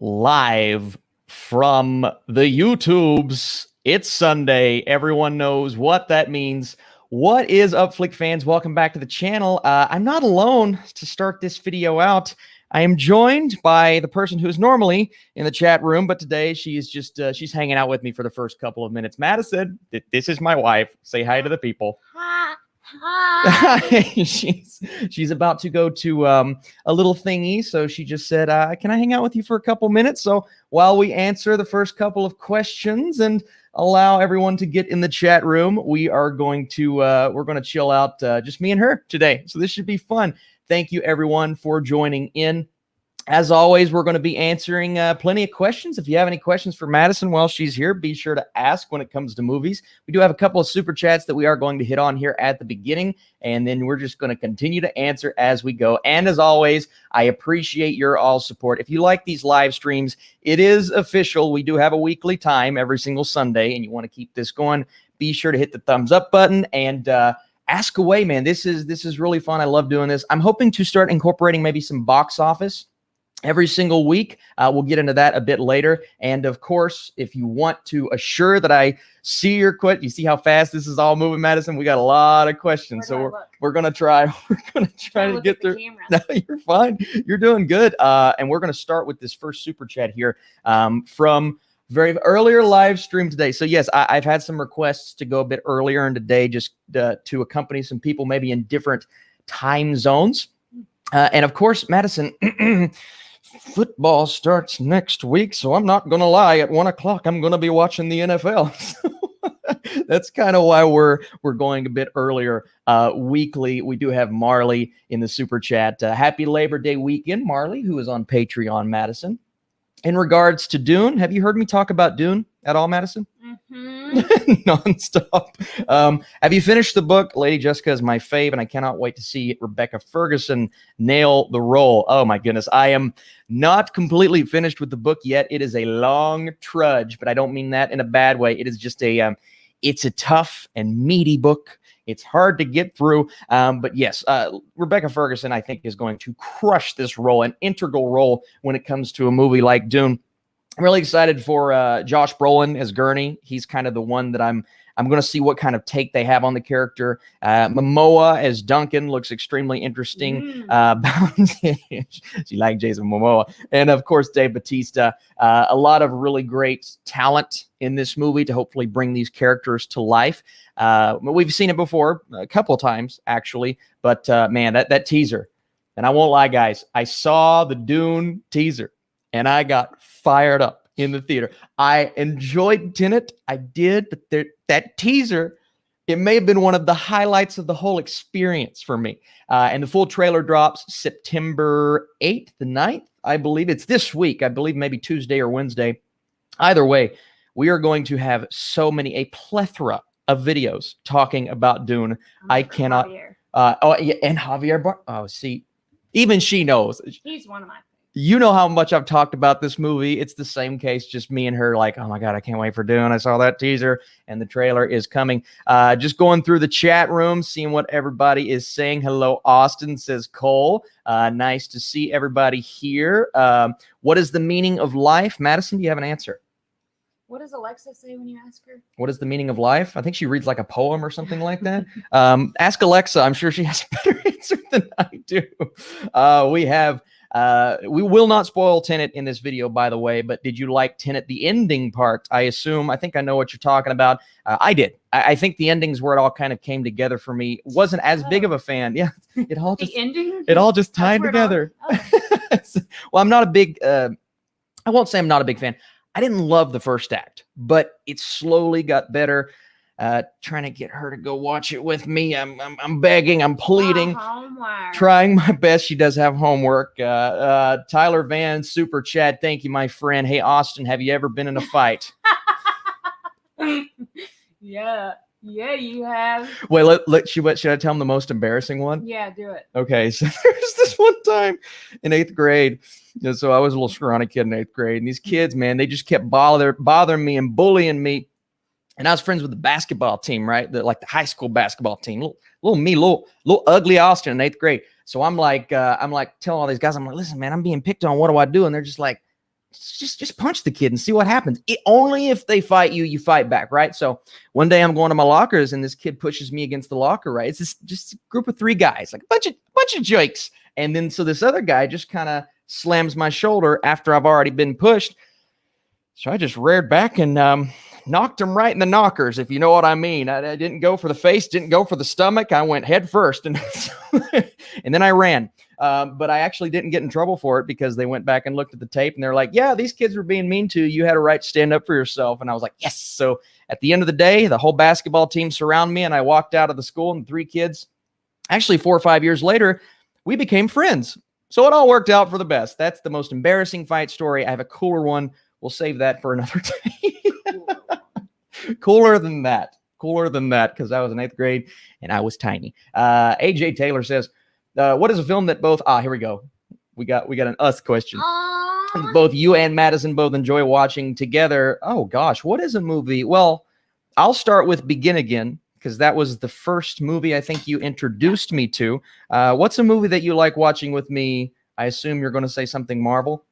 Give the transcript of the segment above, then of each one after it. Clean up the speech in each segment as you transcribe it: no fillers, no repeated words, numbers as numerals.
live from the YouTubes. It's Sunday. Everyone knows what that means. What is up, Flick fans? Welcome back to the channel. I'm not alone to start this video out. I am joined by the person who's normally in the chat room, but today she's just she's hanging out with me for the first couple of minutes. Madison, this is my wife. Say hi to the people. Hi. she's about to go to a little thingy, so she just said, can I hang out with you for a couple minutes? So while we answer the first couple of questions and allow everyone to get in the chat room, we are going to we're going to chill out, just me and her today. So this should be fun. Thank you everyone for joining in. As always, we're going to be answering plenty of questions. If you have any questions for Madison while she's here, be sure to ask when it comes to movies. We do have a couple of super chats that we are going to hit on here at the beginning, and then we're just going to continue to answer as we go. And as always, I appreciate your all support. If you like these live streams, it is official. We do have a weekly time every single Sunday, and you want to keep this going, be sure to hit the thumbs up button and ask away, man. This is really fun. I love doing this. I'm hoping to start incorporating maybe some box office every single week. We'll get into that a bit later. And of course, if you want to assure that I see your you see how fast this is all moving, Madison? We got a lot of questions. So we're going to try to get through. No, you're fine. You're doing good. And we're going to start with this first super chat here from very earlier live stream today. So yes, I've had some requests to go a bit earlier in the day, just to accompany some people maybe in different time zones. And of course, Madison, football starts next week, so I'm not going to lie. At 1 o'clock, I'm going to be watching the NFL. So that's kind of why we're going a bit earlier weekly. We do have Marley in the super chat. Happy Labor Day weekend, Marley, who is on Patreon, Madison. In regards to Dune, have you heard me talk about Dune at all, Madison? Nonstop. Have you finished the book? Lady Jessica is my fave, and I cannot wait to see Rebecca Ferguson nail the role. Oh my goodness. I am not completely finished with the book yet. It is a long trudge, but I don't mean that in a bad way. It is just it's a tough and meaty book. It's hard to get through, but yes, Rebecca Ferguson, I think, is going to crush this role, an integral role when it comes to a movie like Dune. I'm really excited for Josh Brolin as Gurney. He's kind of the one that I'm going to see what kind of take they have on the character. Momoa as Duncan looks extremely interesting. She liked Jason Momoa. And of course, Dave Bautista. A lot of really great talent in this movie to hopefully bring these characters to life. We've seen it before a couple of times, actually. But man, that teaser. And I won't lie, guys. I saw the Dune teaser, and I got fired up in the theater. I enjoyed Tenet. I did, but that teaser, it may have been one of the highlights of the whole experience for me. And the full trailer drops September 8th, the 9th, I believe. It's this week. I believe maybe Tuesday or Wednesday. Either way, we are going to have a plethora of videos talking about Dune. I cannot. Oh, yeah, and Javier see, even she knows. He's one of my. You know how much I've talked about this movie. It's the same case, just me and her like, oh my God, I can't wait for Dune. I saw that teaser and the trailer is coming. Just going through the chat room, seeing what everybody is saying. Hello, Austin, says Cole. Nice to see everybody here. What is the meaning of life? Madison, do you have an answer? What does Alexa say when you ask her? What is the meaning of life? I think she reads like a poem or something like that. Ask Alexa. I'm sure she has a better answer than I do. We will not spoil Tenet in this video, by the way, but did you like Tenet, the ending part? I think I know what you're talking about. I did. I think the ending's where it all kind of came together for me. Wasn't as big of a fan. Yeah, it all just tied together. Well, I'm not a big, I won't say I'm not a big fan. I didn't love the first act, but it slowly got better. Trying to get her to go watch it with me. I'm begging, I'm pleading, trying my best. She does have homework. Tyler Van, super chat. Thank you, my friend. Hey, Austin, have you ever been in a fight? Yeah, you have. Wait, should I tell him the most embarrassing one? Yeah, do it. Okay, so there's this one time in 8th grade. So I was a little scrawny kid in 8th grade, and these kids, man, they just kept bothering me and bullying me. And I was friends with the basketball team, right? The high school basketball team. Little ugly Austin in 8th grade. So I'm like telling all these guys, I'm like, listen, man, I'm being picked on. What do I do? And they're just like, just punch the kid and see what happens. Only if they fight you, you fight back, right? So one day I'm going to my lockers and this kid pushes me against the locker, right? It's just a group of 3 guys, like a bunch of jokes. And then so this other guy just kind of slams my shoulder after I've already been pushed. So I just reared back and knocked him right in the knockers, if you know what I mean. I didn't go for the face, didn't go for the stomach. I went head first, and and then I ran. But I actually didn't get in trouble for it because they went back and looked at the tape, and they're like, yeah, these kids were being mean to you. You had a right to stand up for yourself. And I was like, yes. So at the end of the day, the whole basketball team surrounded me, and I walked out of the school, and 3 kids, actually 4 or 5 years later, we became friends. So it all worked out for the best. That's the most embarrassing fight story. I have a cooler one. We'll save that for another day. Cooler than that, because I was in 8th grade and I was tiny. AJ Taylor says, what is a film that both, here we go. We got an us question. Both you and Madison both enjoy watching together. Oh gosh, what is a movie? Well, I'll start with Begin Again, because that was the first movie I think you introduced me to. What's a movie that you like watching with me? I assume you're going to say something Marvel.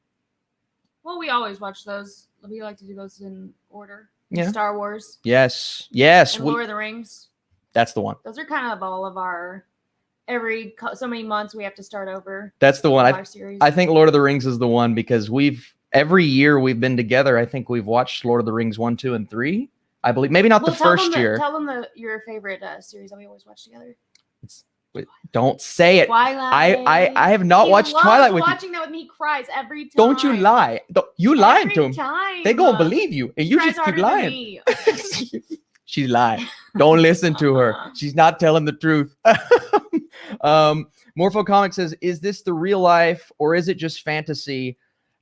Well, we always watch those. We like to do those in order. Yeah. Star Wars. Yes. And Lord of the Rings. That's the one. Those are kind of all of our, so many months we have to start over. That's the one. Our series. I think Lord of the Rings is the one, because every year we've been together, I think we've watched Lord of the Rings 1, 2, and 3. I believe maybe not the first year. Tell them your favorite series that we always watch together. Don't say it. Twilight. I have not watched Twilight with you. Watching that with me, he cries every time. Don't you lie. You lying to him. Time. They gonna believe you, and you just keep lying. She's lying. Don't listen to her. She's not telling the truth. Morpho Comics says, is this the real life or is it just fantasy?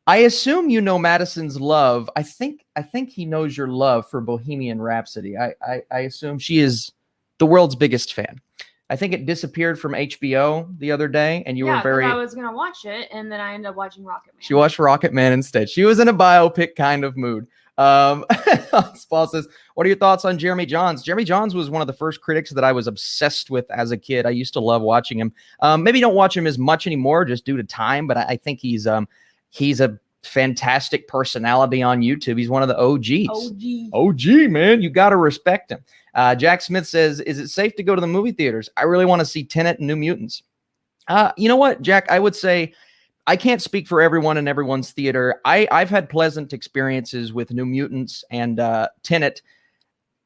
I assume you know Madison's love. I think he knows your love for Bohemian Rhapsody. I assume she is the world's biggest fan. I think it disappeared from HBO the other day, and you were very... I was going to watch it, and then I ended up watching Rocket Man. She watched Rocket Man instead. She was in a biopic kind of mood. Paul says, what are your thoughts on Jeremy Jahns? Jeremy Jahns was one of the first critics that I was obsessed with as a kid. I used to love watching him. Maybe don't watch him as much anymore just due to time, but I think he's a fantastic personality on YouTube. He's one of the OGs. OG, man. You got to respect him. Jack Smith says, is it safe to go to the movie theaters? I really want to see Tenet and New Mutants. You know what, Jack? I would say I can't speak for everyone in everyone's theater. I've had pleasant experiences with New Mutants and Tenet.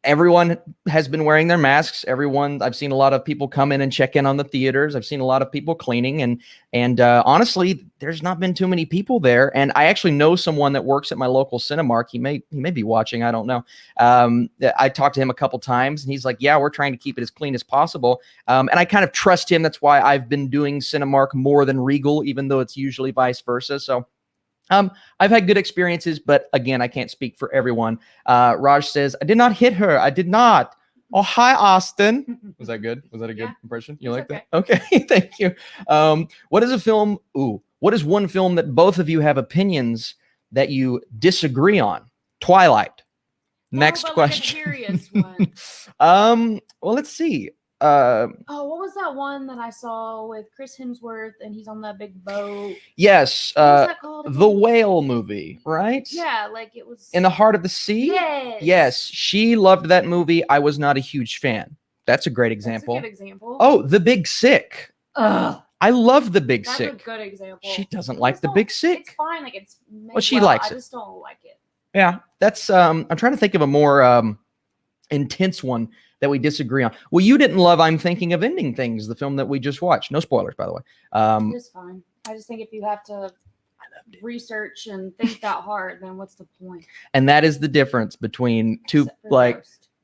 Everyone has been wearing their masks. I've seen a lot of people come in and check in on the theaters. I've seen a lot of people cleaning, and honestly, there's not been too many people there. And I actually know someone that works at my local Cinemark. He may be watching. I don't know. I talked to him a couple times, and he's like, "Yeah, we're trying to keep it as clean as possible." And I kind of trust him. That's why I've been doing Cinemark more than Regal, even though it's usually vice versa. So. I've had good experiences, but again, I can't speak for everyone. Raj says, I did not hit her. I did not. Oh, hi, Austin. Was that good? Was that a good impression? You like that? Okay, thank you. What is one film that both of you have opinions that you disagree on? Twilight. Next question. Like a serious one. Well, let's see. What was that one that I saw with Chris Hemsworth and he's on that big boat? Yes, what was that called again? The Whale movie, right? Yeah, like it was In the Heart of the Sea. Yes, she loved that movie. I was not a huge fan. That's a great example. That's a good example. Oh, The Big Sick. Ugh. I love The Big Sick. That's a good example. She doesn't like The Big Sick. It's fine, like it's well, she likes it. I just don't like it. Yeah, that's I'm trying to think of a more intense one that we disagree on. Well, you didn't love I'm Thinking of Ending Things, the film that we just watched. No spoilers, by the way. It's fine. I just think if you have to research and think that hard, then what's the point? And that is the difference between two,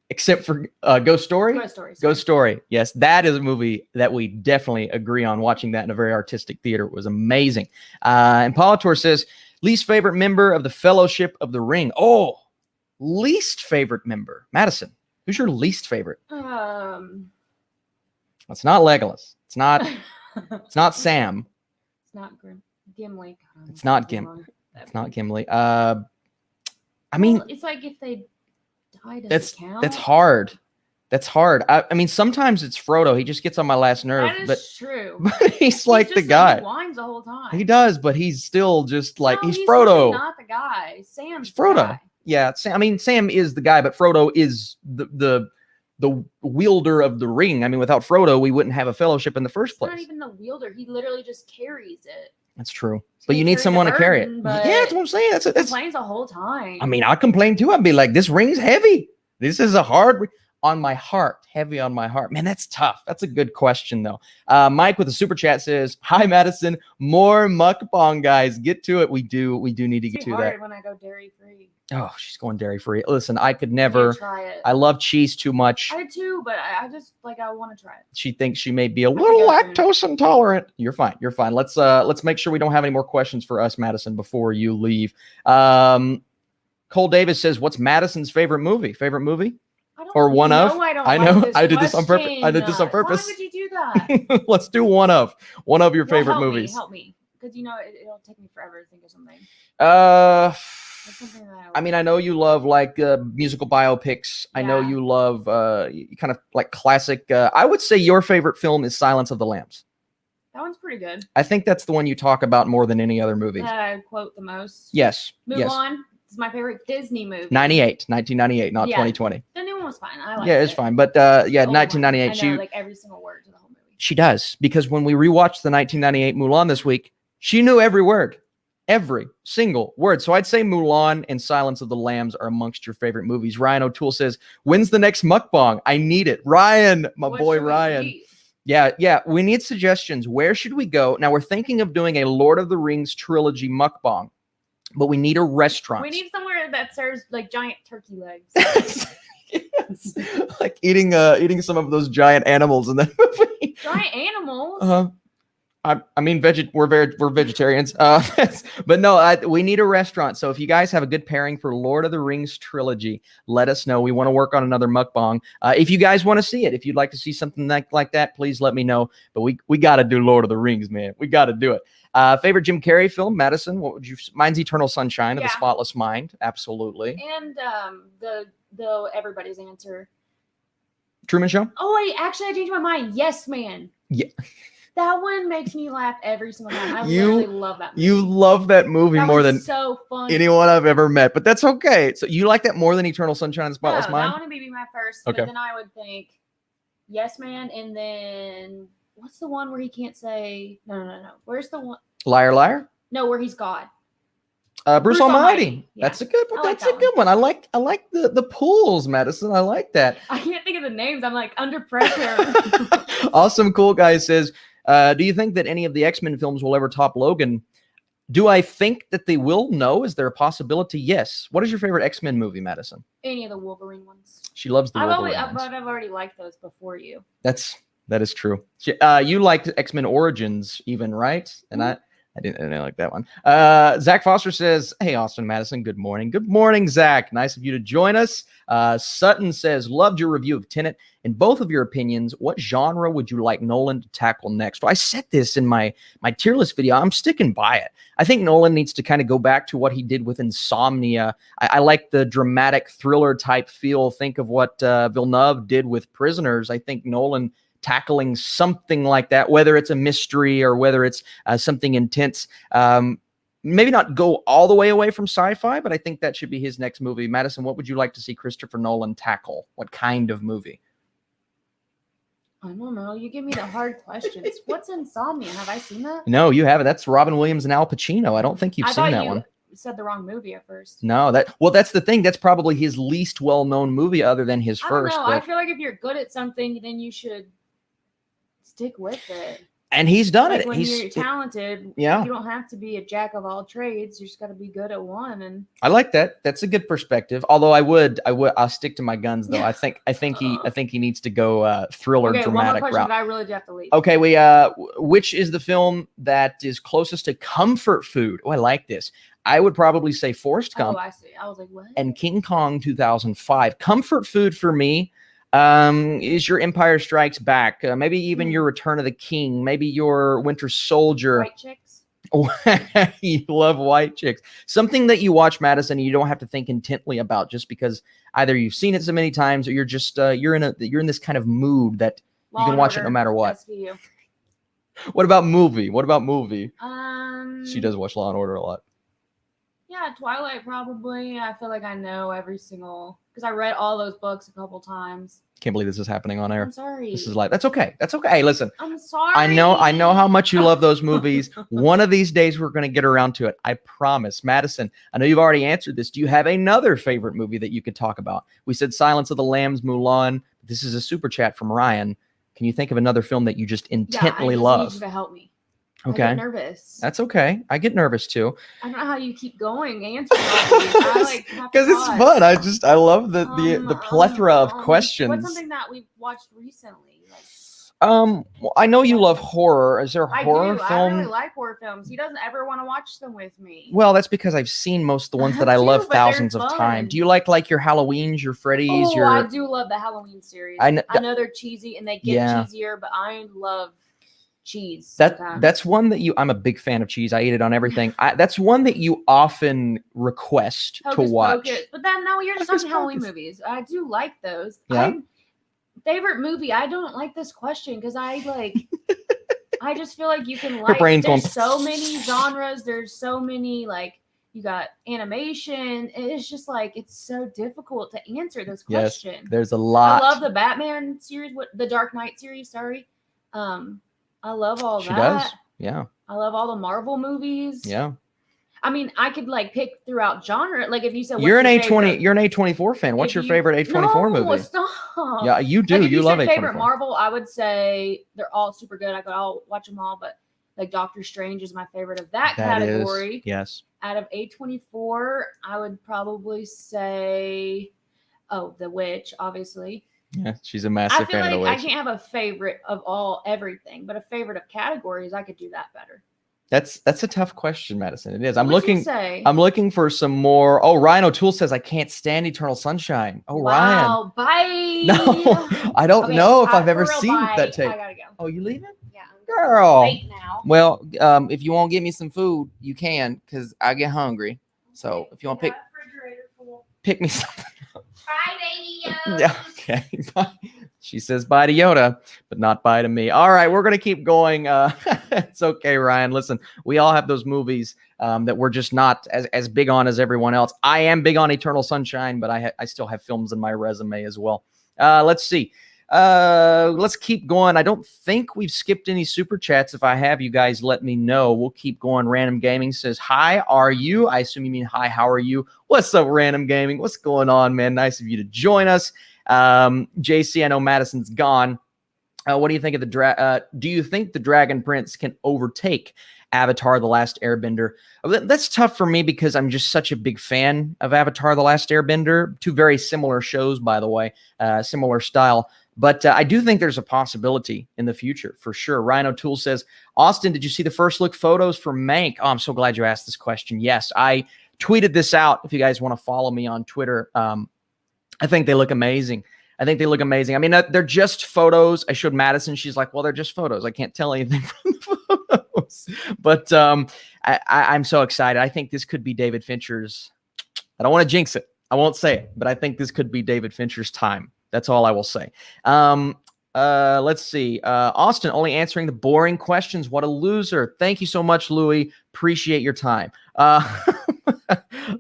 except for Ghost Story? Ghost Story. Yes, that is a movie that we definitely agree on. Watching that in a very artistic theater was amazing. And Politor says, least favorite member of the Fellowship of the Ring. Oh, least favorite member. Madison. Who's your least favorite? It's not Legolas. It's not. It's not Sam. It's not Gimli. It's not Gimli. It's not Gimli. I mean, it's like if they died. That's hard. That's hard. I mean, sometimes it's Frodo. He just gets on my last nerve. That is true. But he's like the guy. He whines the whole time. He does, but he's still just like he's Really Frodo. not the guy. guy. Sam's Frodo. the guy. Yeah, I mean, Sam is the guy, but Frodo is the wielder of the ring. I mean, without Frodo, we wouldn't have a fellowship in the first It's not place. even the wielder. He literally just carries it. That's true. He's But gonna you need carry the someone to carry it. burden, Yeah, but that's what I'm saying. That's complains the whole time. I mean, I complain too. I'd be like, this ring's heavy. This is a hard on my heart, heavy on my heart. Man, that's tough. That's a good question, though. Mike with a super chat says, "Hi, Madison. More mukbang, guys. Get to it. We do need to get to that." when I go dairy free. Oh, she's going dairy free. Listen, I could I never. try it. I love cheese too much. I do too, but I just I want to try it. She thinks she may be a could little go lactose intolerant. You're fine. You're fine. Let's make sure we don't have any more questions for us, Madison, before you leave. Cole Davis says, "What's Madison's favorite movie? Favorite movie?" I don't Or one of? I don't I like know. this I did this on purpose. I did question. this on purpose. Why would you do that? Let's do one of your favorite Help movies. Help me. Because it'll take me forever to think of something. That's something that I mean, I know you love like musical biopics. I know Yeah. you love kind of like classic. I would say your favorite film is Silence of the Lambs. that one's pretty good. I think that's the one you talk about more than any other movie. That I quote the most. Yes. Yes. Mulan is my favorite Disney movie. 1998, not Yeah. 2020. The new one was fine. I liked Yeah, it's it. fine. But The old 1998. one, I know, like every single word to the whole movie. She does, because when we rewatched the 1998 Mulan this week, she knew every word, every single word. So I'd say Mulan and Silence of the Lambs are amongst your favorite movies. Ryan O'Toole says, "When's the next mukbang? I need it." Ryan, my What boy should we Ryan. eat? Yeah, we need suggestions. Where should we go? Now we're thinking of doing a Lord of the Rings trilogy mukbang, but we need a restaurant. We need somewhere that serves like giant turkey legs. Yes. Like eating some of those giant animals in that movie. Giant animals. Uh-huh. I mean, we're vegetarians. But no, we need a restaurant. So if you guys have a good pairing for Lord of the Rings trilogy, let us know. We want to work on another mukbang. If you guys want to see it, if you'd like to see something like that, please let me know. But we got to do Lord of the Rings, man. We got to do it. Favorite Jim Carrey film, Madison? What would you? Mine's Eternal Sunshine of the Spotless Mind. Absolutely. And the everybody's answer. Truman Show. Oh wait, actually, I changed my mind. Yes, Man. Yeah. That one makes me laugh every single time. I You- literally love that movie. You love that movie That more was than so funny. anyone I've ever met, but that's okay. So you like that more than Eternal Sunshine of the Spotless No, Mind? that one would be my first. Okay. But then I would think Yes Man, and then what's the one where he can't say no. Where's the one? Liar, liar. No, where he's God. Bruce Almighty. Yeah. That's a good. I like That's that a good one. I like the pools, Madison. I like that. I can't think of the names. I'm like under pressure. Awesome, cool guy says, "Do you think that any of the X-Men films will ever top Logan?" Do I think that they will? No. Is there a possibility? Yes. What is your favorite X-Men movie, Madison? Any of the Wolverine ones. She loves the Wolverine I've ones. already liked those before you. That is true. You liked X-Men Origins even, right? And I didn't like that one. Zach Foster says, "Hey, Austin Madison, good morning." Good morning, Zach. Nice of you to join us. Sutton says, "Loved your review of Tenet. In both of your opinions, what genre would you like Nolan to tackle next?" Well, I said this in my tier list video. I'm sticking by it. I think Nolan needs to kind of go back to what he did with Insomnia. I like the dramatic thriller type feel. Think of what Villeneuve did with Prisoners. I think Nolan tackling something like that, whether it's a mystery or whether it's something intense. Maybe not go all the way away from sci-fi, but I think that should be his next movie. Madison, what would you like to see Christopher Nolan tackle? What kind of movie? I don't know. You give me the hard questions. What's Insomnia? Have I seen that? No, you haven't. That's Robin Williams and Al Pacino. I don't think you've I seen thought that you one. said the wrong movie at first. No, that's the thing. That's probably his least well-known movie other than his I don't first. know. but- I feel like if you're good at something, then you should stick with it. And he's done Like it. when He's you're talented, yeah. you don't have to be a jack of all trades. You just got to be good at one. And I like that. That's a good perspective. Although I'll stick to my guns though. I think he needs to go thriller okay, one more dramatic question, route. but I really do have to leave. Okay, which is the film that is closest to comfort food? Oh, I like this. I would probably say Forrest Gump Oh, I see. I was like, what? and King Kong 2005. Comfort food for me is your Empire Strikes Back, maybe even your Return of the King, maybe your Winter Soldier. White chicks. You love white chicks. Something that you watch, Madison, and you don't have to think intently about, just because either you've seen it so many times or you're just you're in this kind of mood that Law you can and watch it Order, no matter what. SVU. What about movie? She She does watch Law and Order a lot. Yeah, Twilight probably. I feel like I know every single because I read all those books a couple times. Can't believe this is happening on air. I'm sorry. This is like that's okay. That's okay. Hey, listen. I'm sorry. I know how much you love those movies. One of these days we're going to get around to it. I promise. Madison, I know you've already answered this. Do you have another favorite movie that you could talk about? We said Silence of the Lambs, Mulan. This is a super chat from Ryan. Can you think of another film that you just intently love? I need you to help me. Okay. I get nervous. That's okay. I get nervous too. I don't know how you keep going answering all these. I like because it's fun. I love the plethora of questions. What's something that we've watched recently? Like, well, I know you love horror. Is there a horror film? I really like horror films. He doesn't ever want to watch them with me. Well, that's because I've seen most of the ones that I love thousands of times. Do you like your Halloweens, your Freddy's? Oh, I do love the Halloween series. I know they're cheesy and they get cheesier, but I love cheese. That's one that I'm a big fan of cheese. I eat it on everything. That's one that you often request to watch. But then no, you're just talking Halloween movies. I do like those. Yeah. Favorite movie? I don't like this question because I just feel like you can like. There's so many genres. There's so many you got animation. It's just it's so difficult to answer this question. Yes, there's a lot. I love the Batman series, the Dark Knight series. Sorry. I love all that. She does. Yeah. I love all the Marvel movies. Yeah. I mean, I could pick throughout genre. Like if you said you're an A24 fan. What's your favorite A24 movie? Stop. Yeah, you do. You love A24. Favorite Marvel? I would say they're all super good. I could all watch them all, but Doctor Strange is my favorite of that category. Yes. Out of A24, I would probably say, The Witch, obviously. Yeah, she's a massive fan of The Witch. I can't have a favorite of everything, but a favorite of categories, I could do that better. That's a tough question, Madison. It is. I'm looking for some more. Oh, Ryan O'Toole says I can't stand Eternal Sunshine. Oh, wow, Ryan. Bye. No, I don't know if I've ever seen that tape. I gotta go. Oh, you leaving? Yeah. Girl. Late now. Well, if you want to get me some food, you can, because I get hungry. So if you want to pick me something. Bye, baby. Yeah. Okay. Bye. She says bye to Yoda, but not bye to me. All right, we're going to keep going. It's okay, Ryan. Listen, we all have those movies that we're just not as big on as everyone else. I am big on Eternal Sunshine, but I still have films in my resume as well. Let's see. Let's keep going. I don't think we've skipped any super chats. If I have, you guys let me know. We'll keep going. Random Gaming says, hi, are you? I assume you mean hi, how are you? What's up, Random Gaming? What's going on, man? Nice of you to join us. JC, I know Madison's gone. What do you think of do you think the Dragon Prince can overtake Avatar: The Last Airbender? That's tough for me because I'm just such a big fan of Avatar: The Last Airbender. Two very similar shows, by the way, similar style. But I do think there's a possibility in the future, for sure. Ryan O'Toole says, Austin, did you see the first look photos for Mank? Oh, I'm so glad you asked this question. Yes, I tweeted this out. If you guys want to follow me on Twitter, I think they look amazing. I mean, they're just photos. I showed Madison. She's like, well, they're just photos. I can't tell anything from the photos. But I'm so excited. I think this could be David Fincher's. I don't want to jinx it. I won't say it, but I think this could be David Fincher's time. That's all I will say. Let's see. Austin only answering the boring questions. What a loser. Thank you so much, Louis. Appreciate your time.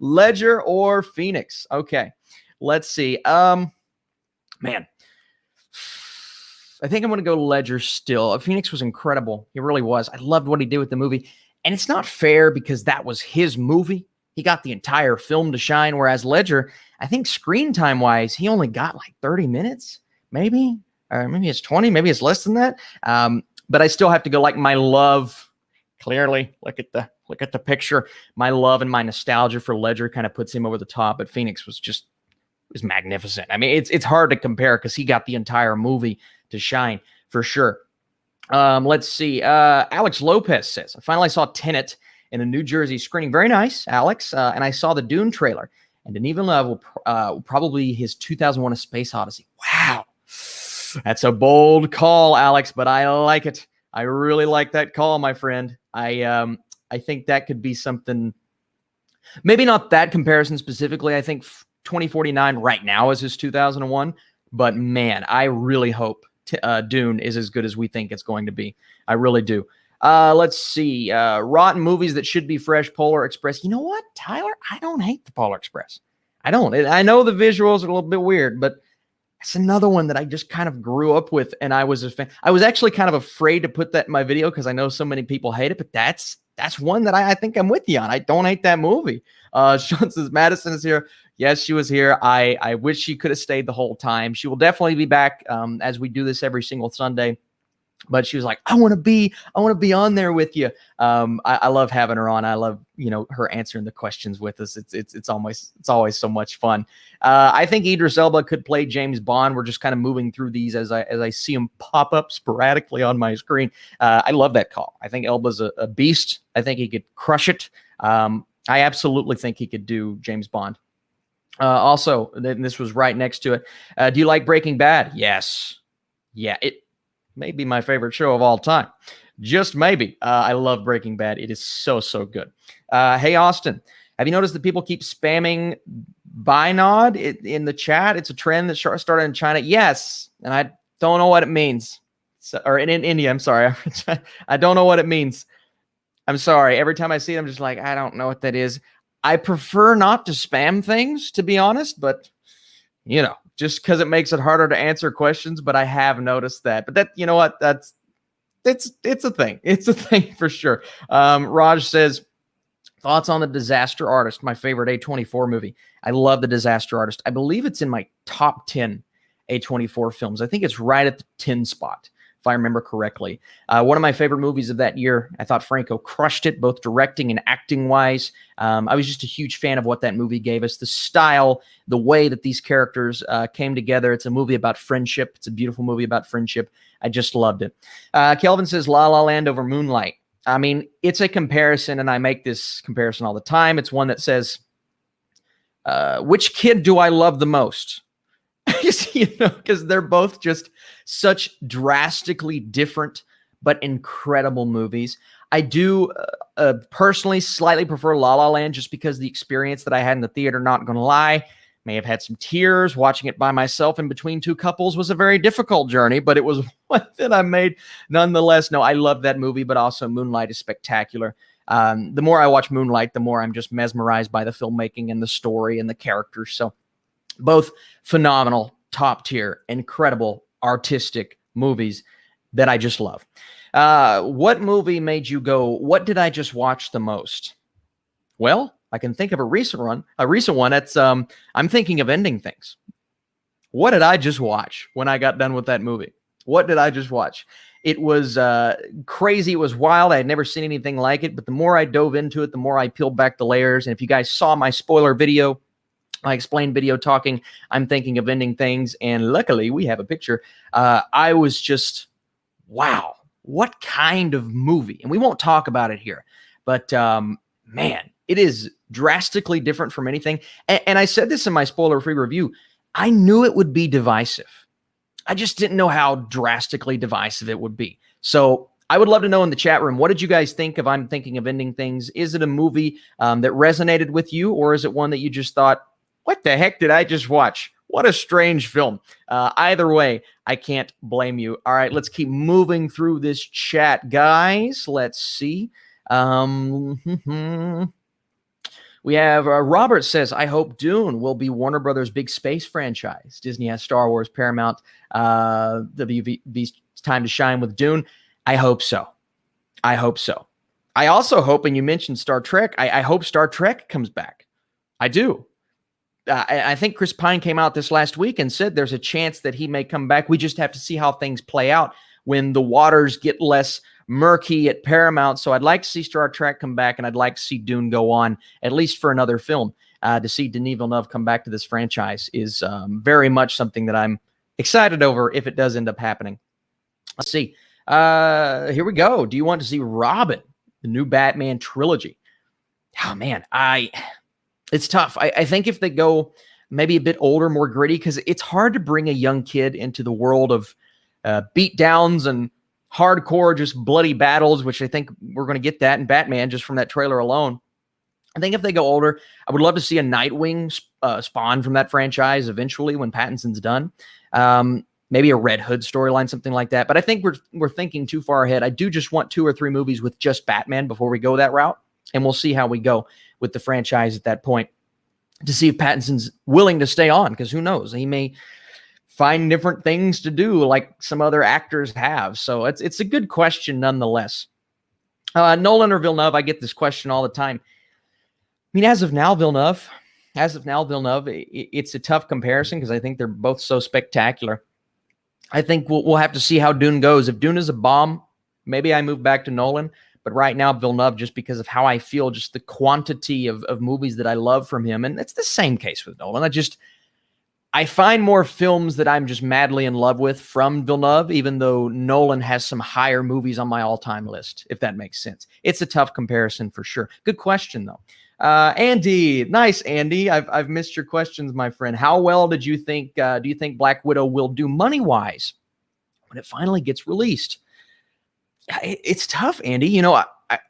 Ledger or Phoenix? Okay. Let's see. Man, I think I'm going to go Ledger still. Phoenix was incredible. He really was. I loved what he did with the movie. And it's not fair because that was his movie. He got the entire film to shine, whereas Ledger, I think screen time wise, he only got 30 minutes, maybe, or maybe it's 20, maybe it's less than that. But I still have to go my love. Clearly, look at the picture. My love and my nostalgia for Ledger kind of puts him over the top. But Phoenix was magnificent. I mean, it's hard to compare because he got the entire movie to shine for sure. Let's see. Alex Lopez says, I finally saw Tenet in a New Jersey screening. Very nice, Alex. And I saw the Dune trailer. And Denis Villeneuve will probably his 2001: A Space Odyssey. Wow. That's a bold call, Alex, but I like it. I really like that call, my friend. I think that could be something. Maybe not that comparison specifically. I think 2049 right now is his 2001. But man, I really hope Dune is as good as we think it's going to be. I really do. Let's see. Rotten movies that should be fresh, Polar Express. You know what, Tyler? I don't hate the Polar Express. I don't. I know the visuals are a little bit weird, but it's another one that I just kind of grew up with, and I was a fan. I was actually kind of afraid to put that in my video because I know so many people hate it, but that's one that I think I'm with you on. I don't hate that movie. Sean says, Madison is here. Yes, she was here. I wish she could have stayed the whole time. She will definitely be back as we do this every single Sunday. But she was like, I want to be on there with you. I love having her on. I love, her answering the questions with us. It's always so much fun. I think Idris Elba could play James Bond. We're just kind of moving through these as I see them pop up sporadically on my screen. I love that call. I think Elba's a beast. I think he could crush it. I absolutely think he could do James Bond. Also, this was right next to it. Do you like Breaking Bad? Yes. Yeah, it may be my favorite show of all time. Just maybe. I love Breaking Bad. It is so good. Hey, Austin, have you noticed that people keep spamming Binod in the chat? It's a trend that started in China. Yes, and I don't know what it means. Or in India, I'm sorry. I don't know what it means. I'm sorry. Every time I see it, I'm just like, I don't know what that is. I prefer not to spam things, to be honest, but, just because it makes it harder to answer questions, but I have noticed that. But that, you know what? It's a thing. It's a thing for sure. Raj says, thoughts on The Disaster Artist, my favorite A24 movie. I love The Disaster Artist. I believe it's in my top 10 A24 films. I think it's right at the 10 spot, if I remember correctly. One of my favorite movies of that year. I thought Franco crushed it, both directing and acting wise. I was just a huge fan of what that movie gave us. The style, the way that these characters came together. It's a movie about friendship. It's a beautiful movie about friendship. I just loved it. Kelvin says La La Land over Moonlight. I mean, it's a comparison, and I make this comparison all the time. It's one that says, which kid do I love the most? Because they're both just such drastically different but incredible movies. I do personally slightly prefer La La Land just because the experience that I had in the theater, not going to lie, may have had some tears. Watching it by myself in between two couples was a very difficult journey, but it was one that I made nonetheless. No, I love that movie, but also Moonlight is spectacular. The more I watch Moonlight, the more I'm just mesmerized by the filmmaking and the story and the characters. So both phenomenal, top tier, incredible, artistic movies that I just love. What movie made you go, what did I just watch the most? Well, I can think of a recent one. That's I'm thinking of Ending Things. What did I just watch when I got done with that movie? What did I just watch? It was crazy. It was wild. I had never seen anything like it, but the more I dove into it, the more I peeled back the layers. And if you guys saw my spoiler video, I explained video talking, I'm thinking of Ending Things, and luckily we have a picture. I was just, wow, what kind of movie? And we won't talk about it here, but man, it is drastically different from anything. And I said this in my spoiler-free review. I knew it would be divisive. I just didn't know how drastically divisive it would be. So I would love to know in the chat room, what did you guys think of I'm Thinking of Ending Things? Is it a movie that resonated with you, or is it one that you just thought, what the heck did I just watch? What a strange film. Either way, I can't blame you. All right, let's keep moving through this chat, guys. Let's see. We have Robert says, I hope Dune will be Warner Brothers' big space franchise. Disney has Star Wars, Paramount, WB's time to shine with Dune. I hope so. I hope so. I also hope, and you mentioned Star Trek, I hope Star Trek comes back. I do. I think Chris Pine came out this last week and said there's a chance that he may come back. We just have to see how things play out when the waters get less murky at Paramount. So I'd like to see Star Trek come back, and I'd like to see Dune go on, at least for another film. To see Denis Villeneuve come back to this franchise is very much something that I'm excited over if it does end up happening. Let's see. Here we go. Do you want to see Robin, the new Batman trilogy? Oh, man, it's tough. I think if they go maybe a bit older, more gritty, because it's hard to bring a young kid into the world of beatdowns and hardcore, just bloody battles, which I think we're going to get that in Batman just from that trailer alone. I think if they go older, I would love to see a Nightwing spawn from that franchise eventually when Pattinson's done. maybe a Red Hood storyline, something like that. But I think we're thinking too far ahead. I do just want 2 or 3 movies with just Batman before we go that route, and we'll see how we go with the franchise at that point to see if Pattinson's willing to stay on, because who knows? He may find different things to do like some other actors have. So it's a good question nonetheless. Nolan or Villeneuve, I get this question all the time. I mean, as of now, Villeneuve, it's a tough comparison because I think they're both so spectacular. I think we'll have to see how Dune goes. If Dune is a bomb, maybe I move back to Nolan. But right now, Villeneuve, just because of how I feel, just the quantity of movies that I love from him. And it's the same case with Nolan. I find more films that I'm just madly in love with from Villeneuve, even though Nolan has some higher movies on my all-time list, if that makes sense. It's a tough comparison for sure. Good question, though. Andy, nice, Andy. I've missed your questions, my friend. How well do you think Black Widow will do money-wise when it finally gets released? It's tough, Andy. You know,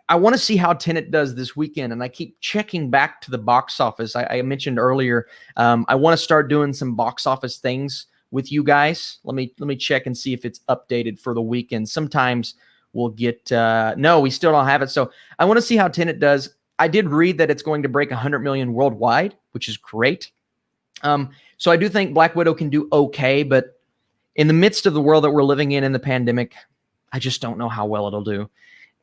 I want to see how Tenet does this weekend, and I keep checking back to the box office. I mentioned earlier, I want to start doing some box office things with you guys. Let me check and see if it's updated for the weekend. Sometimes we'll get no, we still don't have it. So I want to see how Tenet does. I did read that it's going to break 100 million worldwide, which is great. So I do think Black Widow can do okay, but in the midst of the world that we're living in the pandemic, I just don't know how well it'll do.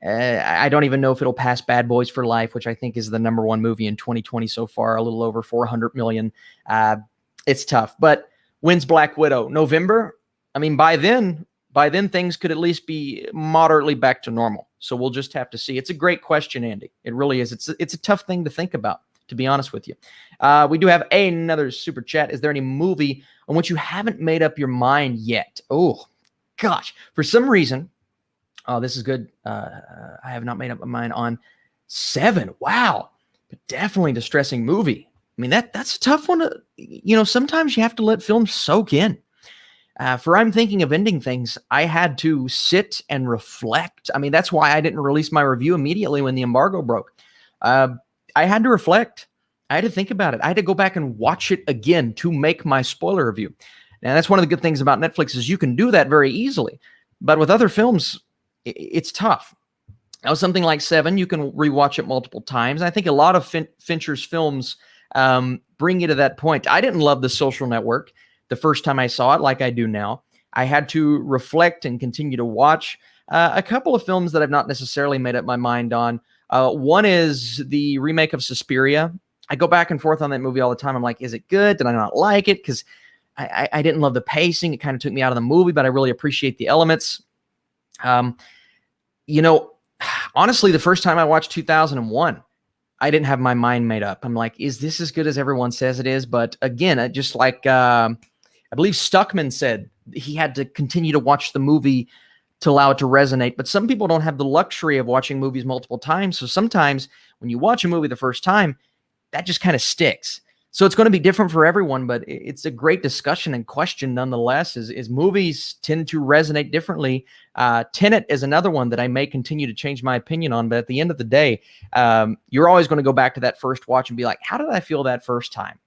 I don't even know if it'll pass Bad Boys for Life, which I think is the #1 movie in 2020 so far, a little over 400 million. It's tough. But when's Black Widow? November? I mean, by then things could at least be moderately back to normal. So we'll just have to see. It's a great question, Andy. It really is. It's a tough thing to think about, to be honest with you. We do have another super chat. Is there any movie on which you haven't made up your mind yet? Oh, gosh. For some reason, oh, this is good. I have not made up my mind on Seven. Wow. But definitely a distressing movie. I mean, that's a tough one. Sometimes you have to let films soak in. For I'm thinking of ending things, I had to sit and reflect. I mean, that's why I didn't release my review immediately when the embargo broke. I had to reflect. I had to think about it. I had to go back and watch it again to make my spoiler review. Now, that's one of the good things about Netflix is you can do that very easily. But with other films, it's tough. Now, something like Seven, you can rewatch it multiple times. I think a lot of Fincher's films bring you to that point. I didn't love The Social Network the first time I saw it like I do now. I had to reflect and continue to watch a couple of films that I've not necessarily made up my mind on. One is the remake of Suspiria. I go back and forth on that movie all the time. I'm like, is it good? Did I not like it? Because I didn't love the pacing. It kind of took me out of the movie, but I really appreciate the elements. Honestly, the first time I watched 2001, I didn't have my mind made up. I'm like, is this as good as everyone says it is? But again, just like I believe Stuckman said, he had to continue to watch the movie to allow it to resonate. But some people don't have the luxury of watching movies multiple times. So sometimes when you watch a movie the first time, that just kind of sticks. So it's going to be different for everyone, but it's a great discussion and question nonetheless, is movies tend to resonate differently. Tenet is another one that I may continue to change my opinion on, but at the end of the day, you're always going to go back to that first watch and be like, how did I feel that first time?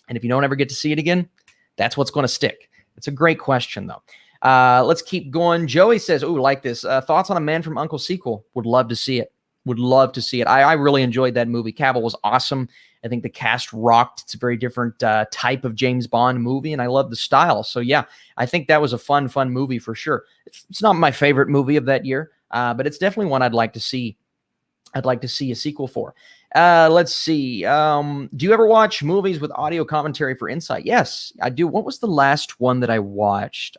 And if you don't ever get to see it again, that's what's going to stick. It's a great question, though. Let's keep going. Joey says, ooh, like this. Thoughts on A Man from U.N.C.L.E. sequel? Would love to see it. Would love to see it. I really enjoyed that movie. Cavill was awesome. I think the cast rocked. It's a very different type of James Bond movie, and I love the style. So, yeah, I think that was a fun movie for sure. It's not my favorite movie of that year, but it's definitely one I'd like to see. I'd like to see a sequel for. Let's see. Do you ever watch movies with audio commentary for insight? Yes, I do. What was the last one that I watched?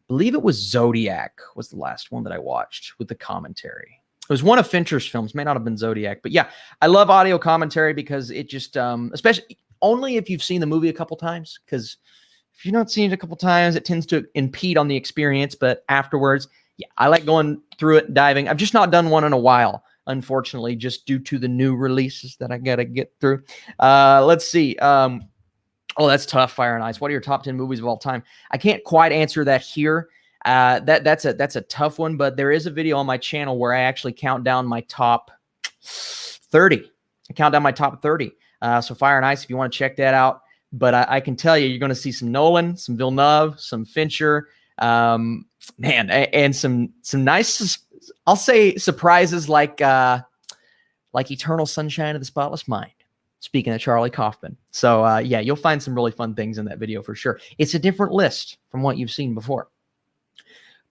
Believe it was Zodiac was the last one that I watched with the commentary. It was one of Fincher's films, may not have been Zodiac, but yeah, I love audio commentary because it just, especially only if you've seen the movie a couple times, because if you've not seen it a couple times, it tends to impede on the experience, but afterwards, yeah, I like going through it, diving. I've just not done one in a while, unfortunately, just due to the new releases that I got to get through. Let's see. Oh, that's tough, Fire and Ice. What are your top 10 movies of all time? I can't quite answer that here. That's a tough one, but there is a video on my channel where I actually count down my top 30. I count down my top 30. So Fire and Ice, if you want to check that out, but I can tell you, you're going to see some Nolan, some Villeneuve, some Fincher, man, and some nice, I'll say, surprises like Eternal Sunshine of the Spotless Mind. Speaking of Charlie Kaufman. So yeah, you'll find some really fun things in that video for sure. It's a different list from what you've seen before.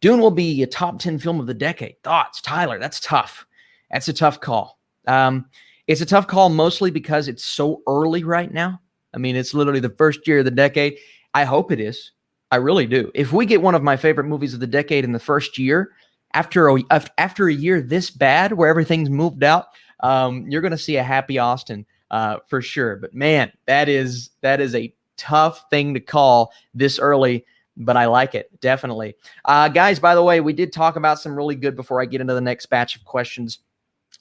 Dune will be a top 10 film of the decade. Thoughts, Tyler? That's tough. That's a tough call. It's a tough call mostly because it's so early right now. I mean, it's literally the first year of the decade. I hope it is. I really do. If we get one of my favorite movies of the decade in the first year, after a year this bad where everything's moved out, you're going to see a happy Austin for sure. But man, that is a tough thing to call this early, but I like it, definitely. Guys, by the way, we did talk about some really good, before I get into the next batch of questions,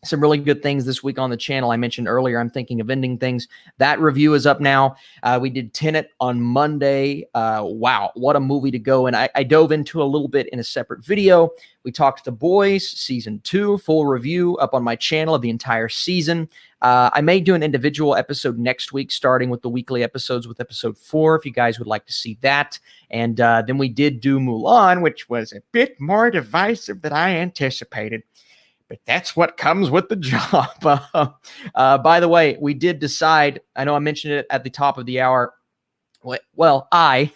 some really good things this week on the channel. I mentioned earlier, I'm thinking of ending things. That review is up now. We did Tenet on Monday. Wow, what a movie to go. And I dove into a little bit in a separate video. We talked The Boys, season 2, full review up on my channel of the entire season. I may do an individual episode next week, starting with the weekly episodes with episode 4, if you guys would like to see that. And then we did do Mulan, which was a bit more divisive than I anticipated. But that's what comes with the job. By the way, we did decide, I know I mentioned it at the top of the hour. Well, I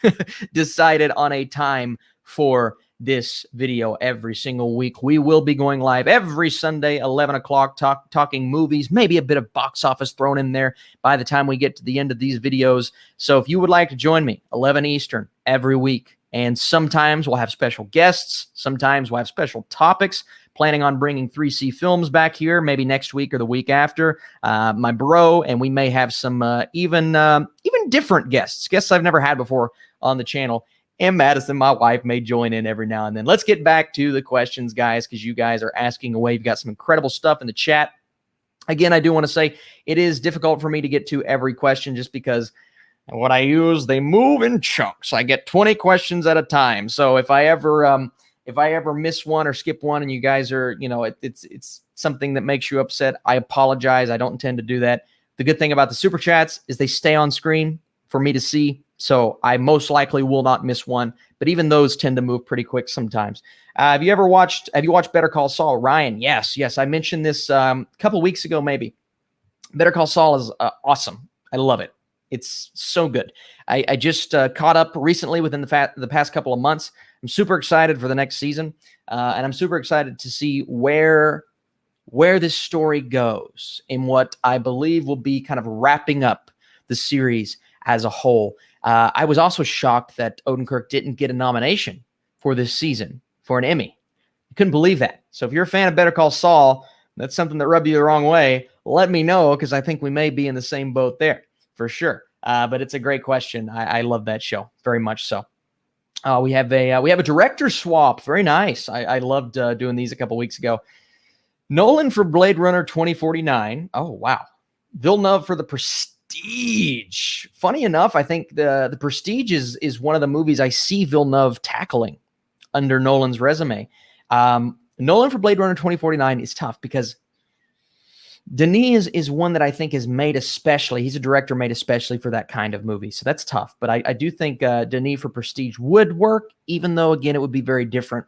decided on a time for this video every single week. We will be going live every Sunday, 11 o'clock, talking movies, maybe a bit of box office thrown in there by the time we get to the end of these videos. So if you would like to join me, 11 Eastern every week, and sometimes we'll have special guests, sometimes we'll have special topics. Planning on bringing 3C Films back here, maybe next week or the week after. My bro, and we may have some even different guests I've never had before on the channel. And Madison, my wife, may join in every now and then. Let's get back to the questions, guys, because you guys are asking away. You've got some incredible stuff in the chat. Again, I do want to say it is difficult for me to get to every question just because what I use, they move in chunks. I get 20 questions at a time. So if I ever miss one or skip one and you guys are, it's something that makes you upset, I apologize. I don't intend to do that. The good thing about the super chats is they stay on screen for me to see. So I most likely will not miss one, but even those tend to move pretty quick sometimes. Have you watched Better Call Saul? Ryan, yes. I mentioned this a couple weeks ago, maybe. Better Call Saul is awesome. I love it. It's so good. I just caught up recently within the past couple of months. I'm super excited for the next season, and I'm super excited to see where this story goes in what I believe will be kind of wrapping up the series as a whole. I was also shocked that Odenkirk didn't get a nomination for this season for an Emmy. I couldn't believe that. So if you're a fan of Better Call Saul, that's something that rubbed you the wrong way, let me know, because I think we may be in the same boat there for sure. But it's a great question. I love that show very much so. We have a director swap. Very nice. I loved doing these a couple weeks ago. Nolan for Blade Runner 2049. Oh, wow. Villeneuve for The Prestige. Funny enough, I think the Prestige is one of the movies I see Villeneuve tackling under Nolan's resume. Nolan for Blade Runner 2049 is tough because Denis is one that I think is made especially. He's a director made especially for that kind of movie. So that's tough. But I do think Denis for Prestige would work, even though, again, it would be very different.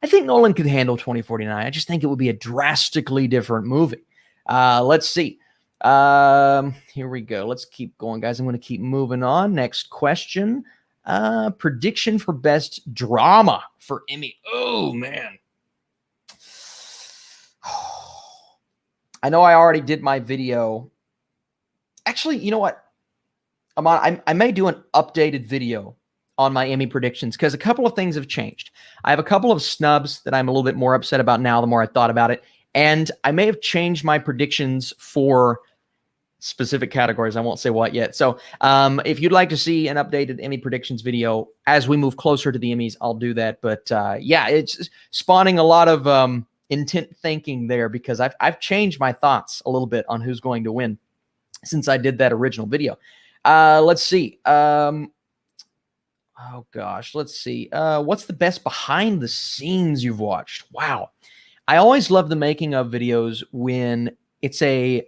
I think Nolan could handle 2049. I just think it would be a drastically different movie. Let's see. Here we go. Let's keep going, guys. I'm going to keep moving on. Next question. Prediction for best drama for Emmy. Oh, man. I know I already did my video. Actually, you know what? I may do an updated video on my Emmy predictions because a couple of things have changed. I have a couple of snubs that I'm a little bit more upset about now the more I thought about it. And I may have changed my predictions for specific categories. I won't say what yet. So if you'd like to see an updated Emmy predictions video as we move closer to the Emmys, I'll do that. But yeah, it's spawning a lot of intent thinking there because I've changed my thoughts a little bit on who's going to win since I did that original video. Let's see. Oh gosh, let's see. What's the best behind the scenes you've watched? Wow. I always love the making of videos when it's a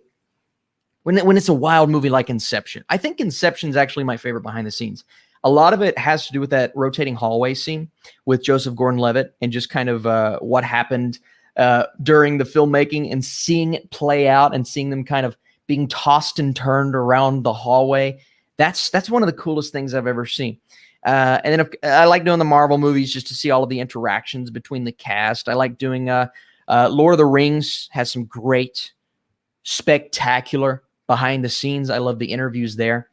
when it's a wild movie like Inception. I think Inception is actually my favorite behind the scenes. A lot of it has to do with that rotating hallway scene with Joseph Gordon-Levitt and just kind of what happened during the filmmaking and seeing it play out and seeing them kind of being tossed and turned around the hallway. That's one of the coolest things I've ever seen. And then I like doing the Marvel movies just to see all of the interactions between the cast. I like doing Lord of the Rings has some great, spectacular behind the scenes. I love the interviews there.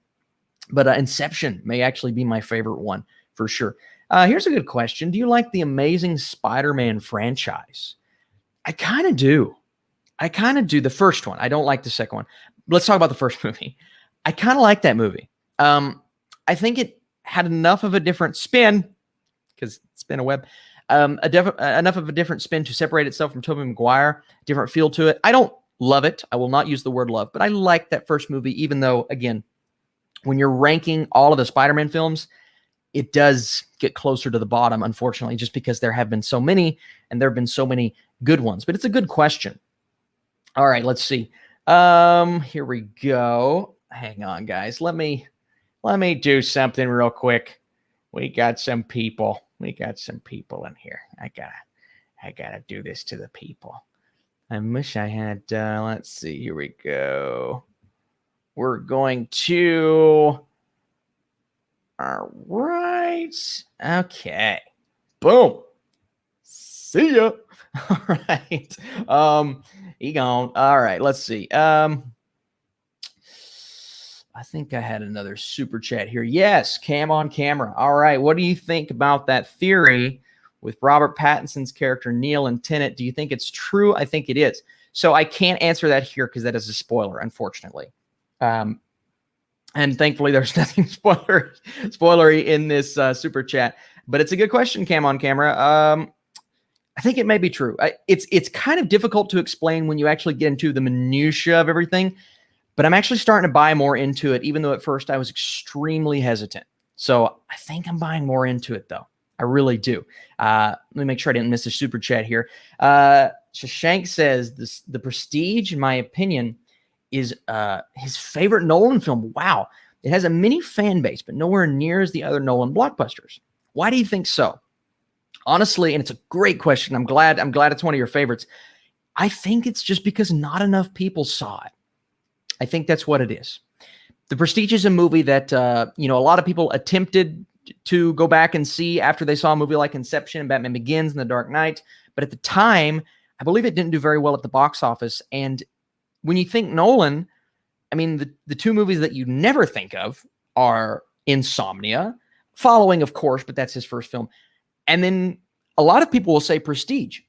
But Inception may actually be my favorite one for sure. Here's a good question. Do you like the Amazing Spider-Man franchise? I kind of do. The first one. I don't like the second one. Let's talk about the first movie. I kind of like that movie. I think it had enough of a different spin, because it's been a web, enough of a different spin to separate itself from Tobey Maguire, different feel to it. I don't love it. I will not use the word love, but I like that first movie, even though, again, when you're ranking all of the Spider-Man films, it does get closer to the bottom, unfortunately, just because there have been so many, and there have been so many good ones. But it's a good question. All right, let's see. Here we go. Hang on, guys. Let me do something real quick. We got some people in here. I gotta do this to the people. I wish I had, let's see, here we go. We're going to, all right. Okay. Boom. See ya. All right. He gone. All right. Let's see. I think I had another super chat here. Yes. Cam on camera. All right. What do you think about that theory with Robert Pattinson's character Neil in Tenet? Do you think it's true? I think it is. So I can't answer that here because that is a spoiler, unfortunately. And thankfully there's nothing spoilery in this super chat, but it's a good question, Cam on camera. I think it may be true. It's kind of difficult to explain when you actually get into the minutia of everything, but I'm actually starting to buy more into it, even though at first I was extremely hesitant. So I think I'm buying more into it, though. I really do. Let me make sure I didn't miss a super chat here. Shashank says, The Prestige, in my opinion, is his favorite Nolan film. Wow. It has a mini fan base, but nowhere near as the other Nolan blockbusters. Why do you think so? Honestly, and it's a great question. I'm glad it's one of your favorites. I think it's just because not enough people saw it. I think that's what it is. The Prestige is a movie that, a lot of people attempted to go back and see after they saw a movie like Inception and Batman Begins and The Dark Knight. But at the time, I believe it didn't do very well at the box office. And when you think Nolan, I mean, the two movies that you never think of are Insomnia, following, of course, but that's his first film. And then a lot of people will say Prestige.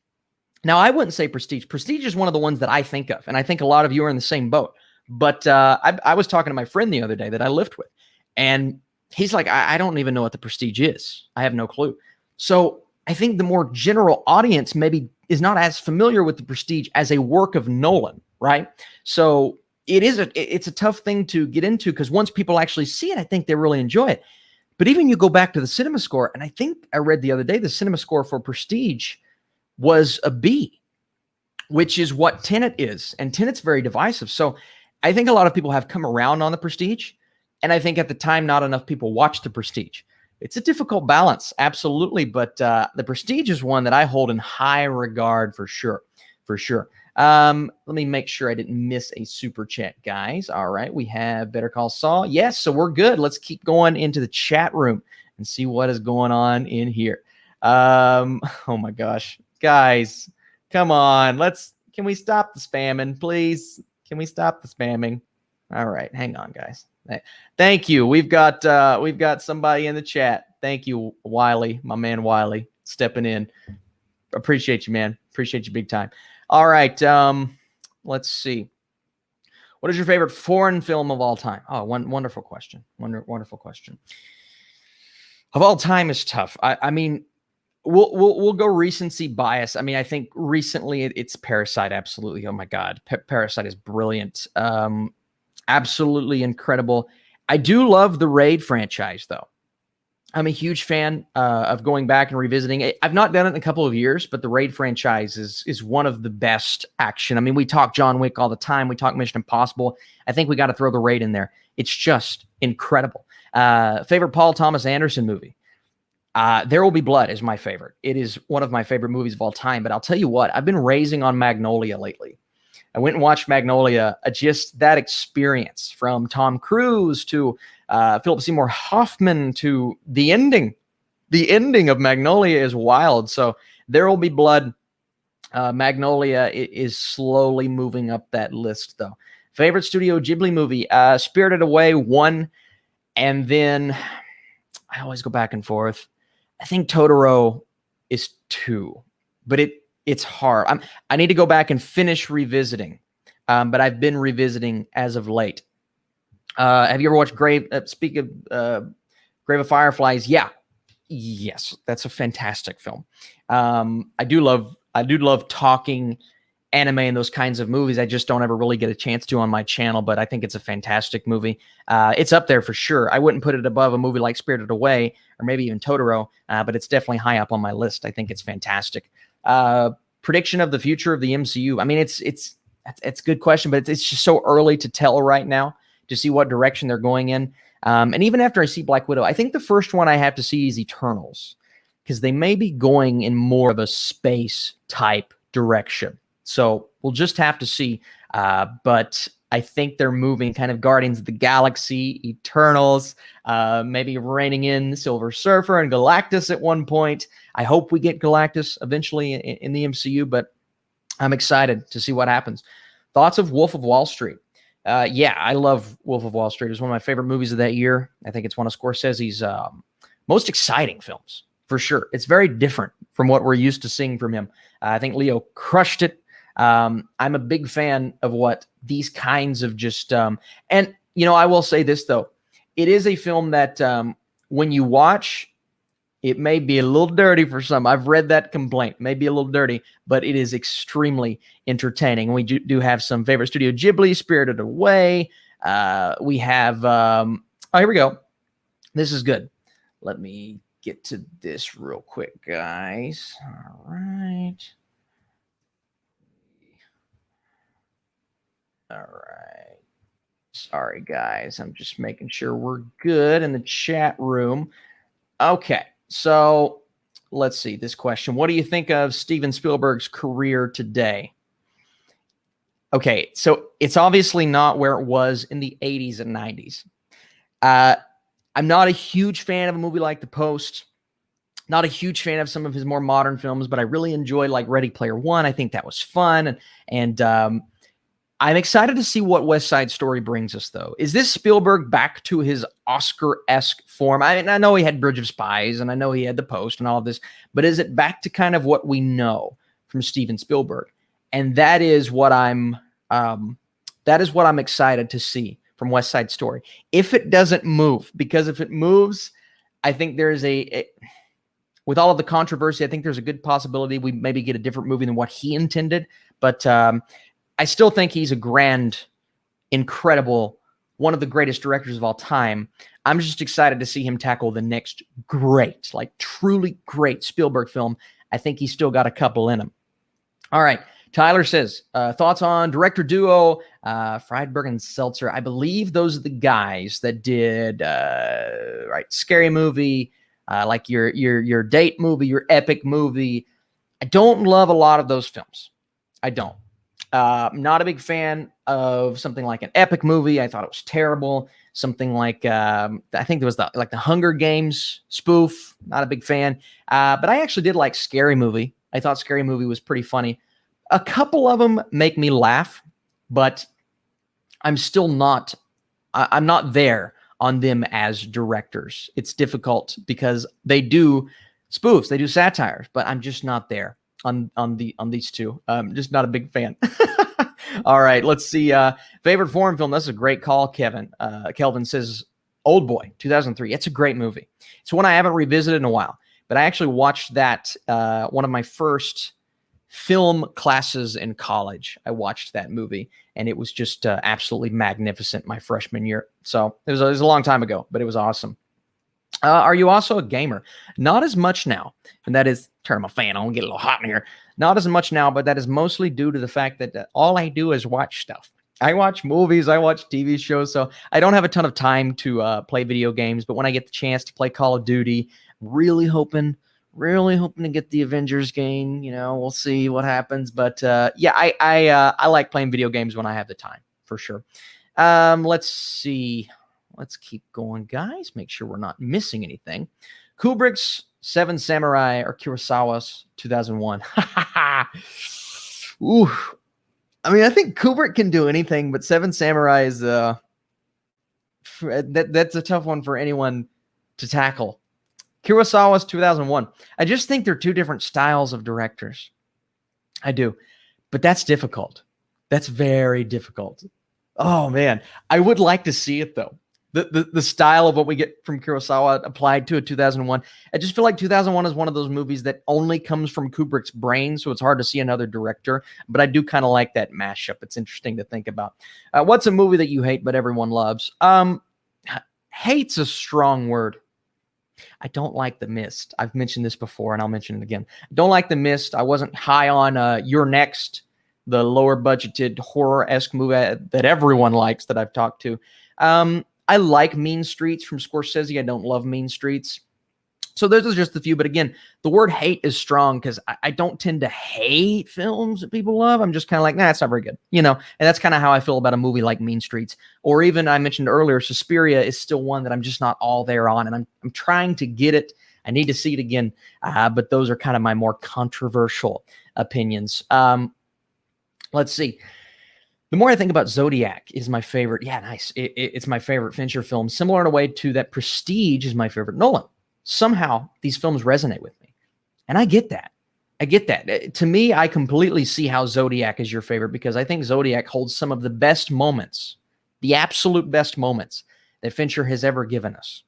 Now, I wouldn't say Prestige. Prestige is one of the ones that I think of, and I think a lot of you are in the same boat. But I was talking to my friend the other day that I lived with, and he's like, I don't even know what the Prestige is. I have no clue. So I think the more general audience maybe is not as familiar with the Prestige as a work of Nolan, right? So it's a tough thing to get into because once people actually see it, I think they really enjoy it. But even you go back to the cinema score, and I think I read the other day the cinema score for Prestige was a B, which is what Tenet is. And Tenet's very divisive. So I think a lot of people have come around on the Prestige. And I think at the time, not enough people watched the Prestige. It's a difficult balance, absolutely. But the Prestige is one that I hold in high regard for sure. Let me make sure I didn't miss a super chat, guys. All right, we have Better Call Saul. Yes, so we're good. Let's keep going into the chat room and see what is going on in here. Oh my gosh, guys, come on. Can we stop the spamming, please? Can we stop the spamming? All right, hang on, guys. Thank you. We've got somebody in the chat. Thank you, Wiley, my man Wiley, stepping in. Appreciate you, man. Appreciate you big time. All right, let's see. What is your favorite foreign film of all time? Oh, wonderful question. Wonderful question. Of all time is tough. I mean, we'll go recency bias. I mean, I think recently it's Parasite. Absolutely. Oh my God, Parasite is brilliant. Absolutely incredible. I do love the Raid franchise, though. I'm a huge fan of going back and revisiting it. I've not done it in a couple of years, but the Raid franchise is one of the best action. I mean, we talk John Wick all the time. We talk Mission Impossible. I think we got to throw the Raid in there. It's just incredible. Favorite Paul Thomas Anderson movie? There Will Be Blood is my favorite. It is one of my favorite movies of all time. But I'll tell you what, I've been raising on Magnolia lately. I went and watched Magnolia. Just that experience from Tom Cruise to Philip Seymour Hoffman to the ending. The ending of Magnolia is wild. So There Will Be Blood. Magnolia is slowly moving up that list, though. Favorite Studio Ghibli movie? Spirited Away 1. And then I always go back and forth. I think Totoro is 2. But it's hard. I need to go back and finish revisiting. But I've been revisiting as of late. Have you ever watched Grave of Fireflies? Yeah. Yes, that's a fantastic film. I do love talking anime and those kinds of movies. I just don't ever really get a chance to on my channel, but I think it's a fantastic movie. It's up there for sure. I wouldn't put it above a movie like Spirited Away or maybe even Totoro, but it's definitely high up on my list. I think it's fantastic. Prediction of the future of the MCU. I mean, it's a good question, but it's just so early to tell right now to see what direction they're going in. And even after I see Black Widow, I think the first one I have to see is Eternals, because they may be going in more of a space type direction. So we'll just have to see. But I think they're moving kind of Guardians of the Galaxy, Eternals, maybe reining in Silver Surfer and Galactus at one point. I hope we get Galactus eventually in the MCU, but I'm excited to see what happens. Thoughts of Wolf of Wall Street? Yeah, I love Wolf of Wall Street. It was one of my favorite movies of that year. I think it's one of Scorsese's most exciting films, for sure. It's very different from what we're used to seeing from him. I think Leo crushed it. I'm a big fan of what these kinds of just and, you know, I will say this, though. It is a film that when you watch, it may be a little dirty for some. I've read that complaint. Maybe a little dirty, but it is extremely entertaining. We do have some favorite Studio Ghibli, Spirited Away. We have, oh, here we go. This is good. Let me get to this real quick, guys. All right. All right. Sorry, guys. I'm just making sure we're good in the chat room. Okay. So let's see this question. What do you think of Steven Spielberg's career today? Okay, so it's obviously not where it was in the 80s and 90s. I'm not a huge fan of a movie like The Post. Not a huge fan of some of his more modern films, but I really enjoyed like Ready Player One. I think that was fun. And I'm excited to see what West Side Story brings us, though. Is this Spielberg back to his Oscar-esque form? I mean, I know he had Bridge of Spies, and I know he had The Post and all of this, but is it back to kind of what we know from Steven Spielberg? And that is what I'm excited to see from West Side Story. If it doesn't move, because if it moves, I think there's with all of the controversy, I think there's a good possibility we maybe get a different movie than what he intended. But I still think he's a grand, incredible, one of the greatest directors of all time. I'm just excited to see him tackle the next great, like truly great Spielberg film. I think he's still got a couple in him. All right. Tyler says, thoughts on director duo, Friedberg and Seltzer. I believe those are the guys that did, Scary Movie, like your date movie, your epic movie. I don't love a lot of those films. I don't. I'm not a big fan of something like an epic movie. I thought it was terrible. Something like, I think there was the Hunger Games spoof. Not a big fan. But I actually did like Scary Movie. I thought Scary Movie was pretty funny. A couple of them make me laugh, but I'm still not, I'm not there on them as directors. It's difficult because they do spoofs, they do satires, but I'm just not there on these two. Just not a big fan. All right, let's see. Favorite foreign film. That's a great call, Kevin. Kelvin says Old Boy, 2003. It's a great movie. It's one I haven't revisited in a while, but I actually watched that one of my first film classes in college. I watched that movie, and it was just absolutely magnificent my freshman year. So it was a long time ago, but it was awesome. Are you also a gamer? Not as much now. And that is, turn my fan on, get a little hot in here. Not as much now, but that is mostly due to the fact that all I do is watch stuff. I watch movies, I watch TV shows, so I don't have a ton of time to play video games. But when I get the chance to play Call of Duty, really hoping to get the Avengers game. You know, we'll see what happens. But yeah, I like playing video games when I have the time, for sure. Let's see. Let's keep going, guys. Make sure we're not missing anything. Kubrick's Seven Samurai or Kurosawa's 2001. Ooh. I mean, I think Kubrick can do anything, but Seven Samurai is that's a tough one for anyone to tackle. Kurosawa's 2001. I just think they're two different styles of directors. I do. But that's difficult. That's very difficult. Oh, man. I would like to see it, though. The style of what we get from Kurosawa applied to a 2001. I just feel like 2001 is one of those movies that only comes from Kubrick's brain, so it's hard to see another director. But I do kind of like that mashup. It's interesting to think about. What's a movie that you hate but everyone loves? Hate's a strong word. I don't like The Mist. I've mentioned this before, and I'll mention it again. I don't like The Mist. I wasn't high on You're Next, the lower-budgeted horror-esque movie that everyone likes that I've talked to. I like Mean Streets from Scorsese. I don't love Mean Streets. So those are just a few. But again, the word hate is strong because I don't tend to hate films that people love. I'm just kind of like, nah, it's not very good. You know, and that's kind of how I feel about a movie like Mean Streets. Or even I mentioned earlier, Suspiria is still one that I'm just not all there on. And I'm trying to get it. I need to see it again. But those are kind of my more controversial opinions. Let's see. The more I think about Zodiac is my favorite. Yeah, nice. It's my favorite Fincher film, similar in a way to that Prestige is my favorite Nolan. Somehow these films resonate with me. And I get that. To me, I completely see how Zodiac is your favorite because I think Zodiac holds some of the best moments, the absolute best moments that Fincher has ever given us.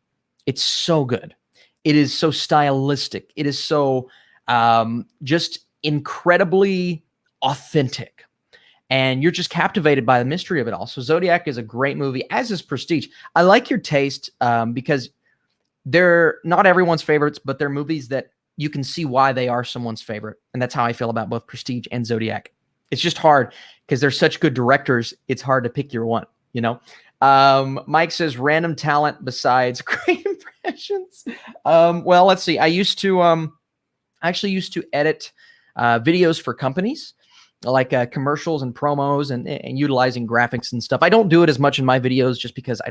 It's so good. It is so stylistic. It is so just incredibly authentic. And you're just captivated by the mystery of it all. So Zodiac is a great movie, as is Prestige. I like your taste because they're not everyone's favorites, but they're movies that you can see why they are someone's favorite. And that's how I feel about both Prestige and Zodiac. It's just hard because they're such good directors. It's hard to pick your one, you know? Mike says random talent besides great impressions. Well, let's see. I actually used to edit videos for companies, like commercials and promos and utilizing graphics and stuff. I don't do it as much in my videos just because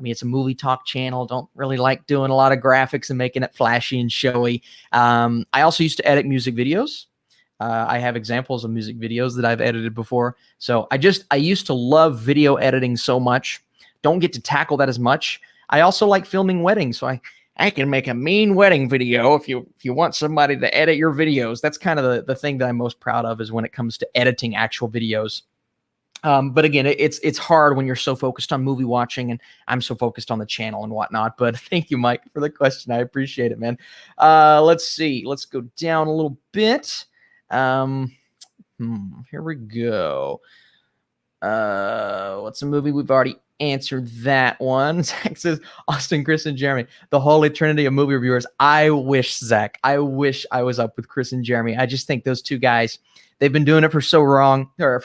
it's a movie talk channel. Don't really like doing a lot of graphics and making it flashy and showy. I also used to edit music videos. I have examples of music videos that I've edited before. So I used to love video editing so much. Don't get to tackle that as much. I also like filming weddings. So I can make a mean wedding video if you want somebody to edit your videos. That's kind of the thing that I'm most proud of is when it comes to editing actual videos. But again, it's hard when you're so focused on movie watching and I'm so focused on the channel and whatnot. But thank you, Mike, for the question. I appreciate it, man. Let's see. Let's go down a little bit. Here we go. What's a movie we've already answered that one? Zach says Austin, Chris, and Jeremy, the holy trinity of movie reviewers. I wish, Zach, I was up with Chris and Jeremy. I just think those two guys, they've been doing it for so long, and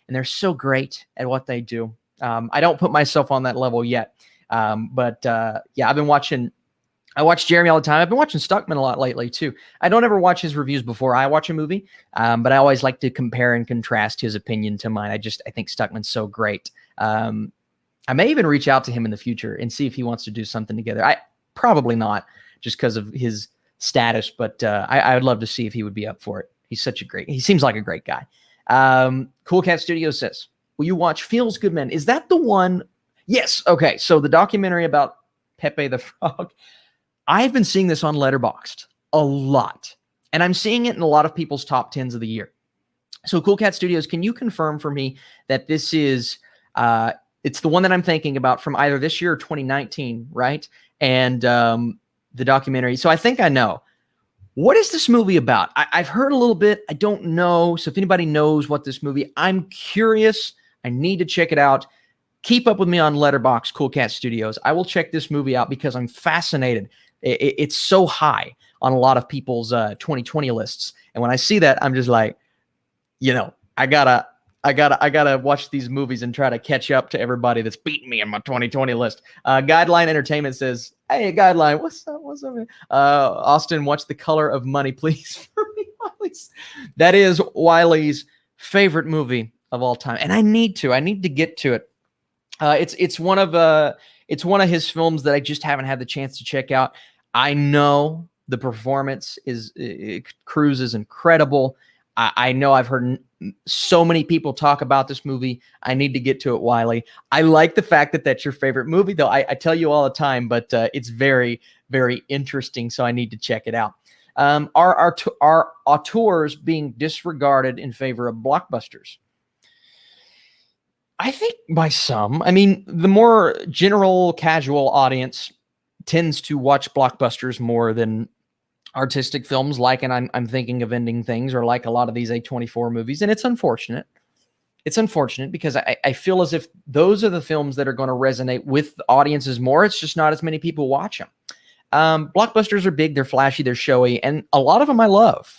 they're so great at what they do. I don't put myself on that level yet, but yeah, I watch Jeremy all the time. I've been watching Stuckman a lot lately too. I don't ever watch his reviews before I watch a movie, but I always like to compare and contrast his opinion to mine. I think Stuckman's so great. I may even reach out to him in the future and see if he wants to do something together. I probably not, just because of his status, but I would love to see if he would be up for it. He seems like a great guy. Cool Cat Studio says, will you watch Feels Good Men? Is that the one? Yes. Okay. So the documentary about Pepe the Frog, I've been seeing this on Letterboxd a lot, and I'm seeing it in a lot of people's top 10s of the year. So Cool Cat Studios, can you confirm for me that this is, it's the one that I'm thinking about from either this year or 2019, right? And the documentary. So I think I know. What is this movie about? I've heard a little bit. I don't know. So if anybody knows what this movie, I'm curious. I need to check it out. keep up with me on Letterboxd, Cool Cat Studios. I will check this movie out because I'm fascinated. It's so high on a lot of people's 2020 lists. And when I see that, I'm just like, I gotta watch these movies and try to catch up to everybody that's beating me in my 2020 list. Guideline Entertainment says, "Hey, Guideline, what's up? What's up, man? Austin, watch The Color of Money, please." For me, that is Wiley's favorite movie of all time, and I need to get to it. It's one of his films that I just haven't had the chance to check out. I know the performance Cruise is incredible. I know I've heard so many people talk about this movie. I need to get to it, Wiley. I like the fact that that's your favorite movie, though. I tell you all the time, but it's very, very interesting, so I need to check it out. Are auteurs being disregarded in favor of blockbusters? I think by some. I mean, the more general, casual audience tends to watch blockbusters more than artistic films, and I'm thinking of Ending Things, or like a lot of these A24 movies, and it's unfortunate. It's unfortunate because I feel as if those are the films that are going to resonate with audiences more. It's just not as many people watch them. Blockbusters are big, they're flashy, they're showy, and a lot of them I love.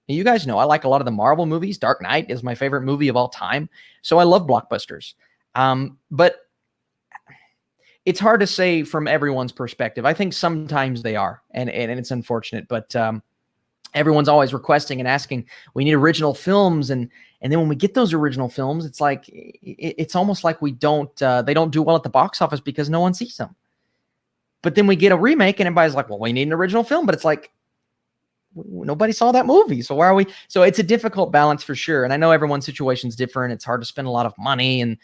You guys know I like a lot of the Marvel movies. Dark Knight is my favorite movie of all time, so I love blockbusters. But it's hard to say from everyone's perspective. I think sometimes they are, and it's unfortunate, but everyone's always requesting and asking, we need original films. And then when we get those original films, it's like, it's almost like they don't do well at the box office because no one sees them. But then we get a remake and everybody's like, well, we need an original film, but it's like, nobody saw that movie. So why are we? So it's a difficult balance for sure. And I know everyone's situation is different. It's hard to spend a lot of money and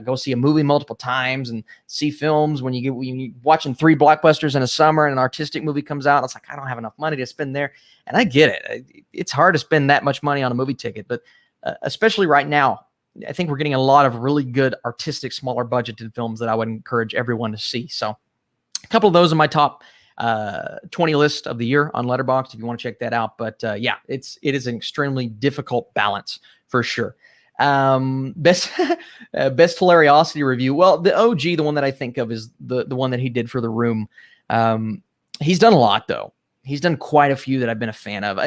go see a movie multiple times and see films when you're watching 3 blockbusters in a summer and an artistic movie comes out. It's like, I don't have enough money to spend there. And I get it. It's hard to spend that much money on a movie ticket, but especially right now, I think we're getting a lot of really good artistic, smaller budgeted films that I would encourage everyone to see. So a couple of those are my top 20 list of the year on Letterboxd if you want to check that out. But yeah, it is an extremely difficult balance for sure. Best hilariosity review. Well, the OG, the one that I think of is the one that he did for The Room. He's done a lot though. He's done quite a few that I've been a fan of.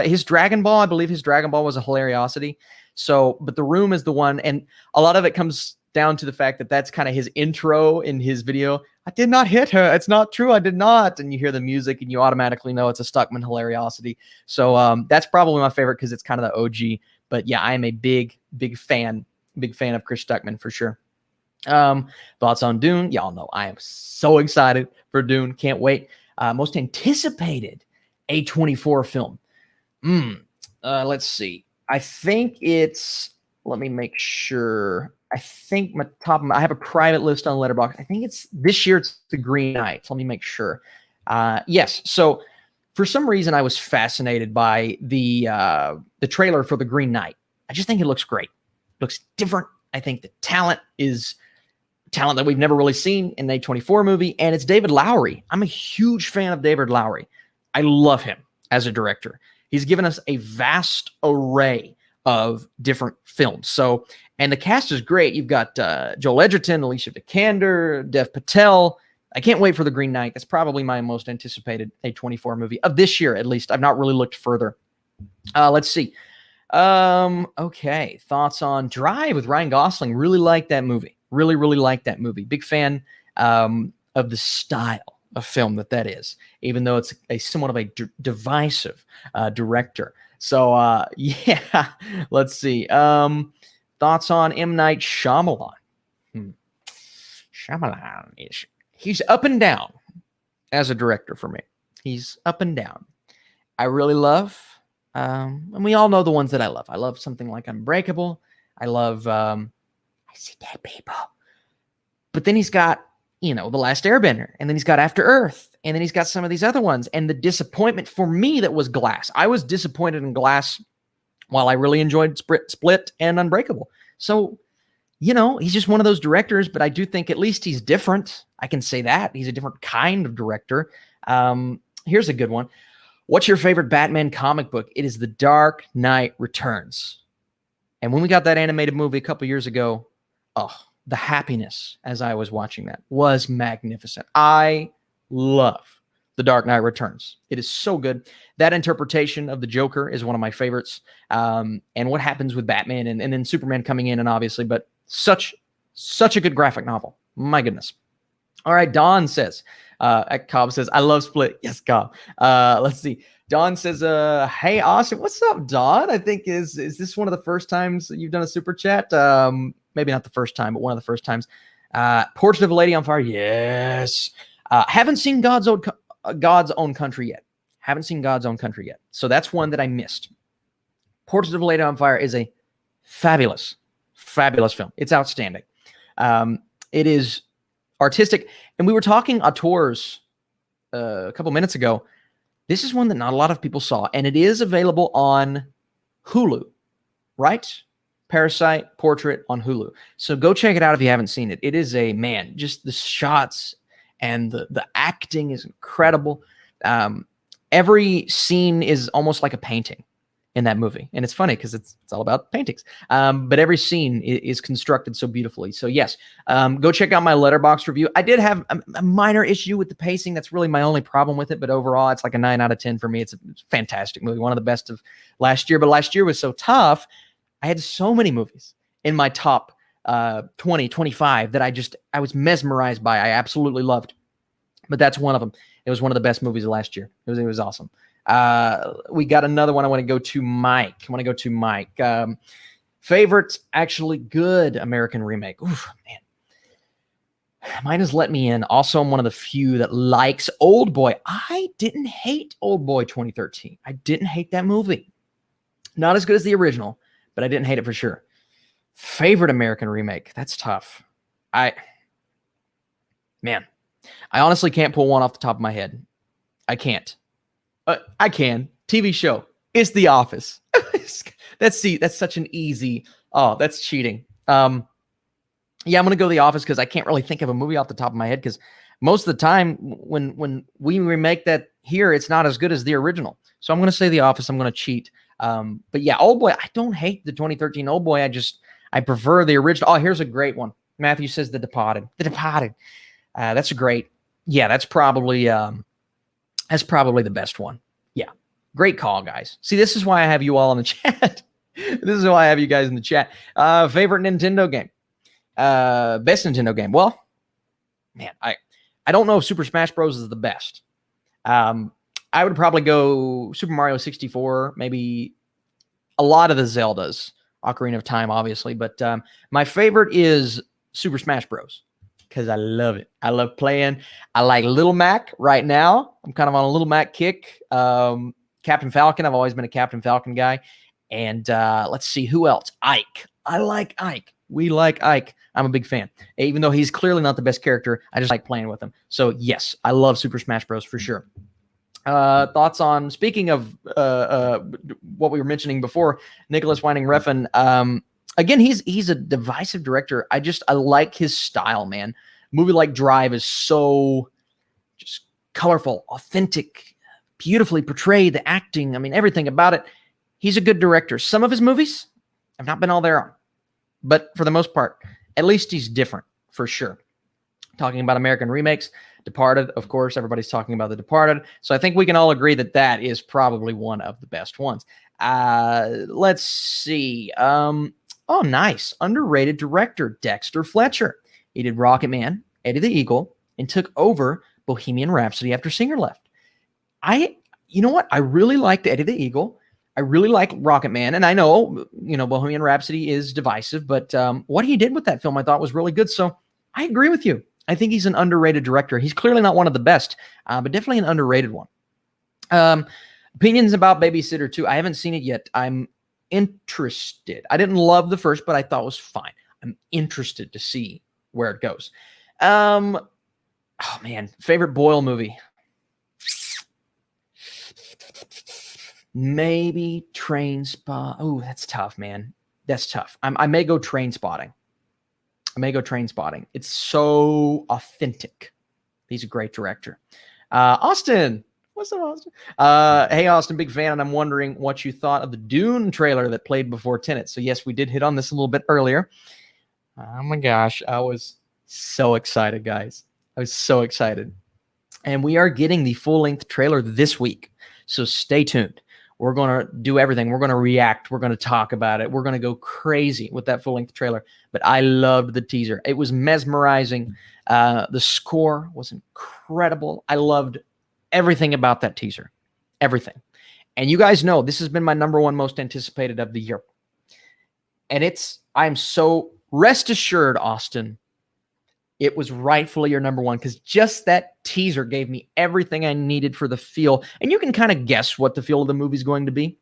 His Dragon Ball. I believe his Dragon Ball was a hilariosity. So, but The Room is the one, and a lot of it comes down to the fact that that's kind of his intro in his video. I did not hit her. It's not true. I did not. And you hear the music and you automatically know it's a Stuckman hilariosity. So that's probably my favorite because it's kind of the OG. But yeah, I am a big fan of Chris Stuckman for sure. Thoughts on Dune? Y'all know I am so excited for Dune. Can't wait. Most anticipated A24 film. Let's see. I think it's, let me make sure. I think I have a private list on Letterboxd. I think it's this year. It's The Green Knight. Let me make sure. Yes. So for some reason, I was fascinated by the trailer for The Green Knight. I just think it looks great. It looks different. I think the talent is talent that we've never really seen in an A24 movie, and it's David Lowery. I'm a huge fan of David Lowery. I love him as a director. He's given us a vast array of different films. So, and the cast is great. You've got Joel Edgerton, Alicia Vikander, Dev Patel. I can't wait for The Green Knight. That's probably my most anticipated A24 movie of this year, at least. I've not really looked further. Let's see. Okay. Thoughts on Drive with Ryan Gosling. Really like that movie. Really, really like that movie. Big fan of the style of film that is, even though it's somewhat of a divisive director. So, yeah, let's see. Thoughts on M. Night Shyamalan. Shyamalan, he's up and down as a director for me. He's up and down. I really love, and we all know the ones that I love. I love something like Unbreakable. I love, I See Dead People. But then he's got, The Last Airbender, and then he's got After Earth, and then he's got some of these other ones. And the disappointment for me, that was Glass. I was disappointed in Glass while I really enjoyed Split and Unbreakable. So, he's just one of those directors, but I do think at least he's different. I can say that. He's a different kind of director. Here's a good one. What's your favorite Batman comic book? It is The Dark Knight Returns. And when we got that animated movie a couple years ago, the happiness as I was watching that was magnificent. I love The Dark Knight Returns. It is so good. That interpretation of the Joker is one of my favorites. And what happens with Batman and then Superman coming in, and obviously, but such a good graphic novel. My goodness. All right, Don says, Cobb says, I love Split. Yes, Cobb. Let's see. Don says, hey, Austin, what's up, Don? I think is this one of the first times you've done a super chat? Maybe not the first time, but one of the first times. Portrait of a Lady on Fire. Yes. Haven't seen God's Own Country yet. Haven't seen God's Own Country yet. So that's one that I missed. Portrait of a Lady on Fire is a fabulous film. It's outstanding. It is artistic. And we were talking auteurs a couple minutes ago. This is one that not a lot of people saw, and it is available on Hulu, right? Parasite, Portrait on Hulu. So go check it out if you haven't seen it. It is just the shots and the acting is incredible. Every scene is almost like a painting in that movie. And it's funny because it's all about paintings. But every scene is constructed so beautifully. So yes, go check out my Letterboxd review. I did have a minor issue with the pacing. That's really my only problem with it. But overall, it's like a 9 out of 10 for me. It's a fantastic movie. One of the best of last year. But last year was so tough. I had so many movies in my top 20, 25 that I was mesmerized by. I absolutely loved. But that's one of them. It was one of the best movies of last year. It was awesome. We got another one. I want to go to Mike. Favorite, actually good American remake. Oof, man. Mine has let me in. Also, I'm one of the few that likes Old Boy. I didn't hate Old Boy 2013. I didn't hate that movie. Not as good as the original, but I didn't hate it for sure. Favorite American remake. That's tough. I honestly can't pull one off the top of my head. I can't. I can. TV show. It's The Office. That's such an easy. Oh, that's cheating. Yeah, I'm gonna go The Office because I can't really think of a movie off the top of my head because most of the time when we remake that here, it's not as good as the original. So I'm gonna say The Office. I'm gonna cheat. But yeah, Old Boy. I don't hate the 2013 Old Boy. I prefer the original. Oh, here's a great one. Matthew says The Departed. The Departed. That's a great. Yeah, that's probably the best one. Yeah. Great call, guys. See, this is why I have you all in the chat. This is why I have you guys in the chat. Favorite Nintendo game. Best Nintendo game. Well, man, I don't know if Super Smash Bros. Is the best. I would probably go Super Mario 64, maybe a lot of the Zeldas. Ocarina of Time, obviously. But my favorite is Super Smash Bros. Because I love it. I love playing. I like Little Mac right now. I'm kind of on a Little Mac kick. Captain Falcon. I've always been a Captain Falcon guy. And let's see, who else? Ike. I like Ike. We like Ike. I'm a big fan. Even though he's clearly not the best character, I just like playing with him. So yes, I love Super Smash Bros. For sure. Thoughts on, speaking of what we were mentioning before, Nicholas Winding Refn. Again, he's a divisive director. I like his style, man. A movie like Drive is so just colorful, authentic, beautifully portrayed, the acting, I mean, everything about it. He's a good director. Some of his movies I've not been all there on, but for the most part, at least he's different for sure. Talking about American remakes, Departed, of course, everybody's talking about The Departed. So I think we can all agree that that is probably one of the best ones. Let's see. Oh, nice. Underrated director, Dexter Fletcher. He did Rocket Man, Eddie the Eagle, and took over Bohemian Rhapsody after Singer left. You know what? I really liked Eddie the Eagle. I really like Rocket Man. And I know, Bohemian Rhapsody is divisive, but what he did with that film I thought was really good. So I agree with you. I think he's an underrated director. He's clearly not one of the best, but definitely an underrated one. Opinions about Babysitter 2. I haven't seen it yet. I'm interested. I didn't love the first, but I thought it was fine. I'm interested to see where it goes. Oh man, favorite Boyle movie. Maybe Trainspotting. Oh, that's tough, man. That's tough. I may go Trainspotting. It's so authentic. He's a great director. Austin. What's up, Austin? Hey, Austin, big fan, and I'm wondering what you thought of the Dune trailer that played before Tenet. So yes, we did hit on this a little bit earlier. Oh my gosh, I was so excited, guys. I was so excited. And we are getting the full-length trailer this week. So stay tuned. We're going to do everything. We're going to react. We're going to talk about it. We're going to go crazy with that full-length trailer. But I loved the teaser. It was mesmerizing. The score was incredible. I loved everything about that teaser. Everything. And you guys know this has been my number one most anticipated of the year. And I'm so rest assured, Austin, it was rightfully your number one because just that teaser gave me everything I needed for the feel. And you can kind of guess what the feel of the movie is going to be.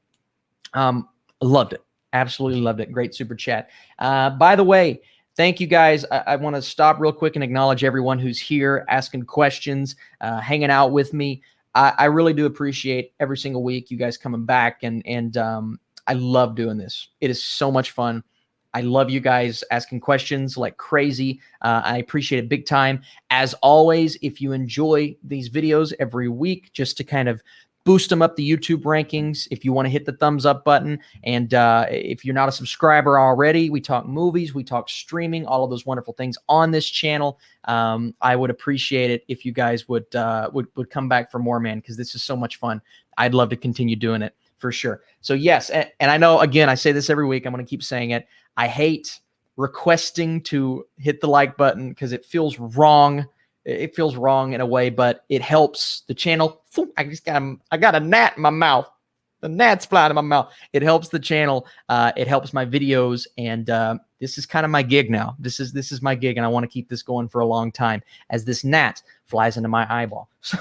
Loved it. Absolutely loved it. Great super chat. By the way, thank you guys. I want to stop real quick and acknowledge everyone who's here asking questions, hanging out with me. I really do appreciate every single week you guys coming back. And I love doing this. It is so much fun. I love you guys asking questions like crazy. I appreciate it big time. As always, if you enjoy these videos every week, just to kind of boost them up the YouTube rankings, if you want to hit the thumbs up button, and if you're not a subscriber already, we talk movies, we talk streaming, all of those wonderful things on this channel. I would appreciate it if you guys would come back for more, man, because this is so much fun. I'd love to continue doing it for sure. So yes, and I know, again, I say this every week. I'm going to keep saying it. I hate requesting to hit the like button because it feels wrong. It feels wrong in a way, but it helps the channel. I got a gnat in my mouth. The gnat's flying in my mouth. It helps the channel. It helps my videos, and this is kind of my gig now. This is my gig, and I want to keep this going for a long time as this gnat flies into my eyeball. So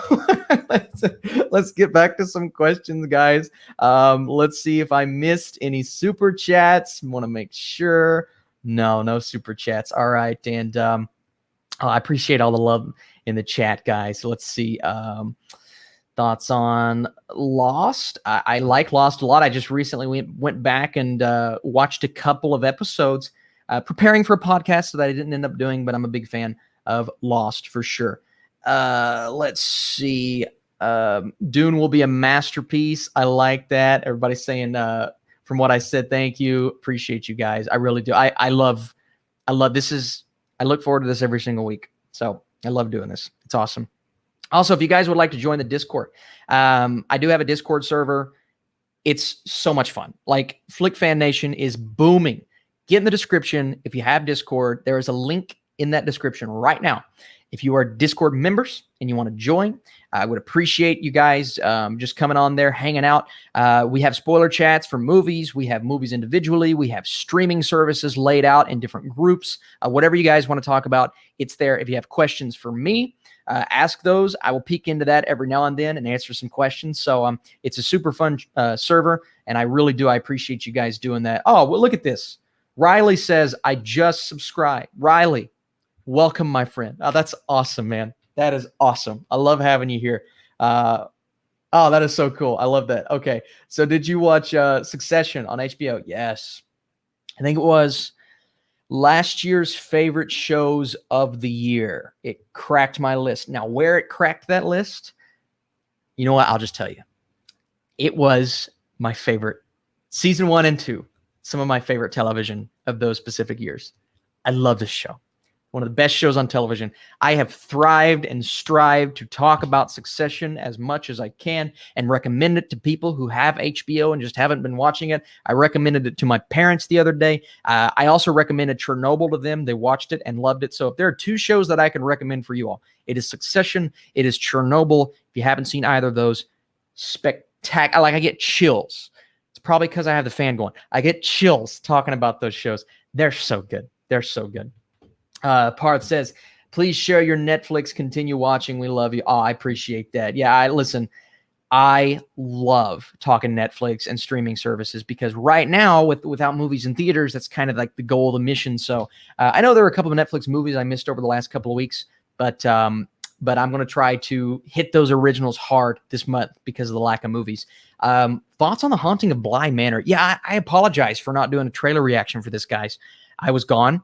let's get back to some questions, guys. Let's see if I missed any super chats. Want to make sure. No super chats. All right, and I appreciate all the love in the chat, guys. So let's see. Thoughts on Lost? I like Lost a lot. I just recently went back and watched a couple of episodes, preparing for a podcast that I didn't end up doing, but I'm a big fan of Lost for sure. Let's see. Dune will be a masterpiece. I like that. Everybody's saying, from what I said, thank you. Appreciate you guys. I really do. I love this. I look forward to this every single week. So I love doing this. It's awesome. Also, if you guys would like to join the Discord, I do have a Discord server. It's so much fun. Like, Flick Fan Nation is booming. Get in the description. If you have Discord, there is a link in that description right now. If you are Discord members and you want to join, I would appreciate you guys just coming on there, hanging out. We have spoiler chats for movies. We have movies individually. We have streaming services laid out in different groups. Whatever you guys want to talk about, it's there. If you have questions for me, ask those. I will peek into that every now and then and answer some questions. So it's a super fun server, and I really do. I appreciate you guys doing that. Oh, well, look at this. Riley says, I just subscribed. Riley, welcome, my friend. Oh, that's awesome, man. That is awesome. I love having you here. Oh, that is so cool. I love that. Okay. So did you watch Succession on HBO? Yes. I think it was last year's favorite shows of the year. It cracked my list. Now, where it cracked that list, you know what? I'll just tell you. It was my favorite. Season 1 and 2, some of my favorite television of those specific years. I love this show. One of the best shows on television. I have thrived and strived to talk about Succession as much as I can and recommend it to people who have HBO and just haven't been watching it. I recommended it to my parents the other day. I also recommended Chernobyl to them. They watched it and loved it. So if there are two shows that I can recommend for you all, it is Succession, it is Chernobyl. If you haven't seen either of those, spectacular. Like, I get chills. It's probably because I have the fan going. I get chills talking about those shows. They're so good. They're so good. Parth says, please share your Netflix. Continue watching. We love you. Oh, I appreciate that. Yeah, listen, I love talking Netflix and streaming services because right now, without movies in theaters, that's kind of like the goal of the mission. So I know there are a couple of Netflix movies I missed over the last couple of weeks, but I'm going to try to hit those originals hard this month because of the lack of movies. Thoughts on The Haunting of Bly Manor? Yeah, I apologize for not doing a trailer reaction for this, guys. I was gone.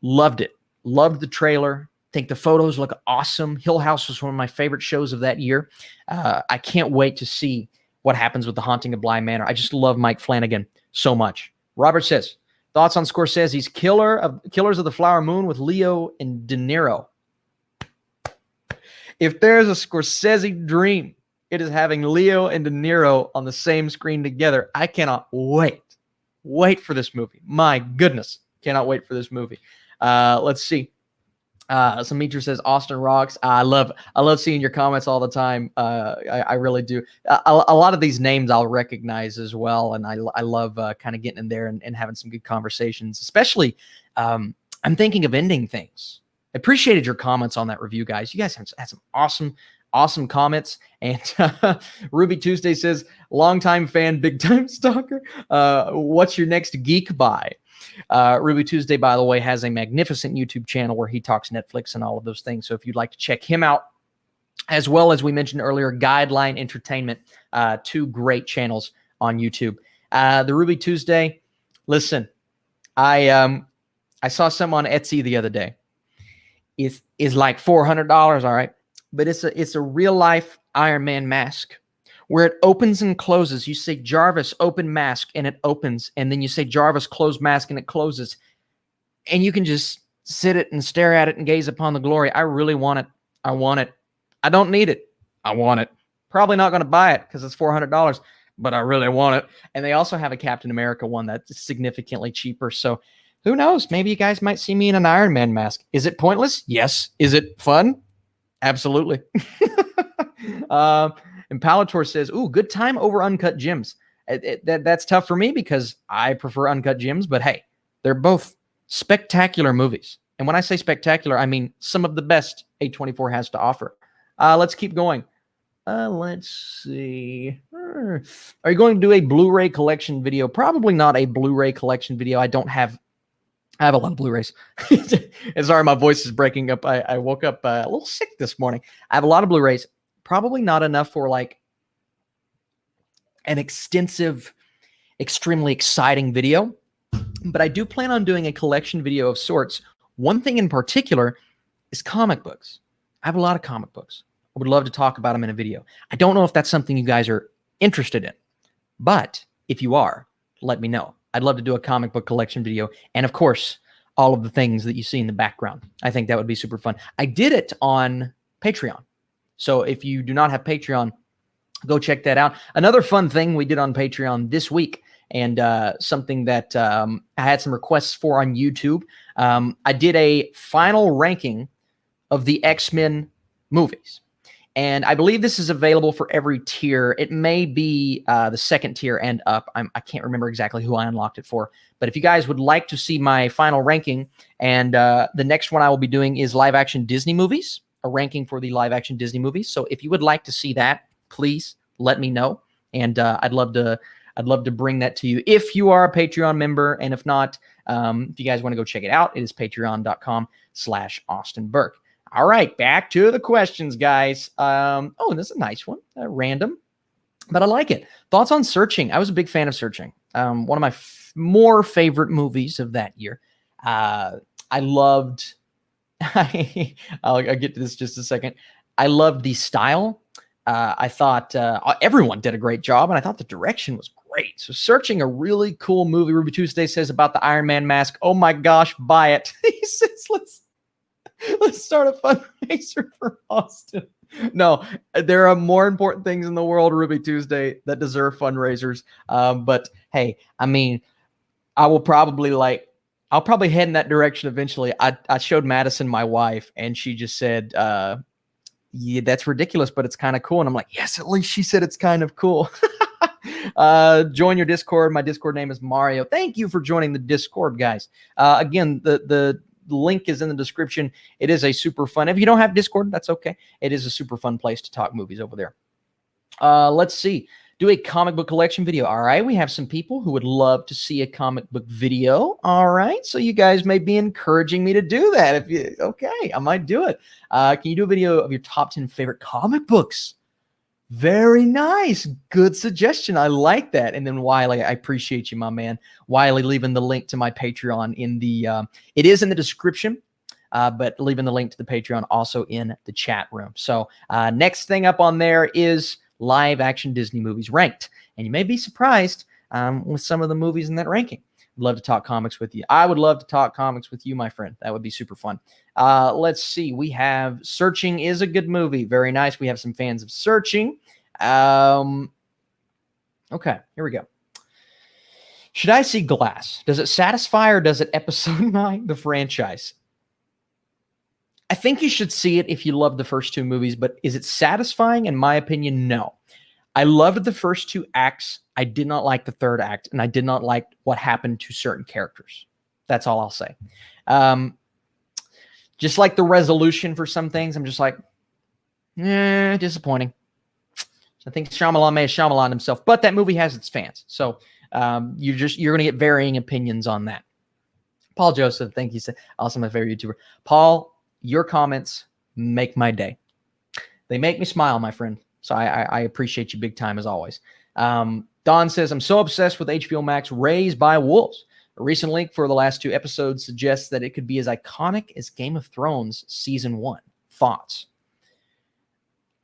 Loved it. Loved the trailer. Think the photos look awesome. Hill House was one of my favorite shows of that year. I can't wait to see what happens with The Haunting of Bly Manor. I just love Mike Flanagan so much. Robert says, Thoughts on Scorsese's Killers of the Flower Moon with Leo and De Niro? If there's a Scorsese dream, it is having Leo and De Niro on the same screen together. I cannot wait for this movie. My goodness, cannot wait for this movie. Let's see. Samitra says Austin rocks. I love seeing your comments all the time. I really do. A lot of these names I'll recognize as well, and I love kind of getting in there and having some good conversations. Especially, I'm thinking of ending things. I appreciated your comments on that review, guys. You guys had some awesome comments. And Ruby Tuesday says, longtime fan, big time stalker. What's your next Geek buy? Ruby Tuesday, by the way, has a magnificent YouTube channel where he talks Netflix and all of those things. So if you'd like to check him out, as well as we mentioned earlier, Guideline Entertainment, 2 great channels on YouTube. The Ruby Tuesday, listen, I saw some on Etsy the other day. Is like $400, all right, but it's a real life Iron Man mask where it opens and closes. You say Jarvis open mask and it opens, and then you say Jarvis close mask and it closes, and you can just sit it and stare at it and gaze upon the glory. I really want it. I want it. I don't need it. I want it. Probably not going to buy it because it's $400, but I really want it. And they also have a Captain America one that's significantly cheaper. So who knows? Maybe you guys might see me in an Iron Man mask. Is it pointless? Yes. Is it fun? Absolutely. Impalator says, ooh, good time over Uncut Gems. That's tough for me because I prefer Uncut Gems, but hey, they're both spectacular movies. And when I say spectacular, I mean some of the best A24 has to offer. Let's keep going. Let's see. Are you going to do a Blu-ray collection video? Probably not a Blu-ray collection video. I have a lot of Blu-rays. And sorry, my voice is breaking up. I woke up a little sick this morning. I have a lot of Blu-rays. Probably not enough for like an extensive, extremely exciting video. But I do plan on doing a collection video of sorts. One thing in particular is comic books. I have a lot of comic books. I would love to talk about them in a video. I don't know if that's something you guys are interested in. But if you are, let me know. I'd love to do a comic book collection video. And of course, all of the things that you see in the background. I think that would be super fun. I did it on Patreon. So if you do not have Patreon, go check that out. Another fun thing we did on Patreon this week, and something that I had some requests for on YouTube. I did a final ranking of the X-Men movies. And I believe this is available for every tier. It may be the second tier and up. I can't remember exactly who I unlocked it for. But if you guys would like to see my final ranking, and the next one I will be doing is live-action Disney movies, a ranking for the live-action Disney movies. So if you would like to see that, please let me know. And I'd love to bring that to you if you are a Patreon member. And if not, if you guys want to go check it out, it is patreon.com/Austin Burke. All right, back to the questions, guys. Oh, this is a nice one. Random, but I like it. Thoughts on Searching? I was a big fan of Searching. One of my more favorite movies of that year. I loved... I'll get to this just a second. I loved the style. I thought everyone did a great job, and I thought the direction was great. So Searching, a really cool movie. Ruby Tuesday says about the Iron Man mask. Oh my gosh, buy it. He says, let's start a fundraiser for Austin. No, there are more important things in the world, Ruby Tuesday, that deserve fundraisers. But hey, I mean, I'll probably head in that direction eventually. I showed Madison my wife, and she just said, yeah, that's ridiculous, but it's kind of cool. And I'm like, yes, at least she said it's kind of cool. Join your Discord. My Discord name is Mario. Thank you for joining the Discord, guys. Again, the link is in the description. It is a super fun. If you don't have Discord, that's okay. It is a super fun place to talk movies over there. Let's see. Do a comic book collection video. All right. We have some people who would love to see a comic book video. All right. So you guys may be encouraging me to do that. Okay, I might do it. Can you do a video of your top 10 favorite comic books? Very nice. Good suggestion. I like that. And then Wiley, I appreciate you, my man. Wiley, leaving the link to my Patreon in the, it is in the description, but leaving the link to the Patreon also in the chat room. So next thing up on there is live action Disney movies ranked. And you may be surprised with some of the movies in that ranking. love to talk comics with you. I would love to talk comics with you, my friend. That would be super fun. Let's see. We have Searching is a good movie. Very nice. We have some fans of Searching. Okay, here we go. Should I see Glass? Does it satisfy or does it episodify the franchise? I think you should see it if you love the first two movies, but is it satisfying? In my opinion, no. I loved the first two acts. I did not like the third act, and I did not like what happened to certain characters. That's all I'll say. Just like the resolution for some things, I'm just like, disappointing. I think Shyamalan may have Shyamalan himself, but that movie has its fans. So you're going to get varying opinions on that. Paul Joseph, thank you. Also my favorite YouTuber. Paul, your comments make my day. They make me smile, my friend. So I appreciate you big time as always. Don says, I'm so obsessed with HBO Max Raised by Wolves. A recent link for the last 2 episodes suggests that it could be as iconic as Game of Thrones Season 1. Thoughts?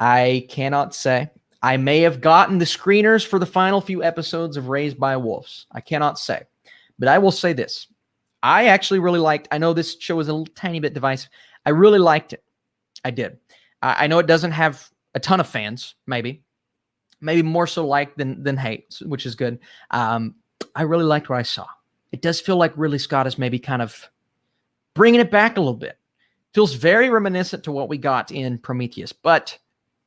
I cannot say. I may have gotten the screeners for the final few episodes of Raised by Wolves. I cannot say. But I will say this. I actually really liked, I know this show is a little tiny bit divisive. I really liked it. I did. I know it doesn't have a ton of fans, maybe more so like than hate, which is good. I really liked what I saw. It does feel like Ridley Scott is maybe kind of bringing it back a little bit. Feels very reminiscent to what we got in Prometheus, but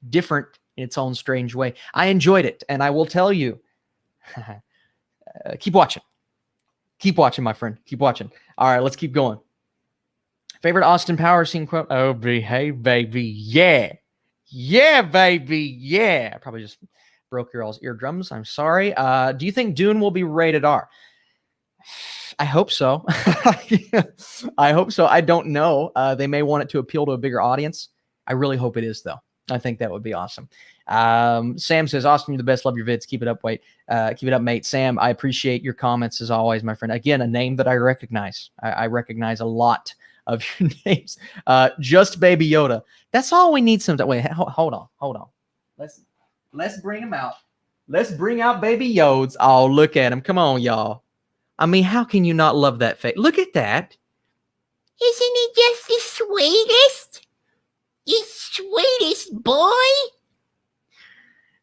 different in its own strange way. I enjoyed it, and I will tell you, keep watching. Keep watching, my friend. Keep watching. All right, let's keep going. Favorite Austin Powers scene quote? Oh, hey, baby, yeah. Yeah, baby, yeah. I probably just broke your all's eardrums. I'm sorry. Do you think Dune will be rated R? I hope so. I hope so. I don't know. They may want it to appeal to a bigger audience. I really hope it is, though. I think that would be awesome. Sam says, Austin, you're the best. Love your vids. Keep it up, keep it up, mate. Sam, I appreciate your comments as always, my friend. Again, a name that I recognize. I recognize a lot of your names. Just Baby Yoda. That's all we need sometimes. Wait, hold on. Let's bring him out. Let's bring out Baby Yodes. Oh, look at him. Come on, y'all. I mean, how can you not love that face? Look at that. Isn't he just the sweetest? The sweetest boy?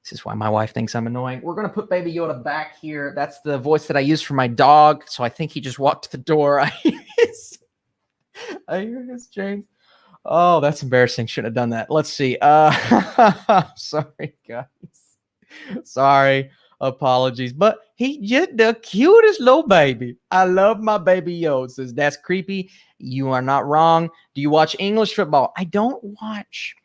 This is why my wife thinks I'm annoying. We're going to put Baby Yoda back here. That's the voice that I use for my dog. So I think he just walked to the door. I hear his James. Oh, that's embarrassing. Shouldn't have done that. Let's see. Sorry, guys. Sorry. Apologies. But he just the cutest little baby. I love my Baby Yoda. Says that's creepy. You are not wrong. Do you watch English football? I don't watch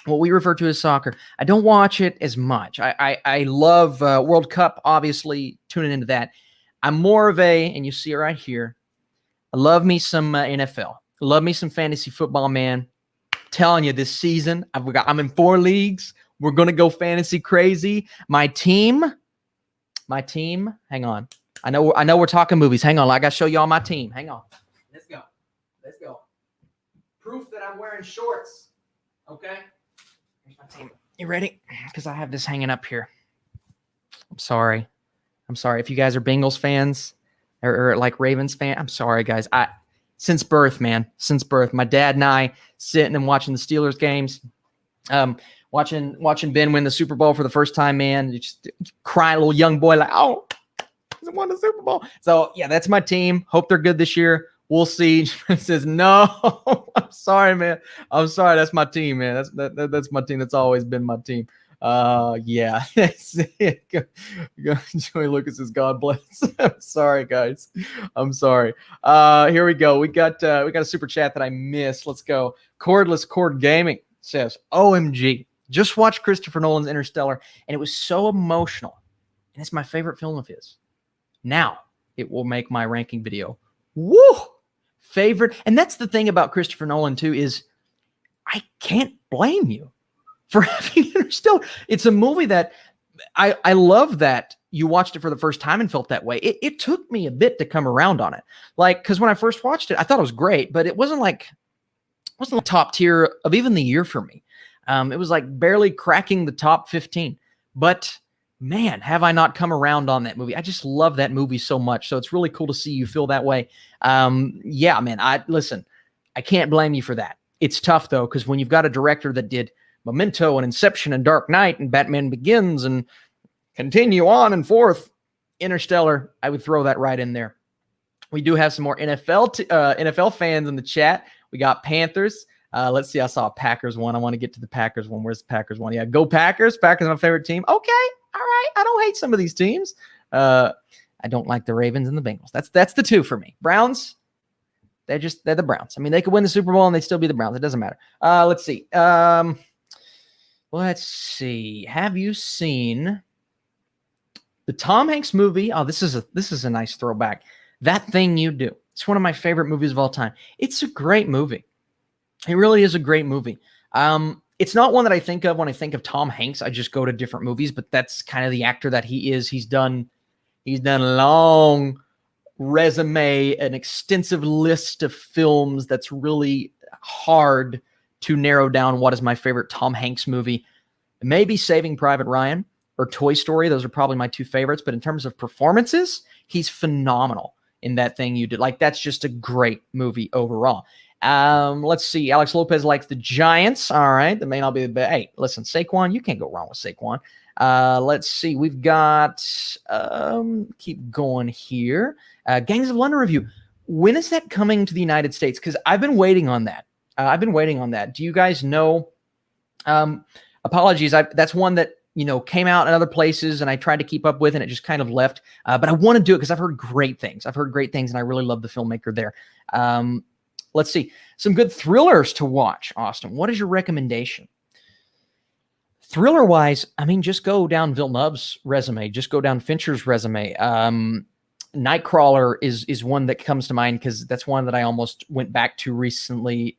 what we refer to as soccer. I don't watch it as much. I love World Cup, obviously, tuning into that. I'm more of and you see it right here, I love me some NFL. Love me some fantasy football, man. Telling you, this season, I'm in 4 leagues. We're going to go fantasy crazy. My team, hang on. I know we're talking movies. Hang on. I got to show you all my team. Hang on. Let's go. Proof that I'm wearing shorts. Okay. Here's my team. You ready? Because I have this hanging up here. I'm sorry. If you guys are Bengals fans or like Ravens fan, I'm sorry, guys. Since birth, man. Since birth. My dad and I sitting and watching the Steelers games. Watching Ben win the Super Bowl for the first time, man. You just crying, little young boy, like, oh, he won the Super Bowl. So, yeah, that's my team. Hope they're good this year. We'll see. It says, no, I'm sorry, man. I'm sorry. That's my team, man. That's my team. That's always been my team. Yeah. That's it. Joey Lucas says, God bless. I'm sorry, guys. I'm sorry. Here we go. We got a super chat that I missed. Let's go. Cordless Cord Gaming says, OMG. Just watched Christopher Nolan's Interstellar, and it was so emotional. And it's my favorite film of his. Now it will make my ranking video. Woo! Favorite. And that's the thing about Christopher Nolan, too, is I can't blame you for having Interstellar. It's a movie that I love that you watched it for the first time and felt that way. It took me a bit to come around on it. Like, because when I first watched it, I thought it was great, but it wasn't the top tier of even the year for me. It was like barely cracking the top 15. But man, have I not come around on that movie. I just love that movie so much. So it's really cool to see you feel that way. Yeah, man, I can't blame you for that. It's tough though, because when you've got a director that did Memento and Inception and Dark Knight and Batman Begins and continue on and forth, Interstellar, I would throw that right in there. We do have some more NFL fans in the chat. We got Panthers. Let's see. I saw a Packers one. I want to get to the Packers one. Where's the Packers one? Yeah, go Packers. Packers are my favorite team. Okay. All right. I don't hate some of these teams. I don't like the Ravens and the Bengals. That's the two for me. Browns, they're the Browns. I mean, they could win the Super Bowl and they'd still be the Browns. It doesn't matter. Let's see. Let's see. Have you seen the Tom Hanks movie? Oh, this is a nice throwback. That Thing You Do. It's one of my favorite movies of all time. It's a great movie. It really is a great movie. It's not one that I think of when I think of Tom Hanks. I just go to different movies, but that's kind of the actor that he is. He's done a long resume, an extensive list of films that's really hard to narrow down what is my favorite Tom Hanks movie. Maybe Saving Private Ryan or Toy Story. Those are probably my two favorites. But in terms of performances, he's phenomenal in That Thing You Did. Like, that's just a great movie overall. Let's see. Alex Lopez likes the Giants. All right. That may not be the best. Hey, listen, Saquon, you can't go wrong with Saquon. Let's see. We've got, keep going here. Gangs of London review. When is that coming to the United States? Because I've been waiting on that. Do you guys know? Apologies. That's one that, came out in other places and I tried to keep up with and it just kind of left. But I want to do it because I've heard great things. And I really love the filmmaker there. Let's see. Some good thrillers to watch, Austin. What is your recommendation? Thriller-wise, I mean, just go down Villeneuve's resume. Just go down Fincher's resume. Nightcrawler is one that comes to mind because that's one that I almost went back to recently.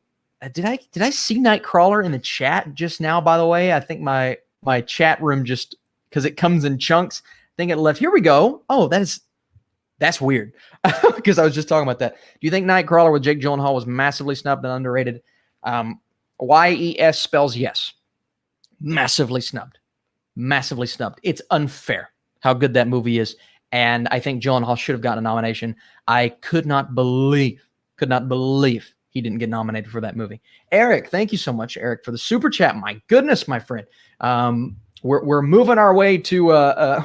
Did I see Nightcrawler in the chat just now, by the way? I think my chat room just, because it comes in chunks, I think it left. Here we go. Oh, that's weird because I was just talking about that. Do you think Nightcrawler with Jake Gyllenhaal was massively snubbed and underrated? YES spells yes. Massively snubbed. It's unfair how good that movie is. And I think Gyllenhaal should have gotten a nomination. I could not believe he didn't get nominated for that movie. Eric, thank you so much, Eric, for the super chat. My goodness, my friend. We're moving our way to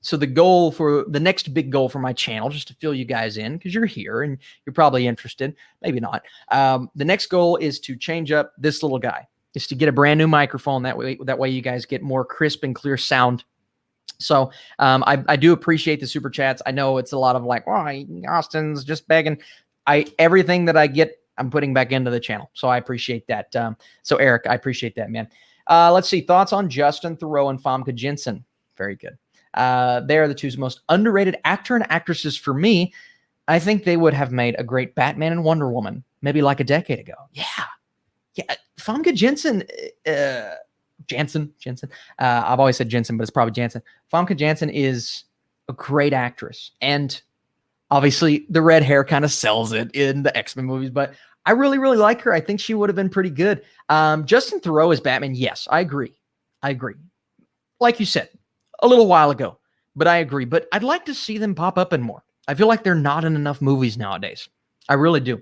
so the goal for the next big goal for my channel, just to fill you guys in, because you're here and you're probably interested, maybe not. The next goal is to change up this little guy, is to get a brand new microphone. That way you guys get more crisp and clear sound. So I do appreciate the super chats. I know it's a lot of like, Austin's just begging. Everything that I get, I'm putting back into the channel. So I appreciate that. So Eric, I appreciate that, man. Let's see. Thoughts on Justin Theroux and Famke Janssen. Very good. They are the two most underrated actor and actresses for me. I think they would have made a great Batman and Wonder Woman, maybe like a decade ago. Yeah. Famke Janssen, Janssen. I've always said Jensen, but it's probably Janssen. Famke Janssen is a great actress. And obviously the red hair kind of sells it in the X-Men movies, but I really, really like her. I think she would have been pretty good. Justin Theroux as Batman. Yes, I agree. Like you said a little while ago, but I agree. But I'd like to see them pop up in more. I feel like they're not in enough movies nowadays. I really do.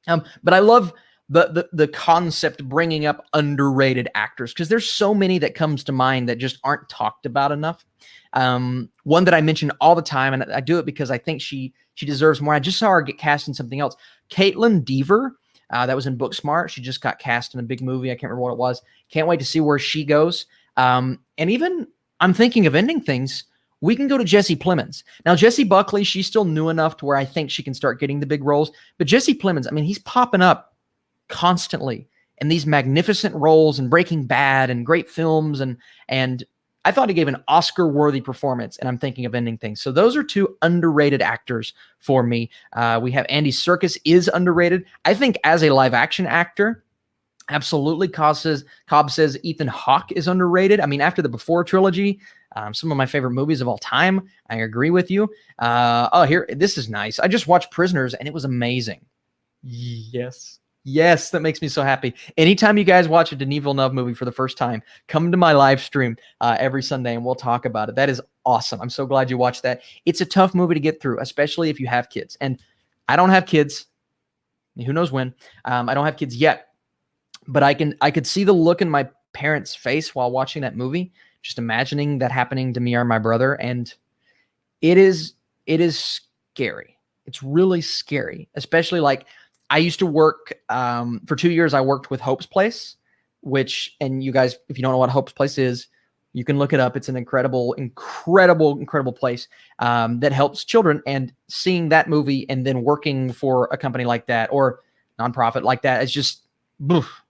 But I love the concept bringing up underrated actors, because there's so many that comes to mind that just aren't talked about enough. One that I mention all the time, and I do it because I think she deserves more. I just saw her get cast in something else. Caitlin Dever, that was in Booksmart. She just got cast in a big movie. I can't remember what it was. Can't wait to see where she goes. And even I'm thinking of ending things. We can go to Jesse Plemons. Now, Jessie Buckley, she's still new enough to where I think she can start getting the big roles. But Jesse Plemons, I mean, he's popping up constantly in these magnificent roles and Breaking Bad and great films. And I thought he gave an Oscar-worthy performance, and I'm thinking of ending things. So those are two underrated actors for me. We have Andy Serkis is underrated. I think as a live-action actor, absolutely. Cobb says Ethan Hawke is underrated. I mean, after the Before trilogy, some of my favorite movies of all time. I agree with you. Here, this is nice. I just watched Prisoners, and it was amazing. Yes. Yes, that makes me so happy. Anytime you guys watch a Denis Villeneuve movie for the first time, come to my live stream every Sunday and we'll talk about it. That is awesome. I'm so glad you watched that. It's a tough movie to get through, especially if you have kids. And I don't have kids. Who knows when? I don't have kids yet, but I could see the look in my parents' face while watching that movie, just imagining that happening to me or my brother. And it is scary. It's really scary, especially like I used to work for 2 years. I worked with Hope's Place, and you guys, if you don't know what Hope's Place is, you can look it up. It's an incredible place that helps children. And seeing that movie and then working for a company like that or nonprofit like that is just, oof.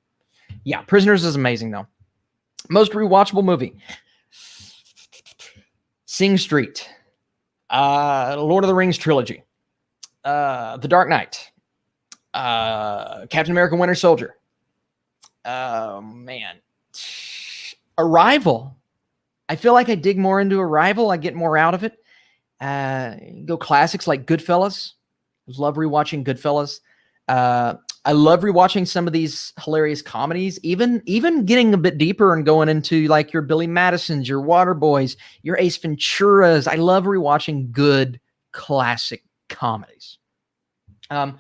Yeah. Prisoners is amazing though. Most rewatchable movie: Sing Street, Lord of the Rings trilogy, The Dark Knight, Captain America: Winter Soldier. Man, Arrival. I feel like I dig more into Arrival. I get more out of it. Go classics like Goodfellas. Love rewatching Goodfellas. I love rewatching some of these hilarious comedies. Even getting a bit deeper and going into like your Billy Madisons, your Waterboys, your Ace Venturas. I love rewatching good classic comedies. Liar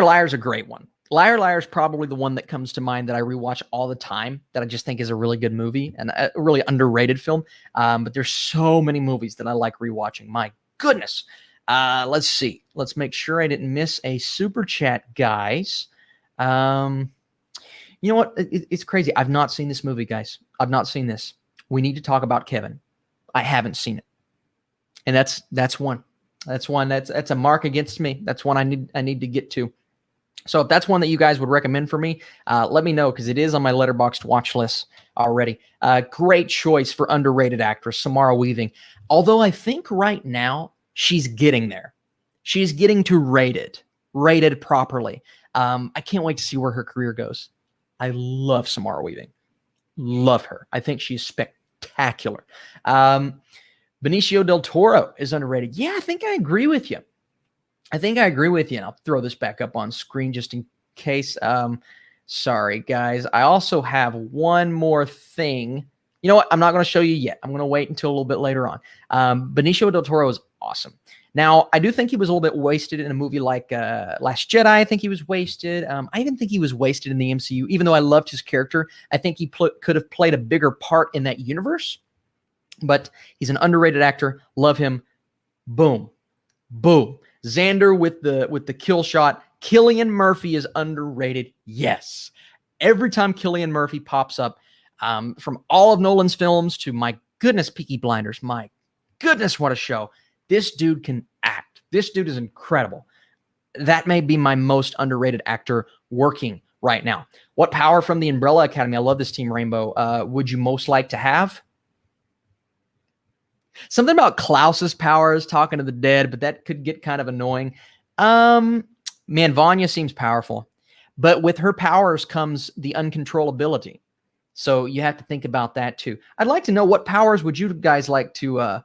Liar is a great one. Liar Liar is probably the one that comes to mind that I rewatch all the time, that I just think is a really good movie and a really underrated film. But there's so many movies that I like rewatching. My goodness. Let's see. Let's make sure I didn't miss a super chat, guys. You know what? It's crazy. I've not seen this movie, guys. I've not seen this. We need to talk about Kevin. I haven't seen it. And that's one. That's one. That's a mark against me. That's one I need to get to. So if that's one that you guys would recommend for me, let me know, because it is on my Letterboxd watch list already. Great choice for underrated actress, Samara Weaving. Although I think right now she's getting there. She's getting to rated properly. I can't wait to see where her career goes. I love Samara Weaving. Love her. I think she's spectacular. Benicio del Toro is underrated. Yeah, I think I agree with you. And I'll throw this back up on screen just in case. Sorry, guys. I also have one more thing. You know what? I'm not going to show you yet. I'm going to wait until a little bit later on. Benicio del Toro is awesome. Now, I do think he was a little bit wasted in a movie like Last Jedi. I think he was wasted. I even think he was wasted in the MCU. Even though I loved his character, I think he could have played a bigger part in that universe. But he's an underrated actor. Love him. Boom. Boom. Xander with the kill shot. Cillian Murphy is underrated. Yes. Every time Cillian Murphy pops up, from all of Nolan's films to, my goodness, Peaky Blinders. My goodness, what a show. This dude can act. This dude is incredible. That may be my most underrated actor working right now. What power from the Umbrella Academy? I love this Team Rainbow. Would you most like to have? Something about Klaus's powers, talking to the dead, but that could get kind of annoying. Man, Vanya seems powerful, but with her powers comes the uncontrollability. So you have to think about that too. I'd like to know, what powers would you guys like to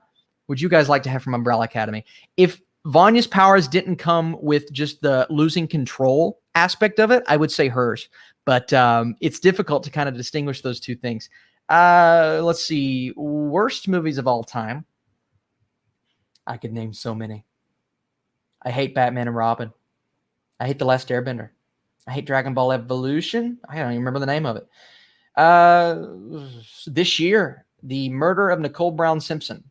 have from Umbrella Academy? If Vanya's powers didn't come with just the losing control aspect of it, I would say hers. But it's difficult to kind of distinguish those two things. Let's see. Worst movies of all time. I could name so many. I hate Batman and Robin. I hate The Last Airbender. I hate Dragon Ball Evolution. I don't even remember the name of it. This year, The Murder of Nicole Brown Simpson.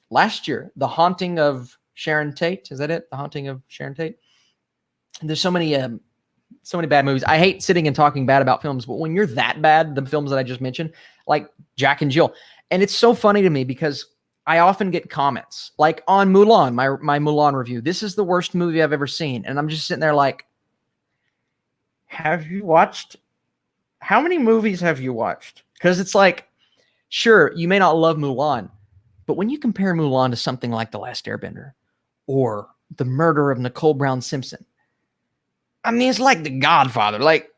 Last year, The Haunting of Sharon Tate. Is that it? The Haunting of Sharon Tate. There's so many bad movies. I hate sitting and talking bad about films, but when you're that bad, the films that I just mentioned, like Jack and Jill, and it's so funny to me because I often get comments like on Mulan, my Mulan review. This is the worst movie I've ever seen, and I'm just sitting there like, have you watched? How many movies have you watched? Because it's like, sure, you may not love Mulan, but when you compare Mulan to something like The Last Airbender or The Murder of Nicole Brown Simpson, I mean, it's like The Godfather. Like,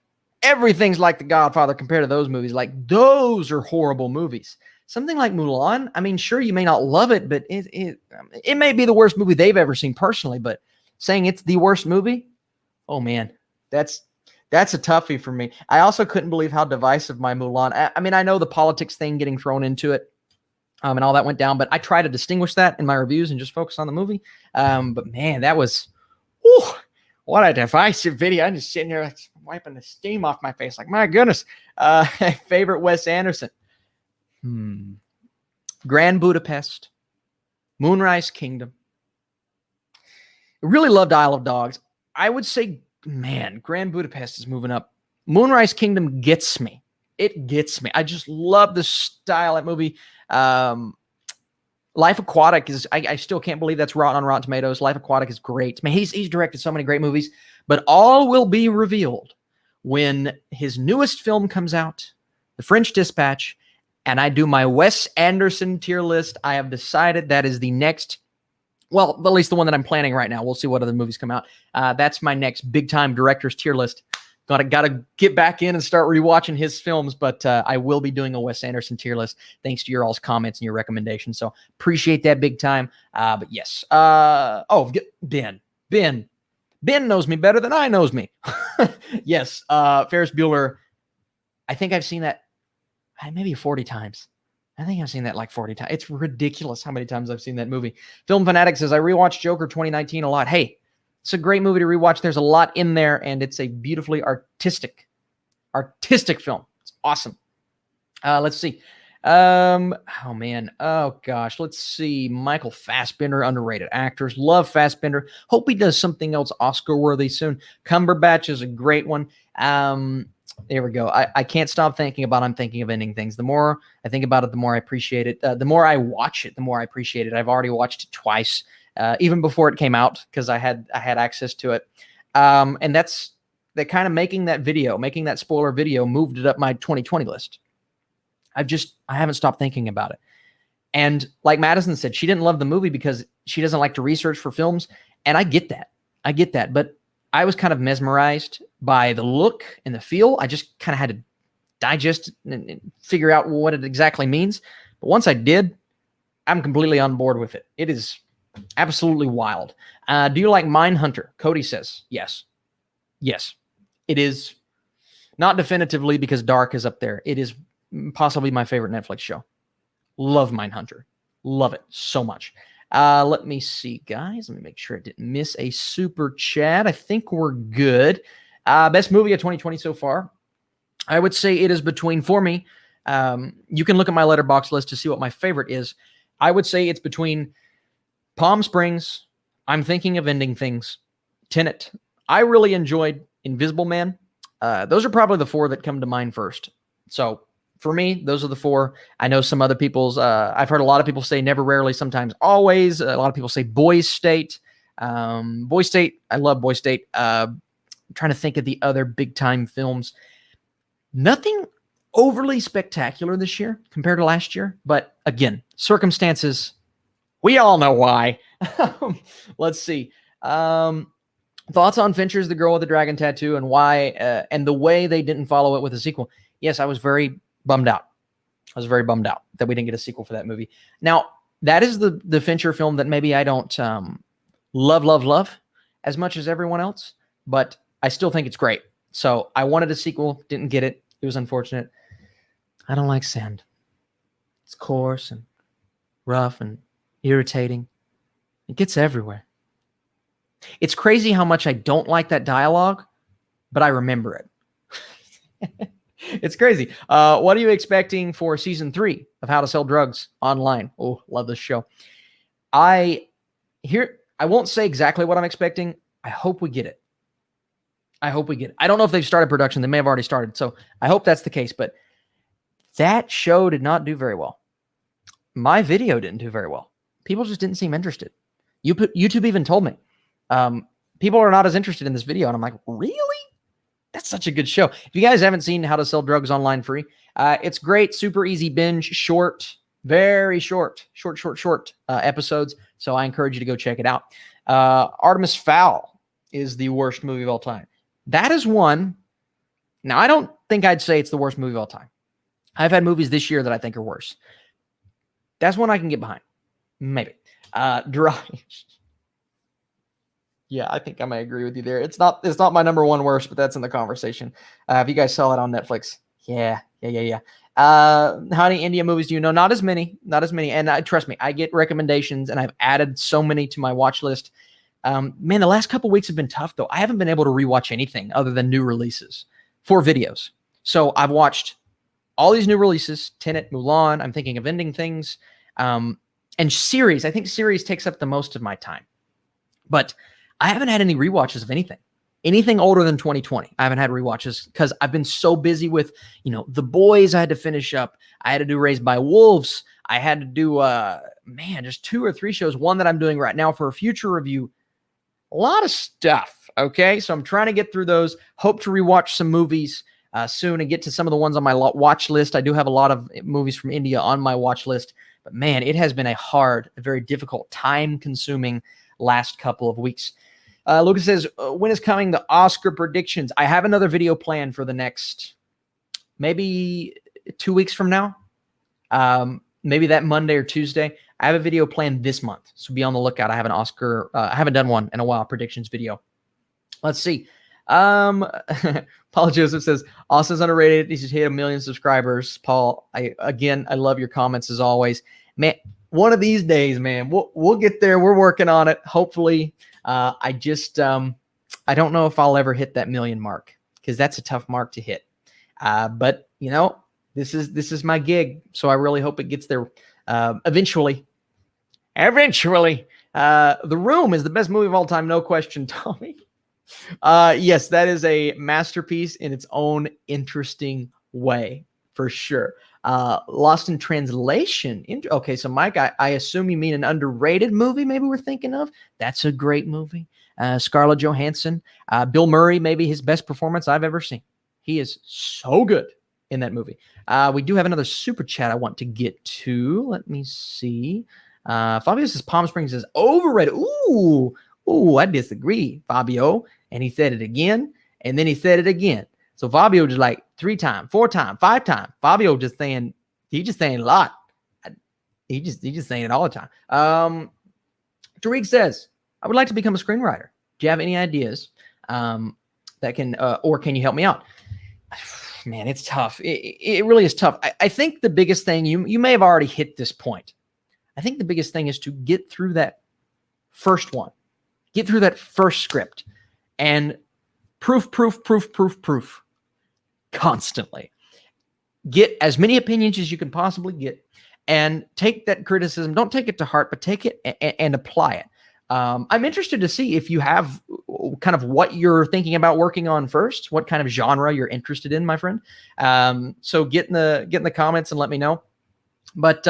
everything's like The Godfather compared to those movies. Like, those are horrible movies. Something like Mulan, I mean, sure, you may not love it, but it may be the worst movie they've ever seen personally, but saying it's the worst movie, oh man, That's a toughie for me. I also couldn't believe how divisive my Mulan. I mean, I know the politics thing getting thrown into it, and all that went down, but I try to distinguish that in my reviews and just focus on the movie. But man, that was, whew, what a divisive video. I'm just sitting here like, wiping the steam off my face. Like, my goodness. Favorite Wes Anderson. Grand Budapest, Moonrise Kingdom. Really loved Isle of Dogs. I would say, man, Grand Budapest is moving up. Moonrise Kingdom gets me. It gets me. I just love the style of that movie. Life Aquatic is, I still can't believe that's on Rotten Tomatoes. Life Aquatic is great. Man, he's directed so many great movies, but all will be revealed when his newest film comes out, The French Dispatch, and I do my Wes Anderson tier list. I have decided that is the next, well, at least the one that I'm planning right now. We'll see what other movies come out. That's my next big-time director's tier list. Gotta get back in and start rewatching his films, but I will be doing a Wes Anderson tier list thanks to your all's comments and your recommendations. So appreciate that big time. But yes. Ben knows me better than I knows me. Yes. Ferris Bueller. I think I've seen that maybe 40 times. I think I've seen that like 40 times. It's ridiculous how many times I've seen that movie. Film Fanatic says, I rewatched Joker 2019 a lot. Hey, it's a great movie to rewatch. There's a lot in there, and it's a beautifully artistic film. It's awesome. Let's see. Oh, man. Oh, gosh. Let's see. Michael Fassbender, underrated actors. Love Fassbender. Hope he does something else Oscar-worthy soon. Cumberbatch is a great one. There we go. I can't stop thinking about I'm thinking of ending things. The more I think about it, the more I appreciate it. The more I watch it, the more I appreciate it. I've already watched it twice, even before it came out, because I had access to it. And that's that kind of making that spoiler video moved it up my 2020 list. I haven't stopped thinking about it. And like Madison said, she didn't love the movie because she doesn't like to research for films. And I get that. But I was kind of mesmerized by the look and the feel. I just kind of had to digest and figure out what it exactly means. But once I did, I'm completely on board with it. It is absolutely wild. Do you like Mindhunter? Cody says, yes. Yes, it is. Not definitively because Dark is up there. It is possibly my favorite Netflix show. Love Mindhunter. Love it so much. Let me see, guys. Let me make sure I didn't miss a super chat. I think we're good. Best movie of 2020 so far. I would say it is between, for me, you can look at my Letterboxd list to see what my favorite is. I would say it's between Palm Springs, I'm Thinking of Ending Things, Tenet. I really enjoyed Invisible Man. Those are probably the four that come to mind first. So for me, those are the four. I know some other people's, I've heard a lot of people say Never, Rarely, Sometimes, Always. A lot of people say Boys State. Boys State, I love Boys State. I'm trying to think of the other big time films. Nothing overly spectacular this year compared to last year. But again, circumstances, we all know why. Let's see. Thoughts on Fincher's The Girl with the Dragon Tattoo and why, and the way they didn't follow it with a sequel. Yes, I was very bummed out. I was very bummed out that we didn't get a sequel for that movie. Now, that is the Fincher film that maybe I don't love as much as everyone else, but I still think it's great. So I wanted a sequel, didn't get it. It was unfortunate. I don't like sand. It's coarse and rough and irritating. It gets everywhere. It's crazy how much I don't like that dialogue, but I remember it. It's crazy. What are you expecting for season 3 of How to Sell Drugs Online? Oh, love this show. I won't say exactly what I'm expecting. I hope we get it. I don't know if they've started production. They may have already started. So I hope that's the case. But that show did not do very well. My video didn't do very well. People just didn't seem interested. YouTube even told me. People are not as interested in this video. And I'm like, really? That's such a good show. If you guys haven't seen How to Sell Drugs Online free, it's great. Super easy binge, short, very short episodes. So I encourage you to go check it out. Artemis Fowl is the worst movie of all time. That is one. Now, I don't think I'd say it's the worst movie of all time. I've had movies this year that I think are worse. That's one I can get behind. Maybe. Drive. Yeah, I think I might agree with you there. It's not my number one worst, but that's in the conversation. If you guys saw it on Netflix, yeah. How many India movies do you know? Not as many. And trust me, I get recommendations, and I've added so many to my watch list. Man, the last couple weeks have been tough though. I haven't been able to rewatch anything other than new releases for videos. So I've watched all these new releases: Tenet, Mulan. I'm thinking of Ending Things, and series. I think series takes up the most of my time, but I haven't had any rewatches of anything older than 2020. I haven't had rewatches because I've been so busy with, The Boys I had to finish up. I had to do Raised by Wolves. I had to do, just 2 or 3 shows. One that I'm doing right now for a future review. A lot of stuff. Okay. So I'm trying to get through those. Hope to rewatch some movies soon and get to some of the ones on my watch list. I do have a lot of movies from India on my watch list, but man, it has been a very difficult, time-consuming last couple of weeks. Lucas says, when is coming the Oscar predictions? I have another video planned for the next maybe 2 weeks from now. Maybe that Monday or Tuesday. I have a video planned this month, so be on the lookout. I have an Oscar. I haven't done one in a while, predictions video. Let's see. Paul Joseph says, Austin's underrated. He should hit 1 million subscribers. Paul, I love your comments as always. Man, one of these days, man, we'll get there. We're working on it. Hopefully. I don't know if I'll ever hit that 1 million mark because that's a tough mark to hit. But this is my gig. So I really hope it gets there, eventually. The Room is the best movie of all time. No question, Tommy. Yes, that is a masterpiece in its own interesting way for sure. Lost in Translation. Okay, so Mike, I assume you mean an underrated movie maybe we're thinking of. That's a great movie. Scarlett Johansson. Bill Murray, maybe his best performance I've ever seen. He is so good in that movie. We do have another super chat I want to get to. Let me see. Fabio says Palm Springs is overrated. Ooh, I disagree, Fabio. And he said it again, and then he said it again. So Fabio just like 3 times, 4 times, 5 times. Fabio he's just saying a lot. He's just saying it all the time. Tariq says, I would like to become a screenwriter. Do you have any ideas that can, or can you help me out? Man, it's tough. It really is tough. I think the biggest thing, you may have already hit this point. I think the biggest thing is to get through that first one. Get through that first script and proof constantly. Get as many opinions as you can possibly get and take that criticism. Don't take it to heart, but take it and apply it. I'm interested to see if you have kind of what you're thinking about working on first, what kind of genre you're interested in, my friend. So get in the comments and let me know. But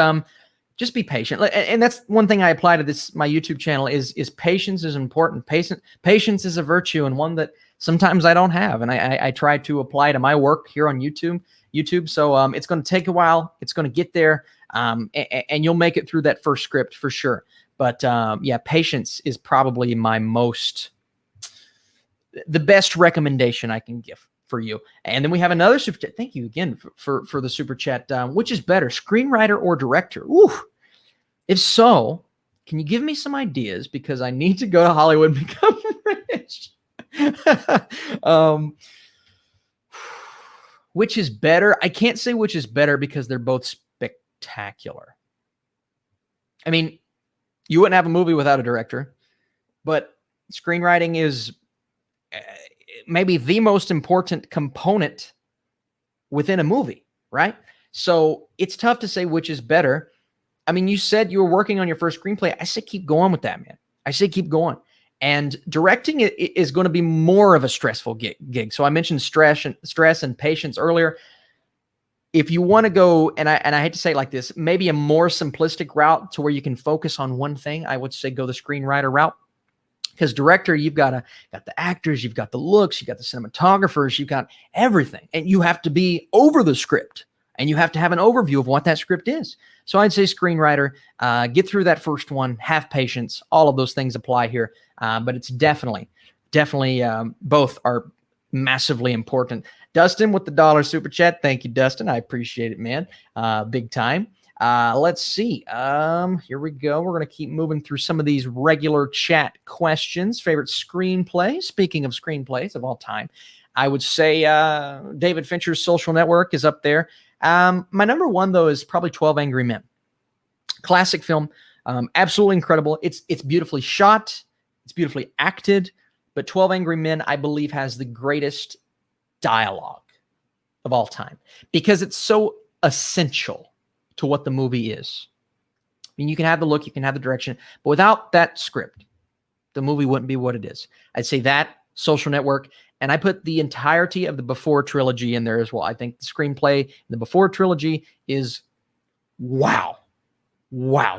just be patient. And that's one thing I apply to my YouTube channel is patience is important. Patience is a virtue and one that sometimes I don't have. And I try to apply to my work here on YouTube. So it's going to take a while. It's going to get there. And you'll make it through that first script for sure. But yeah, patience is probably the best recommendation I can give for you. And then we have another super chat. Thank you again for the super chat. Which is better, screenwriter or director? Ooh. If so, can you give me some ideas? Because I need to go to Hollywood and become rich. Which is better? I can't say which is better because they're both spectacular. I mean, you wouldn't have a movie without a director, but screenwriting is maybe the most important component within a movie, right? So it's tough to say which is better. I mean, you said you were working on your first screenplay. I said keep going with that, man. I say keep going. And directing it is going to be more of a stressful gig. So I mentioned stress and patience earlier. If you want to go, and I hate to say it like this, maybe a more simplistic route to where you can focus on one thing, I would say go the screenwriter route. Because director, you've got the actors, you've got the looks, you've got the cinematographers, you've got everything. And you have to be over the script. And you have to have an overview of what that script is. So I'd say screenwriter, get through that first one, have patience. All of those things apply here. But it's definitely both are massively important. Dustin with the $1 super chat. Thank you, Dustin. I appreciate it, man. Big time. Let's see. Here we go. We're going to keep moving through some of these regular chat questions. Favorite screenplay? Speaking of screenplays of all time, I would say David Fincher's Social Network is up there. My number one, though, is probably 12 Angry Men. Classic film. Absolutely incredible. It's beautifully shot. It's beautifully acted. But 12 Angry Men, I believe, has the greatest dialogue of all time because it's so essential to what the movie is. I mean, you can have the look, you can have the direction, but without that script, the movie wouldn't be what it is. I'd say that, Social Network, and I put the entirety of the Before trilogy in there as well. I think the screenplay in the Before trilogy is wow,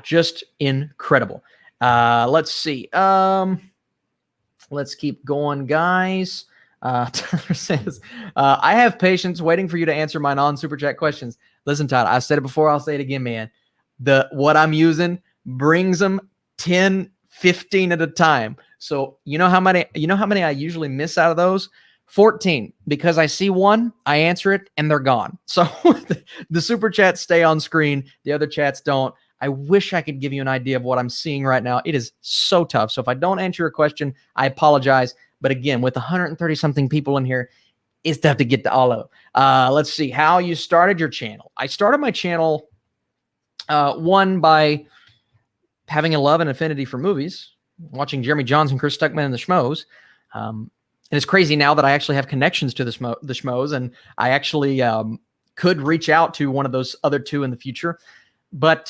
just incredible. Let's see. Let's keep going, guys. Tyler says, I have patience waiting for you to answer my non-super chat questions. Listen, Todd, I said it before. I'll say it again, man. What I'm using brings them 10, 15 at a time. So you know how many I usually miss out of those? 14, because I see one, I answer it, and they're gone. So the super chats stay on screen. The other chats don't. I wish I could give you an idea of what I'm seeing right now. It is so tough. So if I don't answer your question, I apologize. But again, with 130 something people in here, it's tough to get to all of them. Let's see how you started your channel. I started my channel one by having a love and affinity for movies, watching Jeremy Johnson, Chris Stuckman, and the Schmoes. And it's crazy now that I actually have connections to the Schmoes, and I actually could reach out to one of those other two in the future. But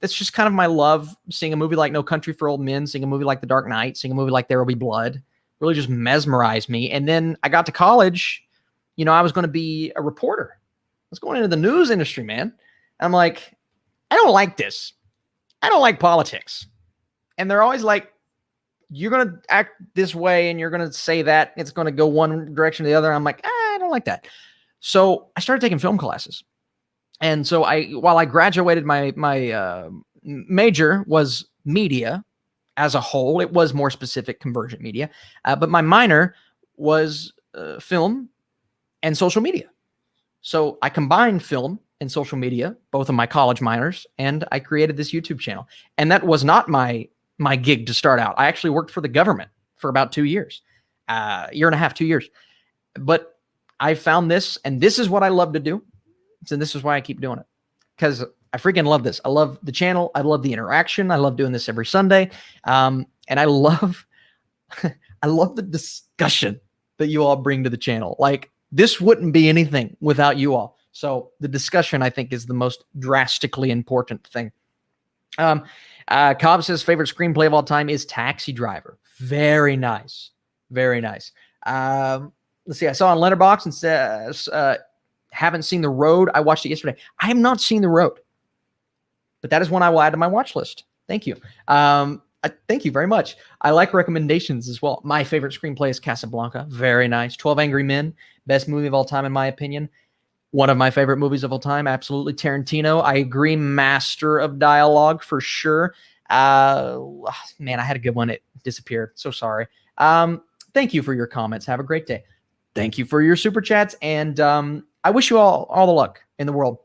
it's just kind of my love, seeing a movie like No Country for Old Men, seeing a movie like The Dark Knight, seeing a movie like There Will Be Blood, really just mesmerized me. And then I got to college, I was going to be a reporter. I was going into the news industry, man. I'm like, I don't like this. I don't like politics. And they're always like, you're going to act this way and you're going to say that. It's going to go one direction or the other. I'm like, I don't like that. So I started taking film classes. And so while I graduated, my major was media as a whole. It was more specific, convergent media. But my minor was film and social media. So I combined film and social media, both of my college minors, and I created this YouTube channel. And that was not my gig to start out. I actually worked for the government for about 2 years, year and a half, 2 years. But I found this, and this is what I love to do. And this is why I keep doing it, because I freaking love this. I love the channel. I love the interaction. I love doing this every Sunday. And I love the discussion that you all bring to the channel. Like, this wouldn't be anything without you all. So the discussion, I think, is the most drastically important thing. Cobb says favorite screenplay of all time is Taxi Driver. Very nice. Very nice. Let's see. I saw on Letterboxd and says, haven't seen The Road. I watched it yesterday. I have not seen The Road, but that is one I will add to my watch list. Thank you. Thank you very much. I like recommendations as well. My favorite screenplay is Casablanca. Very nice. 12 Angry Men. Best movie of all time, in my opinion. One of my favorite movies of all time. Absolutely. Tarantino. I agree. Master of dialogue for sure. Man, I had a good one. It disappeared. So sorry. Thank you for your comments. Have a great day. Thank you for your super chats. And I wish you all the luck in the world.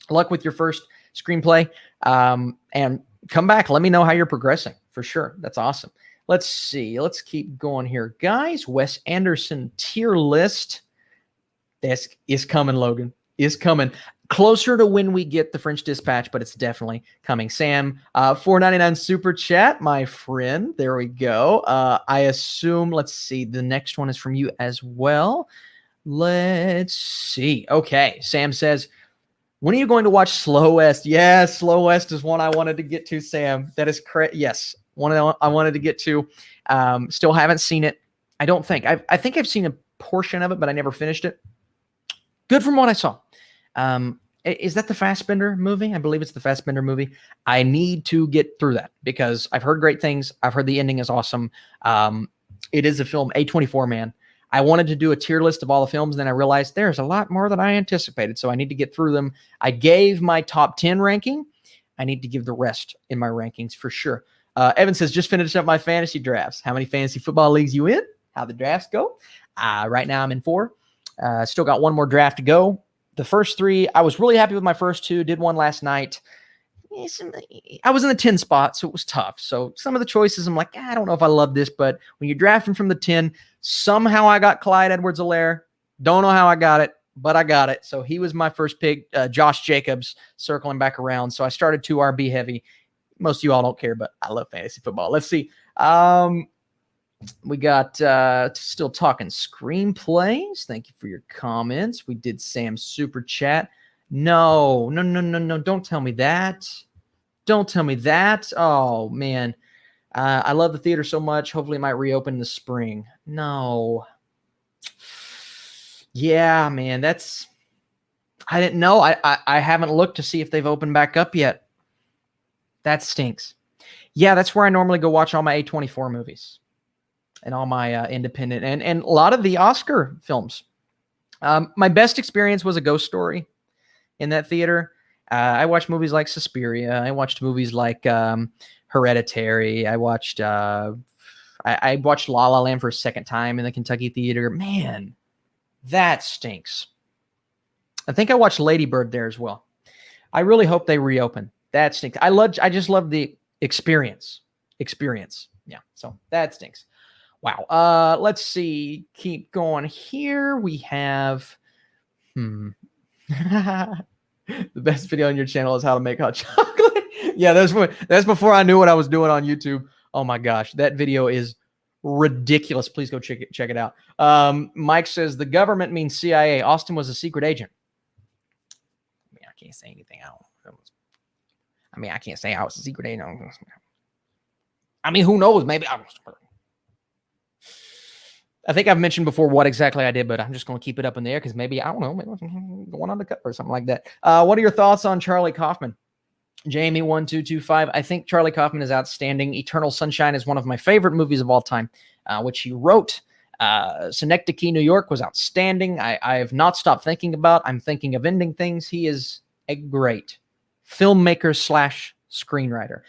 Luck with your first screenplay. And come back. Let me know how you're progressing for sure. That's awesome. Let's see. Let's keep going here, guys. Wes Anderson tier list. This is coming, Logan. Is coming. Closer to when we get the French Dispatch, but it's definitely coming. Sam, $4.99 super chat, my friend. There we go. I assume, let's see, the next one is from you as well. Let's see. Okay. Sam says, when are you going to watch Slow West? Yeah, Slow West is one I wanted to get to, Sam. That is correct. Yes, one I wanted to get to. Still haven't seen it. I don't think. I think I've seen a portion of it, but I never finished it. Good from what I saw. Is that the Fassbender movie? I believe it's the Fassbender movie. I need to get through that because I've heard great things. I've heard the ending is awesome. It is a film, A24, man. I wanted to do a tier list of all the films, and then I realized there's a lot more than I anticipated, so I need to get through them. I gave my top 10 ranking. I need to give the rest in my rankings for sure. Evan says, just finished up my fantasy drafts. How many fantasy football leagues you in? How the drafts go? Right now I'm in 4. Still got one more draft to go. The first three, I was really happy with my first two. Did one last night. I was in the 10 spot, so it was tough. So some of the choices, I'm like, I don't know if I love this, but when you're drafting from the 10, somehow I got Clyde Edwards-Helaire. Don't know how I got it, but I got it. So he was my first pick. Josh Jacobs circling back around. So I started 2 RB heavy. Most of you all don't care, but I love fantasy football. Let's see. We got still talking screenplays. Thank you for your comments. We did Sam's super chat. No. Don't tell me that. Don't tell me that. Oh, man. I love the theater so much. Hopefully it might reopen in the spring. No. Yeah, man. I didn't know. I haven't looked to see if they've opened back up yet. That stinks. Yeah, that's where I normally go watch all my A24 movies and all my independent and a lot of the Oscar films. My best experience was A Ghost Story in that theater. I watched movies like Suspiria. I watched movies like Hereditary. I watched La La Land for a second time in the Kentucky theater. Man, that stinks. I think I watched Lady Bird there as well. I really hope they reopen. That stinks. I just love the experience. Yeah, so that stinks. Wow. Let's see. Keep going here. We have the best video on your channel is how to make hot chocolate. Yeah, that's before I knew what I was doing on YouTube. Oh my gosh, that video is ridiculous. Please go check it out. Mike says the government means CIA. Austin was a secret agent. I mean, I can't say anything. I can't say I was a secret agent. I mean, who knows? Maybe I think I've mentioned before what exactly I did, but I'm just going to keep it up in the air because maybe, I don't know, maybe I'm going undercover or something like that. What are your thoughts on Charlie Kaufman? Jamie1225. I think Charlie Kaufman is outstanding. Eternal Sunshine is one of my favorite movies of all time, which he wrote. Synecdoche, New York was outstanding. I have not stopped thinking about. I'm thinking of ending things. He is a great filmmaker / screenwriter.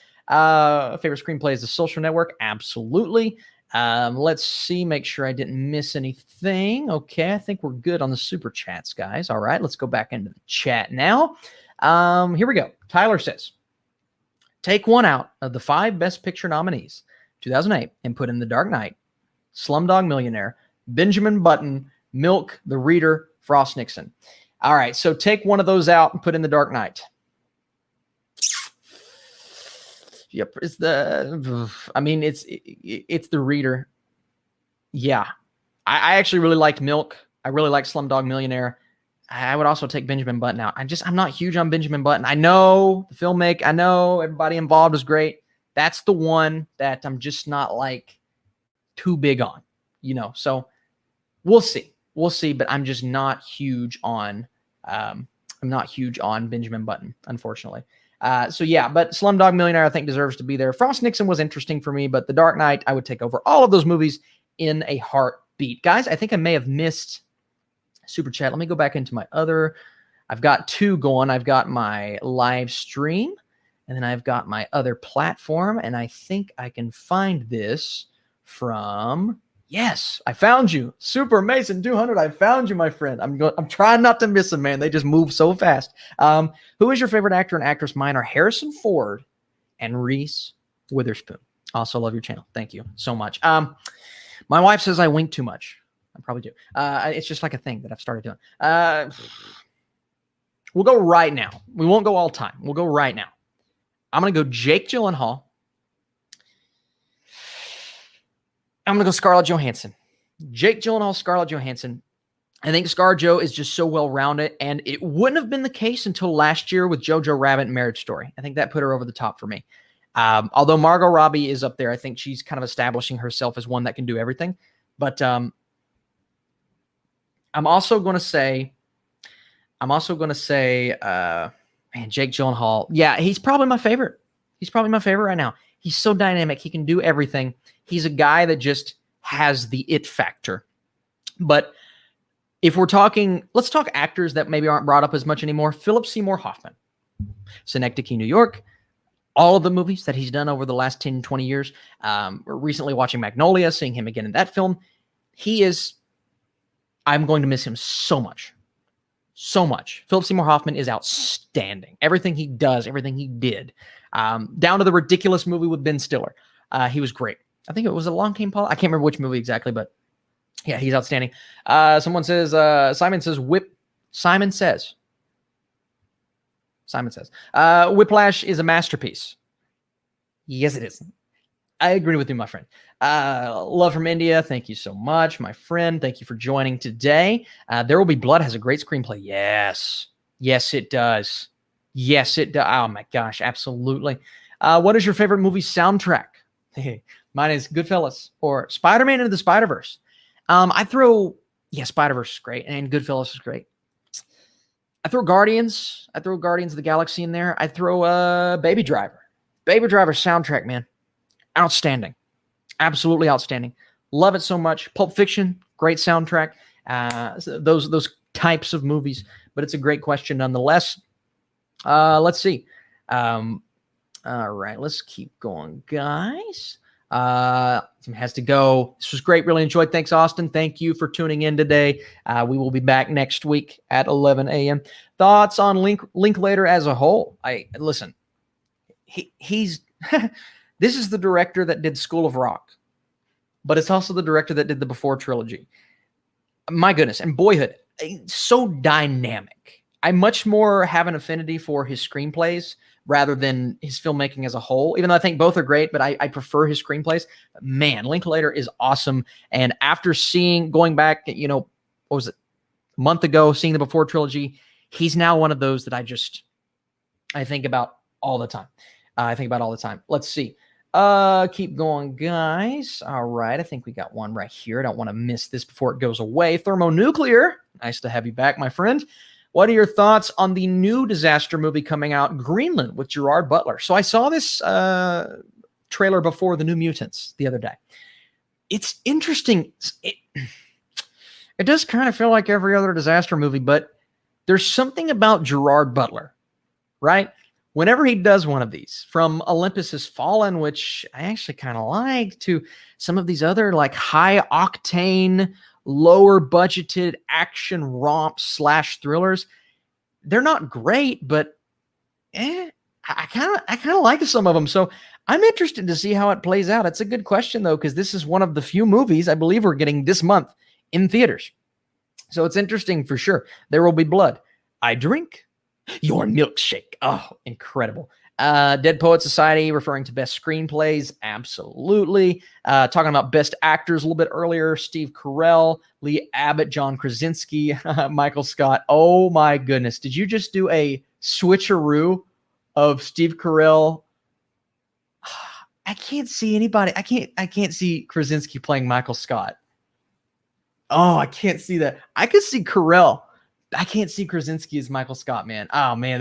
Favorite screenplay is The Social Network. Absolutely. Let's see, make sure I didn't miss anything. Okay, I think we're good on the super chats, guys. All right, let's go back into the chat now. Here we go. Tyler says, take one out of the 5 Best Picture nominees, 2008, and put in The Dark Knight, Slumdog Millionaire, Benjamin Button, Milk, The Reader, Frost Nixon. All right, so take one of those out and put in The Dark Knight. Yep, it's The Reader. Yeah, I actually really liked Milk. I really like Slumdog Millionaire. I would also take Benjamin Button out. I'm not huge on Benjamin Button. I know the filmmaker. I know everybody involved is great. That's the one that I'm just not like too big on, So we'll see. But I'm just not huge on. I'm not huge on Benjamin Button, unfortunately. But Slumdog Millionaire I think deserves to be there. Frost Nixon was interesting for me, but The Dark Knight I would take over all of those movies in a heartbeat. Guys, I think I may have missed super chat. Let me go back into my other. I've got 2 going. I've got my live stream, and then I've got my other platform, and I think I can find this from. Yes, I found you. Super Mason 200. I found you, my friend. I'm trying not to miss them, man. They just move so fast. Who is your favorite actor and actress? Mine are Harrison Ford and Reese Witherspoon. Also love your channel. Thank you so much. My wife says I wink too much. I probably do. It's just like a thing that I've started doing. We'll go right now. We won't go all time. We'll go right now. I'm going to go Jake Gyllenhaal. I'm going to go Scarlett Johansson. Jake Gyllenhaal, Scarlett Johansson. I think ScarJo is just so well-rounded, and it wouldn't have been the case until last year with Jojo Rabbit and Marriage Story. I think that put her over the top for me. Although Margot Robbie is up there, I think she's kind of establishing herself as one that can do everything. But I'm also going to say, Jake Gyllenhaal. Yeah, he's probably my favorite. He's probably my favorite right now. He's so dynamic. He can do everything. He's a guy that just has the it factor. But if we're talking, let's talk actors that maybe aren't brought up as much anymore. Philip Seymour Hoffman, Synecdoche, New York, all of the movies that he's done over the last 10, 20 years. Recently watching Magnolia, seeing him again in that film. I'm going to miss him so much. so much. Philip Seymour Hoffman is outstanding. Everything he does, everything he did, down to the ridiculous movie with Ben Stiller. He was great. I think it was Along Came Paul. I can't remember which movie exactly, but yeah, he's outstanding. Someone says, Simon says, Whiplash is a masterpiece. Yes, it is. I agree with you, my friend. Love from India. Thank you so much, my friend. Thank you for joining today. There Will Be Blood has a great screenplay. Yes. Yes, it does. Yes, it does. Oh, my gosh. Absolutely. What is your favorite movie soundtrack? Mine is Goodfellas or Spider-Man Into the Spider-Verse. Spider-Verse is great, and Goodfellas is great. I throw Guardians of the Galaxy in there. I throw Baby Driver. Baby Driver soundtrack, man. Outstanding. Absolutely outstanding. Love it so much. Pulp Fiction, great soundtrack. Those types of movies, but it's a great question nonetheless. Let's see. All right, let's keep going, guys. Has to go. This was great. Really enjoyed. Thanks, Austin. Thank you for tuning in today. We will be back next week at 11 a.m. Thoughts on Linklater as a whole? Listen. He's this is the director that did School of Rock, but it's also the director that did the Before trilogy. My goodness, and Boyhood, so dynamic. I much more have an affinity for his screenplays rather than his filmmaking as a whole, even though I think both are great, but I prefer his screenplays. Man, Linklater is awesome. And after going back, what was it, a month ago, seeing the Before trilogy, he's now one of those that I think about all the time. Let's see. Keep going, guys. All right. I think we got one right here. I don't want to miss this before it goes away. Thermonuclear. Nice to have you back, my friend. What are your thoughts on the new disaster movie coming out, Greenland, with Gerard Butler? So I saw this trailer before The New Mutants the other day. It's interesting. It does kind of feel like every other disaster movie, but there's something about Gerard Butler, right? Whenever he does one of these, from Olympus Has Fallen, which I actually kind of like, to some of these other like high octane, lower budgeted action romps / thrillers, they're not great, but I kind of like some of them. So I'm interested to see how it plays out. It's a good question though, because this is one of the few movies I believe we're getting this month in theaters. So it's interesting for sure. There Will Be Blood. I Drink Your Milkshake. Oh, incredible. Dead Poet Society, referring to best screenplays. Absolutely. Talking about best actors a little bit earlier. Steve Carell, Lee Abbott, John Krasinski, Michael Scott. Oh my goodness. Did you just do a switcheroo of Steve Carell? I can't see anybody. I can't see Krasinski playing Michael Scott. Oh, I can't see that. I could see Carell. I can't see Krasinski as Michael Scott, man. Oh, man,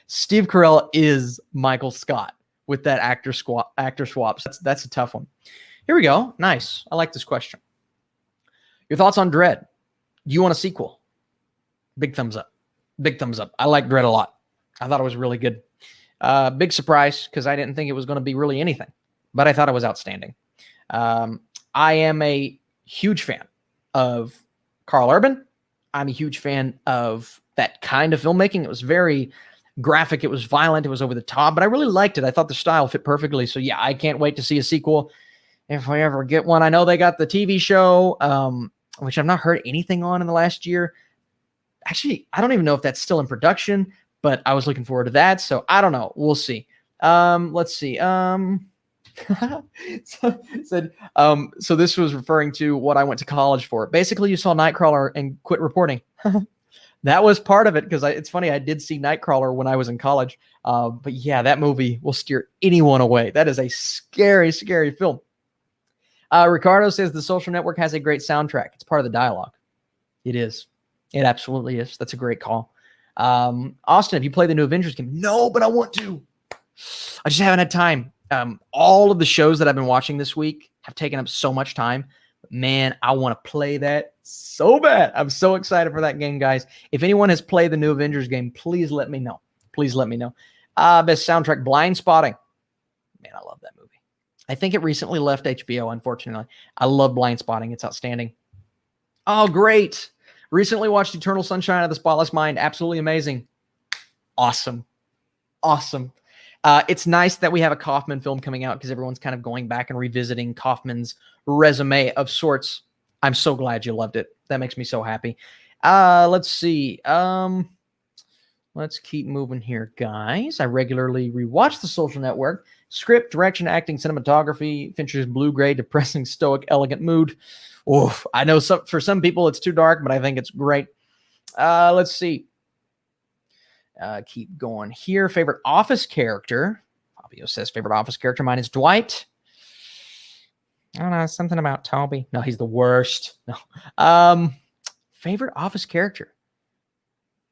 Steve Carell is Michael Scott with that actor swaps. That's a tough one. Here we go. Nice. I like this question. Your thoughts on Dredd? You want a sequel? Big thumbs up. Big thumbs up. I like Dredd a lot. I thought it was really good. Big surprise because I didn't think it was going to be really anything, but I thought it was outstanding. I am a huge fan of Carl Urban. I'm a huge fan of that kind of filmmaking. It was very graphic. It was violent. It was over the top, but I really liked it. I thought the style fit perfectly. So yeah, I can't wait to see a sequel if we ever get one. I know they got the TV show, which I've not heard anything on in the last year. Actually, I don't even know if that's still in production, but I was looking forward to that. So I don't know. We'll see. Let's see. So this was referring to what I went to college for. Basically, you saw Nightcrawler and quit reporting. That was part of it because it's funny. I did see Nightcrawler when I was in college. But yeah, that movie will steer anyone away. That is a scary, scary film. Ricardo says The Social Network has a great soundtrack. It's part of the dialogue. It is. It absolutely is. That's a great call. Austin, have you played the new Avengers game? No, but I want to. I just haven't had time. All of the shows that I've been watching this week have taken up so much time. Man, I want to play that so bad. I'm so excited for that game, guys. If anyone has played the new Avengers game, please let me know. Please let me know. Best soundtrack, Blind Spotting. Man, I love that movie. I think it recently left HBO, unfortunately. I love Blind Spotting. It's outstanding. Oh, great. Recently watched Eternal Sunshine of the Spotless Mind. Absolutely amazing. Awesome. It's nice that we have a Kaufman film coming out because everyone's kind of going back and revisiting Kaufman's resume of sorts. I'm so glad you loved it. That makes me so happy. Let's see. Let's keep moving here, guys. I regularly rewatch The Social Network. Script, direction, acting, cinematography, Fincher's blue-gray, depressing, stoic, elegant mood. Oof. I know for some people it's too dark, but I think it's great. Let's see. Keep going here. Favorite Office character. Fabio says favorite Office character. Mine is Dwight. I don't know. Something about Toby. No, he's the worst. No. Favorite Office character.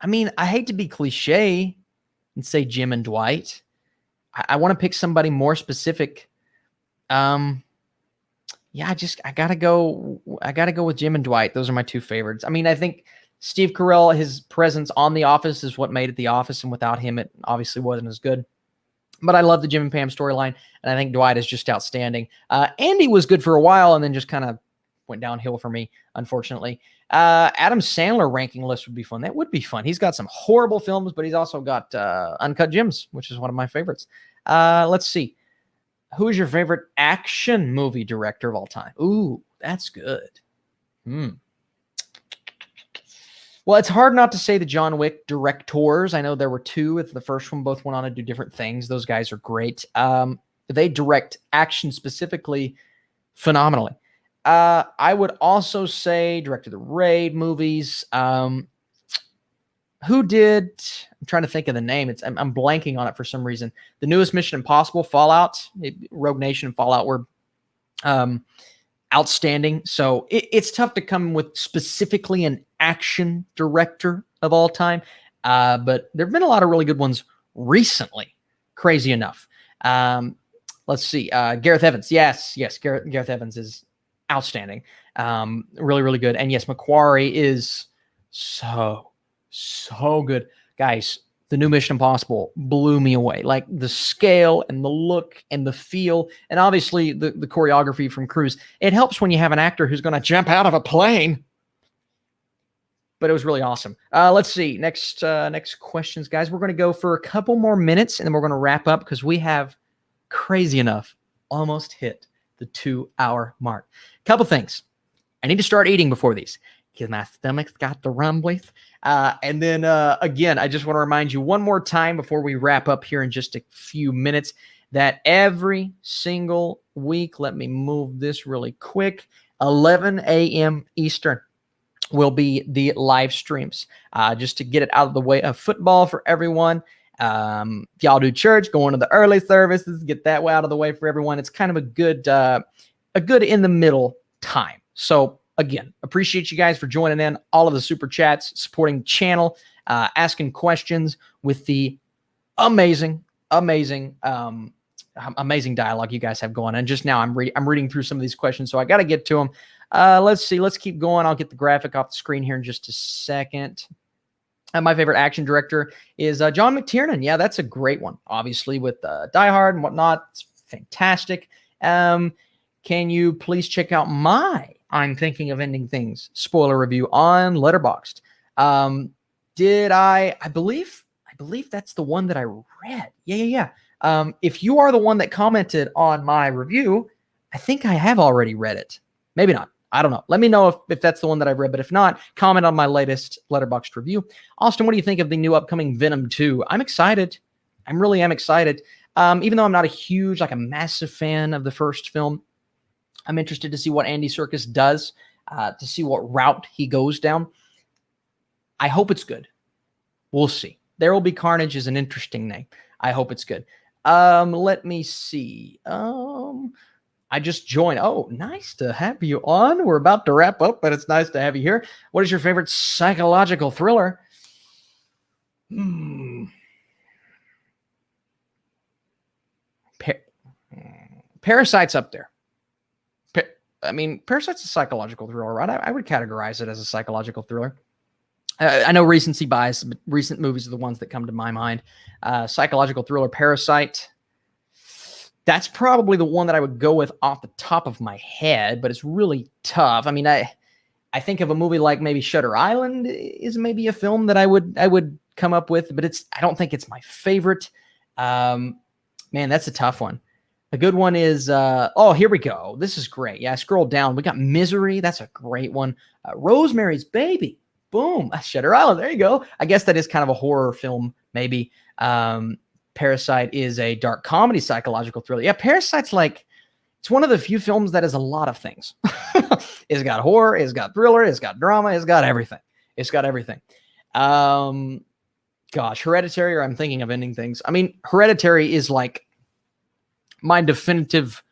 I mean, I hate to be cliche and say Jim and Dwight. I want to pick somebody more specific. Yeah, I gotta go with Jim and Dwight. Those are my two favorites. I mean, I think Steve Carell, his presence on The Office is what made it The Office, and without him, it obviously wasn't as good. But I love the Jim and Pam storyline, and I think Dwight is just outstanding. Andy was good for a while, and then just kind of went downhill for me, unfortunately. Adam Sandler ranking list would be fun. That would be fun. He's got some horrible films, but he's also got Uncut Gems, which is one of my favorites. Let's see. Who is your favorite action movie director of all time? Ooh, that's good. Well, it's hard not to say the John Wick directors. I know there were two. The first one both went on to do different things. Those guys are great. They direct action specifically phenomenally. I would also say directed the Raid movies. Who did? I'm trying to think of the name. I'm blanking on it for some reason. The newest Mission Impossible, Fallout, Rogue Nation, and Fallout were outstanding. So it's tough to come with specifically an action director of all time. But there have been a lot of really good ones recently. Crazy enough. Let's see. Gareth Evans. Yes. Gareth Evans is outstanding. Really, really good. And yes, Macquarie is so good. Guys, the new Mission Impossible blew me away. Like the scale and the look and the feel, and obviously the choreography from Cruise. It helps when you have an actor who's going to jump out of a plane. But it was really awesome. Let's see. Next questions, guys. We're going to go for a couple more minutes, and then we're going to wrap up because we have, crazy enough, almost hit the 2-hour mark. Couple things. I need to start eating before these because my stomach's got the rumblies. And then, again, I just want to remind you one more time before we wrap up here in just a few minutes that every single week, let me move this really quick, 11 a.m. Eastern will be the live streams. Just to get it out of the way of football for everyone. If y'all do church, going to the early services, get that out of the way for everyone. It's kind of a good in the middle time. So again, appreciate you guys for joining in, all of the super chats, supporting the channel, asking questions with the amazing dialogue you guys have going. And just now I'm reading through some of these questions, so I got to get to them. Let's see. Let's keep going. I'll get the graphic off the screen here in just a second. My favorite action director is John McTiernan. Yeah, that's a great one. Obviously with Die Hard and whatnot. It's fantastic. Can you please check out my I'm Thinking of Ending Things spoiler review on Letterboxd? I believe that's the one that I read. Yeah. If you are the one that commented on my review, I think I have already read it. Maybe not. I don't know. Let me know if that's the one that I've read. But if not, comment on my latest Letterboxd review. Austin, what do you think of the new upcoming Venom 2? I'm excited. I really am excited. Even though I'm not a massive fan of the first film, I'm interested to see what Andy Serkis does, to see what route he goes down. I hope it's good. We'll see. There Will Be Carnage is an interesting name. I hope it's good. Let me see. I just joined. Oh, nice to have you on. We're about to wrap up, but it's nice to have you here. What is your favorite psychological thriller? Parasite's up there. Parasite's a psychological thriller, right? I would categorize it as a psychological thriller. I know recency bias, but recent movies are the ones that come to my mind. Psychological thriller, Parasite. That's probably the one that I would go with off the top of my head, but it's really tough. I think of a movie like maybe Shutter Island is maybe a film that I would come up with, but I don't think it's my favorite. Man, that's a tough one. A good one is, here we go. This is great. Yeah, I scrolled down. We got Misery. That's a great one. Rosemary's Baby. Boom. Shutter Island. There you go. I guess that is kind of a horror film, maybe. Parasite is a dark comedy psychological thriller. Yeah, Parasite's like, it's one of the few films that is a lot of things. It's got horror, it's got thriller, it's got drama, it's got everything. It's got everything. Gosh, Hereditary, or I'm thinking of ending things. I mean, Hereditary is like my definitive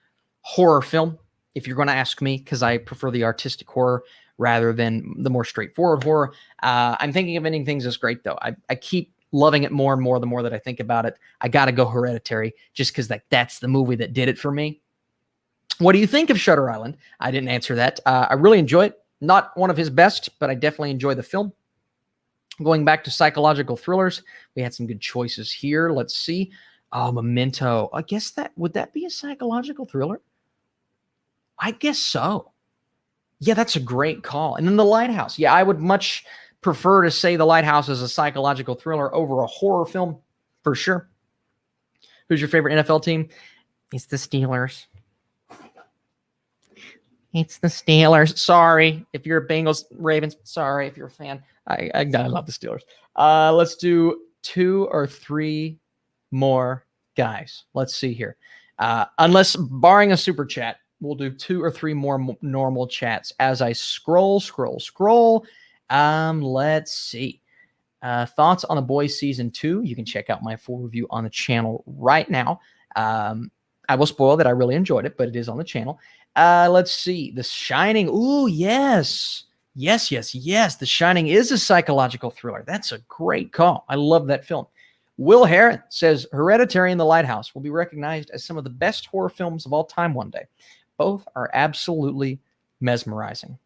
horror film, if you're going to ask me, because I prefer the artistic horror rather than the more straightforward horror. I'm thinking of ending things is great, though. I keep loving it more and more the more that I think about it. I got to go Hereditary just because that's the movie that did it for me. What do you think of Shutter Island? I didn't answer that. I really enjoy it. Not one of his best, but I definitely enjoy the film. Going back to psychological thrillers, we had some good choices here. Let's see. Oh, Memento. I guess would that be a psychological thriller? I guess so. Yeah, that's a great call. And then The Lighthouse. Yeah, I would much prefer to say The Lighthouse is a psychological thriller over a horror film, for sure. Who's your favorite NFL team? It's the Steelers. It's the Steelers. Sorry if you're a Bengals, Ravens. Sorry if you're a fan. I love the Steelers. Let's do 2 or 3 more guys. Let's see here. Unless barring a super chat, we'll do 2 or 3 more normal chats as I scroll. Let's see. Thoughts on The Boys Season 2. You can check out my full review on the channel right now. I will spoil that I really enjoyed it, but it is on the channel. Let's see. The Shining. Ooh, yes. Yes. The Shining is a psychological thriller. That's a great call. I love that film. Will Heron says Hereditary and The Lighthouse will be recognized as some of the best horror films of all time one day. Both are absolutely mesmerizing.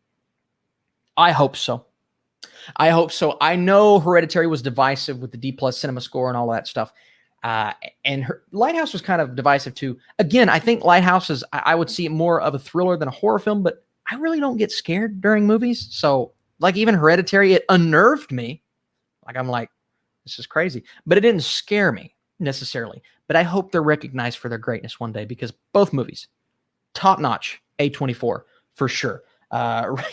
I hope so. I know Hereditary was divisive with the D+ cinema score and all that stuff. And Lighthouse was kind of divisive too. Again, I think Lighthouse is, I would see it more of a thriller than a horror film, but I really don't get scared during movies. So like even Hereditary, it unnerved me. Like I'm like, this is crazy, but it didn't scare me necessarily. But I hope they're recognized for their greatness one day because both movies, top notch, A24 for sure.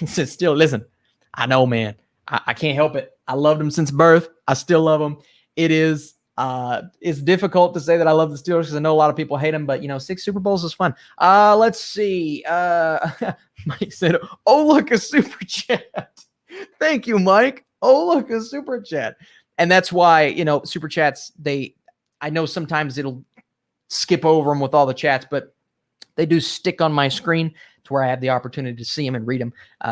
Says still, listen, I know, man, I can't help it. I loved them since birth. I still love them. It's difficult to say that I love the Steelers because I know a lot of people hate them, but 6 Super Bowls is fun. Let's see. Mike said, "Oh, look, a super chat." Thank you, Mike. Oh, look, a super chat. And that's why, super chats, I know sometimes it'll skip over them with all the chats, but they do stick on my screen to where I have the opportunity to see them and read them.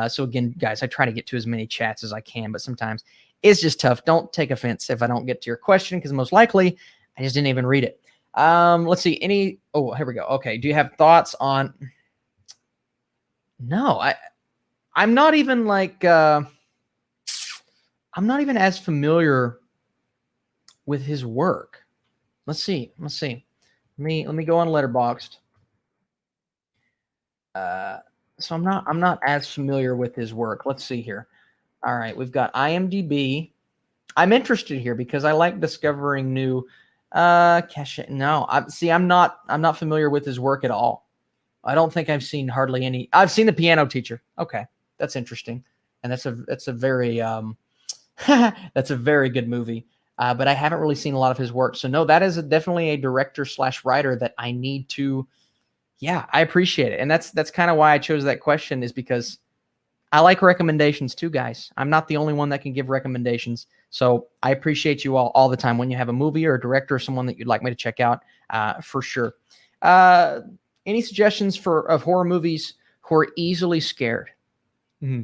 So again, guys, I try to get to as many chats as I can, but sometimes it's just tough. Don't take offense if I don't get to your question, because most likely I just didn't even read it. Let's see. Here we go. Okay. Do you have thoughts on? No, I'm not even like, I'm not even as familiar with his work. Let's see. Let me go on Letterboxd. So I'm not as familiar with his work. Let's see here. All right, we've got IMDb. I'm interested here because I like discovering new cachet. No, I'm not familiar with his work at all. I don't think I've seen hardly any. I've seen The Piano Teacher. Okay, that's interesting, and that's a very that's a very good movie. But I haven't really seen a lot of his work. So no, that is definitely a director/writer that I need to. Yeah, I appreciate it, and that's kind of why I chose that question, is because I like recommendations too, guys. I'm not the only one that can give recommendations. So I appreciate you all the time when you have a movie or a director or someone that you'd like me to check out, for sure. Any suggestions of horror movies who are easily scared? Mm-hmm.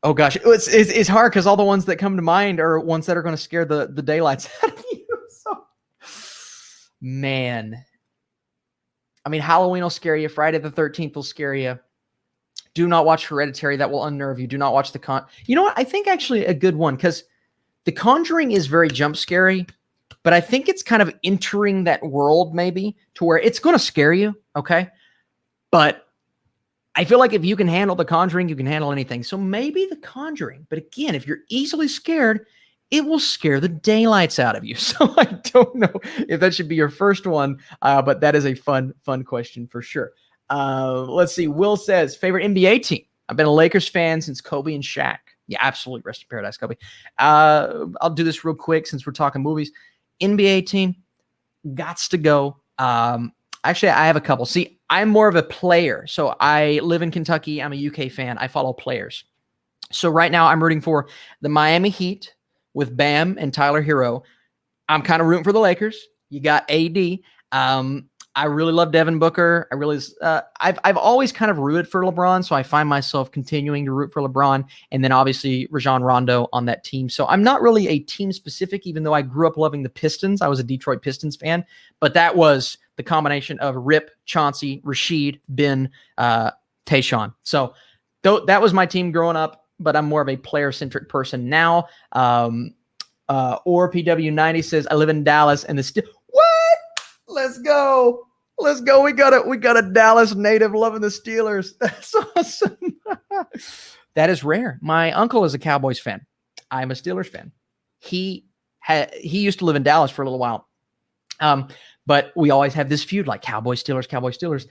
Oh gosh, it's hard because all the ones that come to mind are ones that are going to scare the daylights out of you. So, man, I mean, Halloween will scare you. Friday the 13th will scare you. Do not watch Hereditary. That will unnerve you. Do not watch You know what? I think actually a good one, because The Conjuring is very jump scary, but I think it's kind of entering that world maybe to where it's going to scare you. Okay. But I feel like if you can handle The Conjuring, you can handle anything. So maybe The Conjuring. But again, if you're easily scared, it will scare the daylights out of you. So I don't know if that should be your first one, but that is a fun question for sure. Let's see. Will says, favorite NBA team. I've been a Lakers fan since Kobe and Shaq. Yeah, absolutely. Rest in paradise, Kobe. I'll do this real quick since we're talking movies. NBA team, gots to go. Actually, I have a couple. See, I'm more of a player. So I live in Kentucky. I'm a UK fan. I follow players. So right now I'm rooting for the Miami Heat with Bam and Tyler Hero. I'm kind of rooting for the Lakers. You got AD. I really love Devin Booker. I've always kind of rooted for LeBron, so I find myself continuing to root for LeBron, and then obviously Rajon Rondo on that team. So I'm not really a team specific, even though I grew up loving the Pistons. I was a Detroit Pistons fan, but that was the combination of Rip, Chauncey, Rasheed, Ben, Tayshaun. So that was my team growing up, but I'm more of a player-centric person now. Or PW90 says, I live in Dallas, and what? Let's go. Let's go. We got a Dallas native loving the Steelers. That's awesome. That is rare. My uncle is a Cowboys fan. I'm a Steelers fan. He used to live in Dallas for a little while. But we always have this feud like Cowboys, Steelers.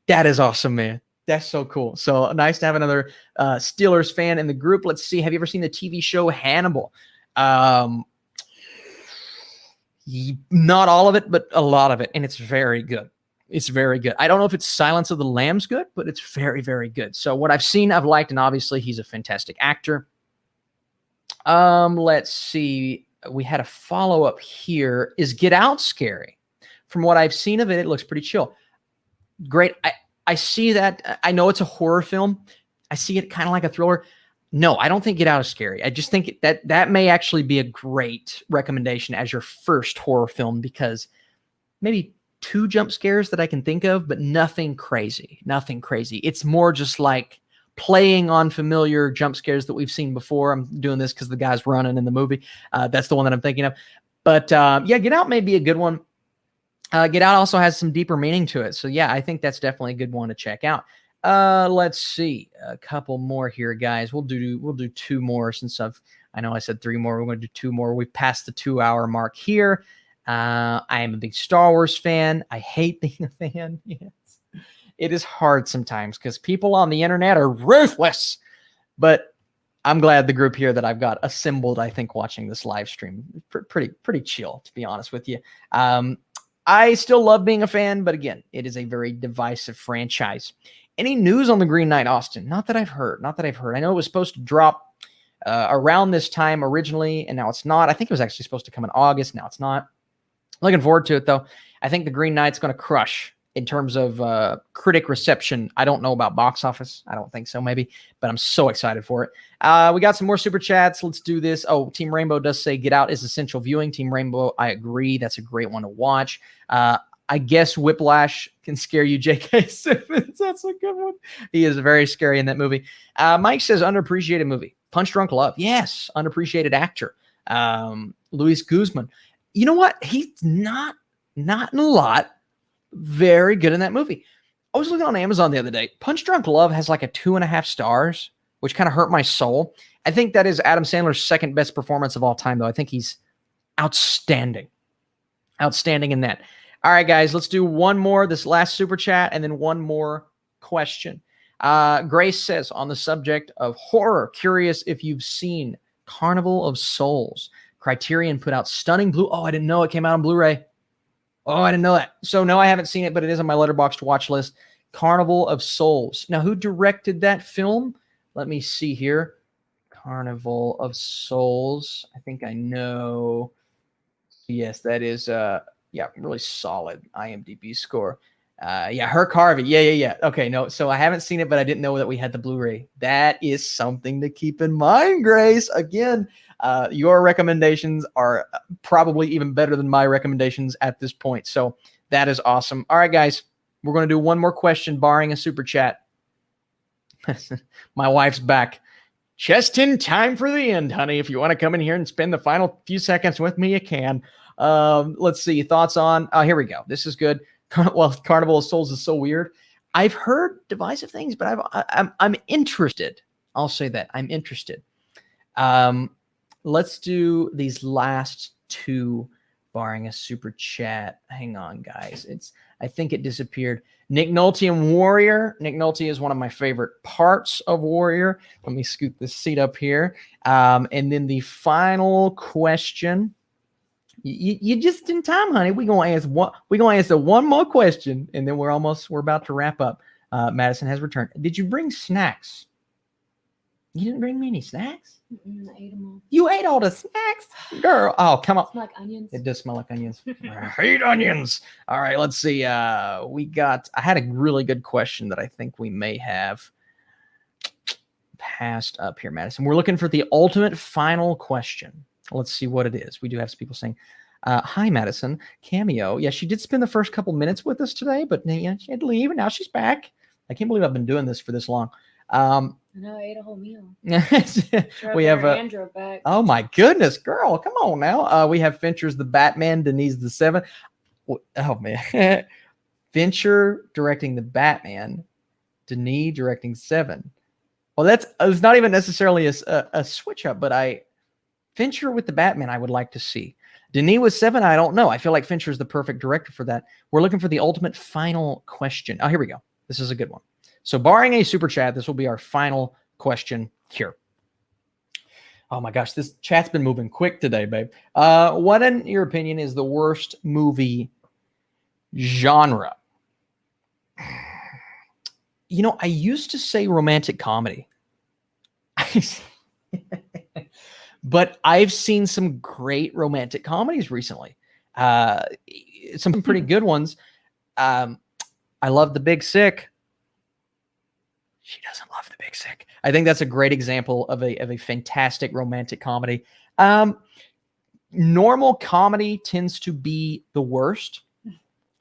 That is awesome, man. That's so cool. So nice to have another Steelers fan in the group. Let's see. Have you ever seen the TV show Hannibal? Not all of it, but a lot of it. And it's very good. It's very good. I don't know if it's Silence of the Lambs good, but it's very, very good. So what I've seen, I've liked, and obviously he's a fantastic actor. Let's see. We had a follow-up here. Is Get Out scary? From what I've seen of it, it looks pretty chill. Great. I see that. I know it's a horror film. I see it kind of like a thriller. No, I don't think Get Out is scary. I just think that may actually be a great recommendation as your first horror film, because maybe 2 jump scares that I can think of, but nothing crazy. Nothing crazy. It's more just like playing on familiar jump scares that we've seen before. I'm doing this because the guy's running in the movie. That's the one that I'm thinking of. But yeah, Get Out may be a good one. Get Out also has some deeper meaning to it. So yeah, I think that's definitely a good one to check out. Let's see a couple more here, guys. We'll do 2 more since I know I said 3 more. We're going to do 2 more. We've passed the 2-hour mark here. I am a big Star Wars fan. I hate being a fan. Yes. It is hard sometimes because people on the internet are ruthless, but I'm glad the group here that I've got assembled, I think, watching this live stream, pretty chill, to be honest with you. I still love being a fan, but again, it is a very divisive franchise. Any news on The Green Knight, Austin? Not that I've heard. I know it was supposed to drop around this time originally, and now it's not. I think it was actually supposed to come in August. Now it's not. Looking forward to it, though. I think The Green Knight's going to crush in terms of critic reception. I don't know about box office. I don't think so, maybe, but I'm so excited for it. We got some more super chats. Let's do this. Oh, Team Rainbow does say Get Out is essential viewing. Team Rainbow, I agree. That's a great one to watch. I guess Whiplash can scare you, J.K. Simmons. That's a good one. He is very scary in that movie. Mike says underappreciated movie. Punch Drunk Love. Yes, underappreciated actor. Luis Guzman. You know what? He's not in a lot. Very good in that movie. I was looking on Amazon the other day. Punch Drunk Love has like a 2.5 stars, which kind of hurt my soul. I think that is Adam Sandler's second best performance of all time, though. I think he's outstanding. Outstanding in that. All right, guys, let's do one more, this last super chat, and then one more question. Grace says, on the subject of horror, curious if you've seen Carnival of Souls. Criterion put out stunning blue. Oh, I didn't know it came out on Blu-ray. Oh, I didn't know that. So no, I haven't seen it, but it is on my Letterboxd watch list. Carnival of Souls. Now, who directed that film? Let me see here. Carnival of Souls. I think I know. Yes, that is, yeah, really solid IMDb score. Yeah, Herc Harvey. Yeah. Okay, no, so I haven't seen it, but I didn't know that we had the Blu-ray. That is something to keep in mind, Grace. Again, your recommendations are probably even better than my recommendations at this point. So that is awesome. All right, guys, we're going to do one more question, barring a super chat. My wife's back. Just in time for the end, honey. If you want to come in here and spend the final few seconds with me, you can. Let's see. Thoughts on... Oh, here we go. This is good. Well, Carnival of Souls is so weird. I've heard divisive things, but I'm interested. I'll say that I'm interested. Let's do these last two, barring a super chat. Hang on, guys. I think it disappeared. Nick Nolte and Warrior. Nick Nolte is one of my favorite parts of Warrior. Let me scoot this seat up here. And then the final question. You just in time, honey. We're gonna answer one more question, and then we're about to wrap up. Madison has returned. Did you bring snacks? You didn't bring me any snacks? I ate them all. You ate all the snacks? Girl. Oh, come on. It smells like onions. It does smell like onions. I hate onions. All right, let's see. I had a really good question that I think we may have passed up here, Madison. We're looking for the ultimate final question. Let's see what it is. We do have some people saying, hi, Madison. Cameo. Yeah, she did spend the first couple minutes with us today, but she had to leave, and now she's back. I can't believe I've been doing this for this long. I know, I ate a whole meal. We have Andrew back. Oh my goodness, girl, come on now. We have Fincher's The Batman, Denis the Seven. Oh man, Fincher directing The Batman, Denis directing Seven. Well, it's not even necessarily a switch up, but Fincher with The Batman, I would like to see. Denis with Seven, I don't know. I feel like Fincher's the perfect director for that. We're looking for the ultimate final question. Oh, here we go. This is a good one. So barring a super chat, this will be our final question here. Oh my gosh, this chat's been moving quick today, babe. What, in your opinion, is the worst movie genre? You know, I used to say romantic comedy. But I've seen some great romantic comedies recently. Some pretty good ones. I love The Big Sick. She doesn't love The Big Sick. I think that's a great example of a fantastic romantic comedy. Normal comedy tends to be the worst.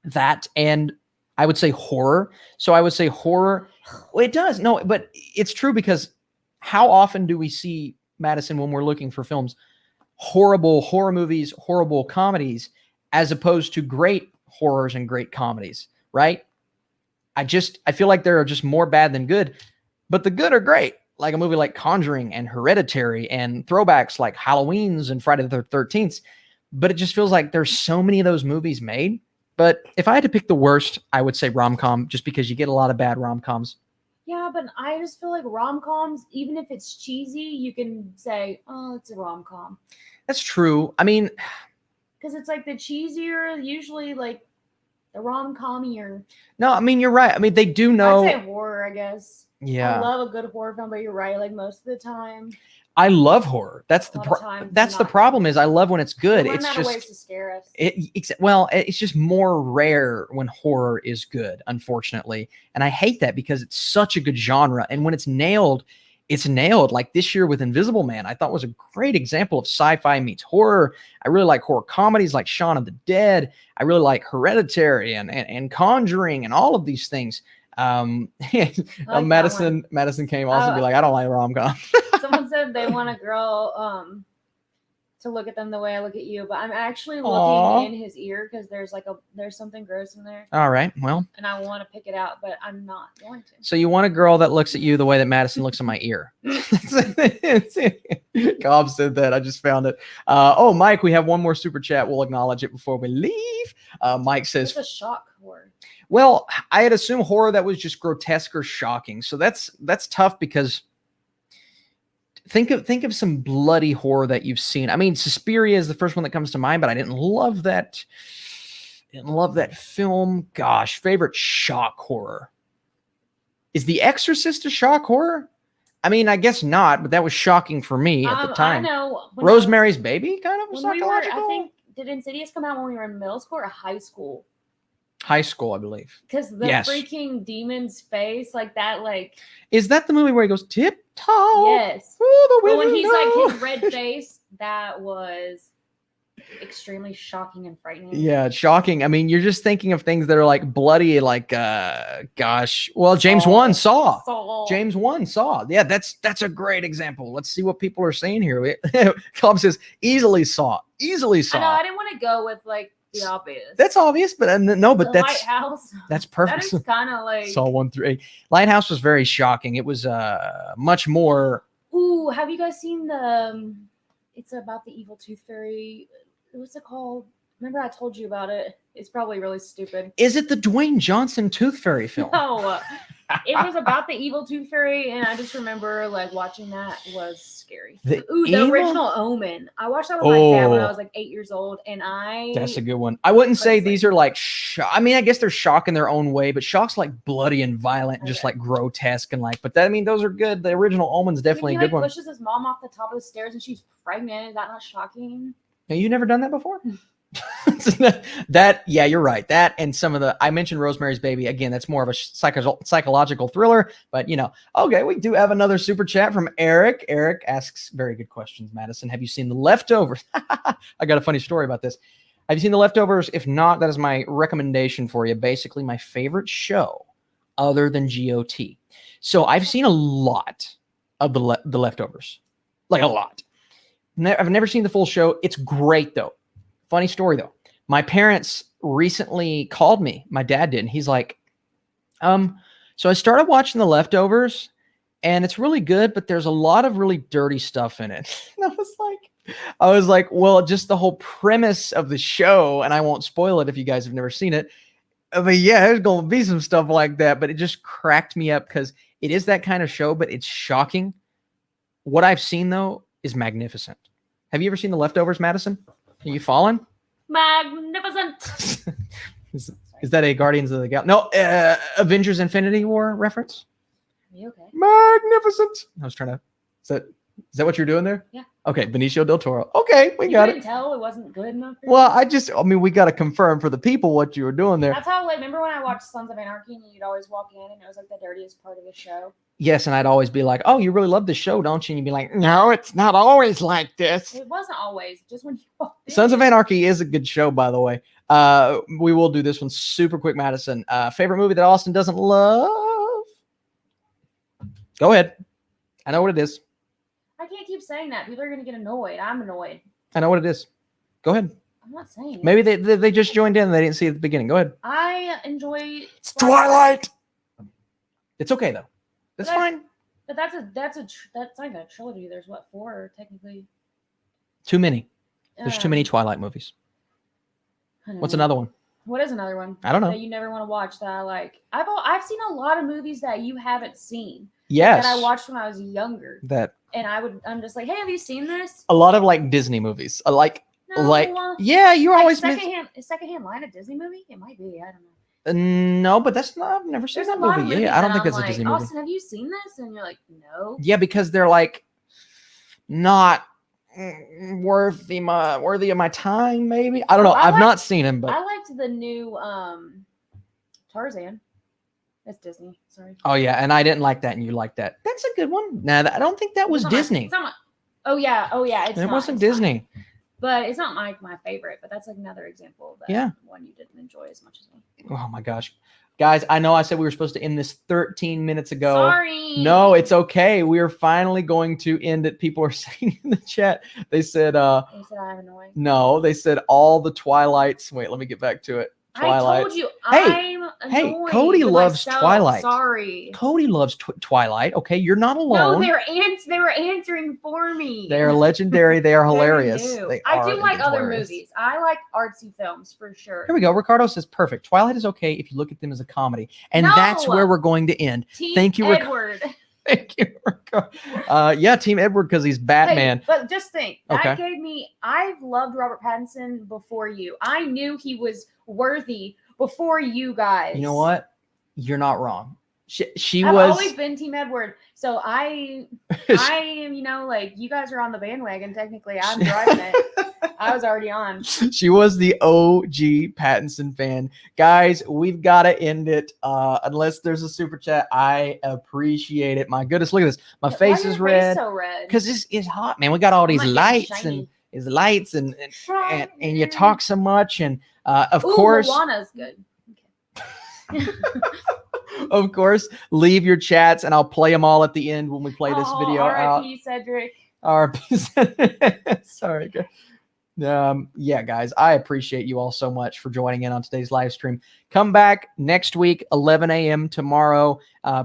That, and I would say horror. So I would say horror. Well, it does. No, but it's true, because how often do we see, Madison, when we're looking for films, horrible horror movies, horrible comedies, as opposed to great horrors and great comedies, right? I feel like there are just more bad than good, but the good are great. Like a movie like Conjuring and Hereditary and throwbacks like Halloween's and Friday the 13th. But it just feels like there's so many of those movies made. But if I had to pick the worst, I would say rom-com, just because you get a lot of bad rom-coms. Yeah, but I just feel like rom-coms, even if it's cheesy, you can say, oh, it's a rom-com. That's true. I mean, because it's like the cheesier, usually like the rom-commier. No, I mean, you're right. I mean, they do know. I'd say horror, I guess. Yeah. I love a good horror film, but you're right. Like most of the time. I love horror. That's the problem is I love when it's good. It's just ways to scare us. It's just more rare when horror is good, unfortunately. And I hate that because it's such a good genre. And when it's nailed, it's nailed. Like this year with Invisible Man, I thought was a great example of sci-fi meets horror. I really like horror comedies like Shaun of the Dead. I really like Hereditary and Conjuring and all of these things. Like Madison came also be like, I don't like rom-com. Someone said they want a girl to look at them the way I look at you, but I'm actually looking in his ear because there's something gross in there. All right, well, and I want to pick it out, but I'm not going to. So you want a girl that looks at you the way that Madison looks at my ear? Cobb said that. I just found it. Mike, we have one more super chat. We'll acknowledge it before we leave. Mike says, "It's a shock horror." Well, I had assumed horror that was just grotesque or shocking. So that's tough because think of some bloody horror that you've seen. I mean, Suspiria is the first one that comes to mind, but I didn't love that. Film. Gosh, favorite shock horror. Is The Exorcist a shock horror? I mean, I guess not, but that was shocking for me at the time. I know. Rosemary's Baby, kind of psychological. I think, did Insidious come out when we were in middle school or high school? High school, I believe. Because the freaking demon's face, like that, like. Is that the movie where he goes tiptoe? Yes. But when he's like his red face, that was extremely shocking and frightening. Yeah, shocking. I mean, you're just thinking of things that are like bloody, like gosh. Well, James Wan Saw. James Wan Saw. Yeah, that's a great example. Let's see what people are saying here. Cobb says easily saw. I know. I didn't want to go with like the obvious. That's obvious, but no, but the that's Lighthouse. that's perfect. That is kind of like saw 1 through 8. Lighthouse was very shocking. It was much more. Ooh, have you guys seen the? It's about the evil tooth fairy. What's it called? Remember I told you about it. It's probably really stupid. Is it the Dwayne Johnson Tooth Fairy film? No, it was about the evil tooth fairy, and I just remember like watching that was scary. The original Omen. I watched that with my dad when I was like 8 years old, and that's a good one. I wouldn't say these are like I mean, I guess they're shock in their own way, but shock's like bloody and violent, just like grotesque and like. But that, I mean, those are good. The original Omen's definitely a good one. Pushes his mom off the top of the stairs, and she's pregnant. Is that not shocking? Have you never done that before? Yeah, you're right. That and some of the, I mentioned Rosemary's Baby. Again, that's more of a psychological thriller, but okay, we do have another super chat from Eric. Eric asks very good questions. Madison, have you seen The Leftovers? I got a funny story about this. Have you seen The Leftovers? If not, that is my recommendation for you. Basically my favorite show other than GOT. So I've seen a lot of the Leftovers, like a lot. I've never seen the full show. It's great though. Funny story though. My parents recently called me. My dad did. And he's like, so I started watching The Leftovers and it's really good, but there's a lot of really dirty stuff in it. And I was like, well, just the whole premise of the show, and I won't spoil it if you guys have never seen it. I mean, yeah, there's going to be some stuff like that, but it just cracked me up because it is that kind of show, but it's shocking. What I've seen though is magnificent. Have you ever seen The Leftovers, Madison? Are you following? Magnificent. Is that a Guardians of the Galaxy? No, Avengers Infinity War reference? Are you okay? Magnificent. I was trying to. Is that what you're doing there? Yeah. Okay, Benicio del Toro. Okay, we got it. You couldn't tell it wasn't good enough? Well, I mean, we got to confirm for the people what you were doing there. That's how, like, remember when I watched Sons of Anarchy and you'd always walk in and it was like the dirtiest part of the show? Yes, and I'd always be like, oh, you really love the show, don't you? And you'd be like, no, it's not always like this. It wasn't always, just when you walked in. Sons of Anarchy is a good show, by the way. We will do this one super quick, Madison. Favorite movie that Austin doesn't love? Go ahead. I know what it is. I can't keep saying that. People are going to get annoyed. I'm annoyed. I know what it is. Go ahead. I'm not saying it. Maybe they just joined in and they didn't see it at the beginning. Go ahead. I enjoy Twilight. It's okay though. That's fine. But that's not even a trilogy. There's what, 4 technically? Too many. There's too many Twilight movies. What's another one? What is another one? I don't know. That you never want to watch that I like. I've seen a lot of movies that you haven't seen. Yes. That I watched when I was younger. And I'm just like, hey, have you seen this? A lot of like Disney movies. Yeah, you're like always Secondhand Line a Disney movie? It might be. I don't know. No, but that's not. I've never seen that movie. Yeah, I don't think that's a Disney movie. Austin, have you seen this? And you're like, no. Yeah, because they're like not worthy of my time. Maybe I don't know. I've not seen him, but I liked the new Tarzan. That's Disney. Sorry. Oh yeah, and I didn't like that, and you liked that. That's a good one. Nah, I don't think that was Disney. Oh yeah. It wasn't Disney. But it's not my favorite. But that's like another example of that one you didn't enjoy as much as me. Oh my gosh, guys! I know I said we were supposed to end this 13 minutes ago. Sorry. No, it's okay. We are finally going to end it. People are saying in the chat. They said I'm annoying. No, they said all the Twilights. Wait, let me get back to it. Twilight. I told you, I'm annoying. Cody loves Twilight. Sorry. Cody loves Twilight. Okay, you're not alone. No, they were answering for me. They are legendary. They are hilarious. I do like other movies. I like artsy films for sure. Here we go. Ricardo says perfect. Twilight is okay if you look at them as a comedy, and that's where we're going to end. Thank you, Edward. Thank you, Ricardo. Yeah, Team Edward because he's Batman. Hey, but just think, I've loved Robert Pattinson before you. I knew he was worthy before you guys. You know what? You're not wrong. I've always been Team Edward. So I am, like you guys are on the bandwagon. Technically, I'm driving it. I was already on. She was the OG Pattinson fan. Guys, we've got to end it. Unless there's a super chat. I appreciate it. My goodness, look at this. My face is red. So red. Because it's hot, man. We got all these lights and you talk so much. And of course. Moana's good. Okay. Of course, leave your chats and I'll play them all at the end when we play this video out. R.I.P. Cedric. R.I.P. Sorry, guys. Yeah, guys, I appreciate you all so much for joining in on today's live stream. Come back next week, 11 a.m. tomorrow.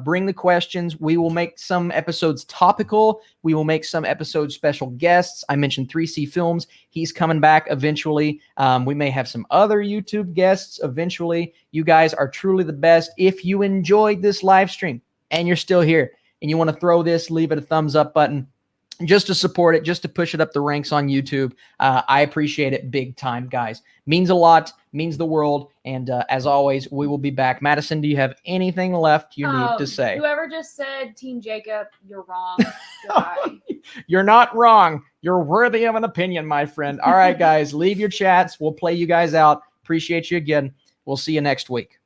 Bring the questions. We will make some episodes topical. We will make some episodes special guests. I mentioned 3C Films. He's coming back eventually. We may have some other YouTube guests eventually. You guys are truly the best. If you enjoyed this live stream and you're still here and you want to throw this, leave it a thumbs up button. Just to support it, just to push it up the ranks on YouTube. I appreciate it big time, guys. Means a lot, means the world. And as always, we will be back. Madison, do you have anything left you need to say? Whoever just said Team Jacob, you're wrong. Goodbye. You're not wrong. You're worthy of an opinion, my friend. All right, guys, leave your chats. We'll play you guys out. Appreciate you again. We'll see you next week.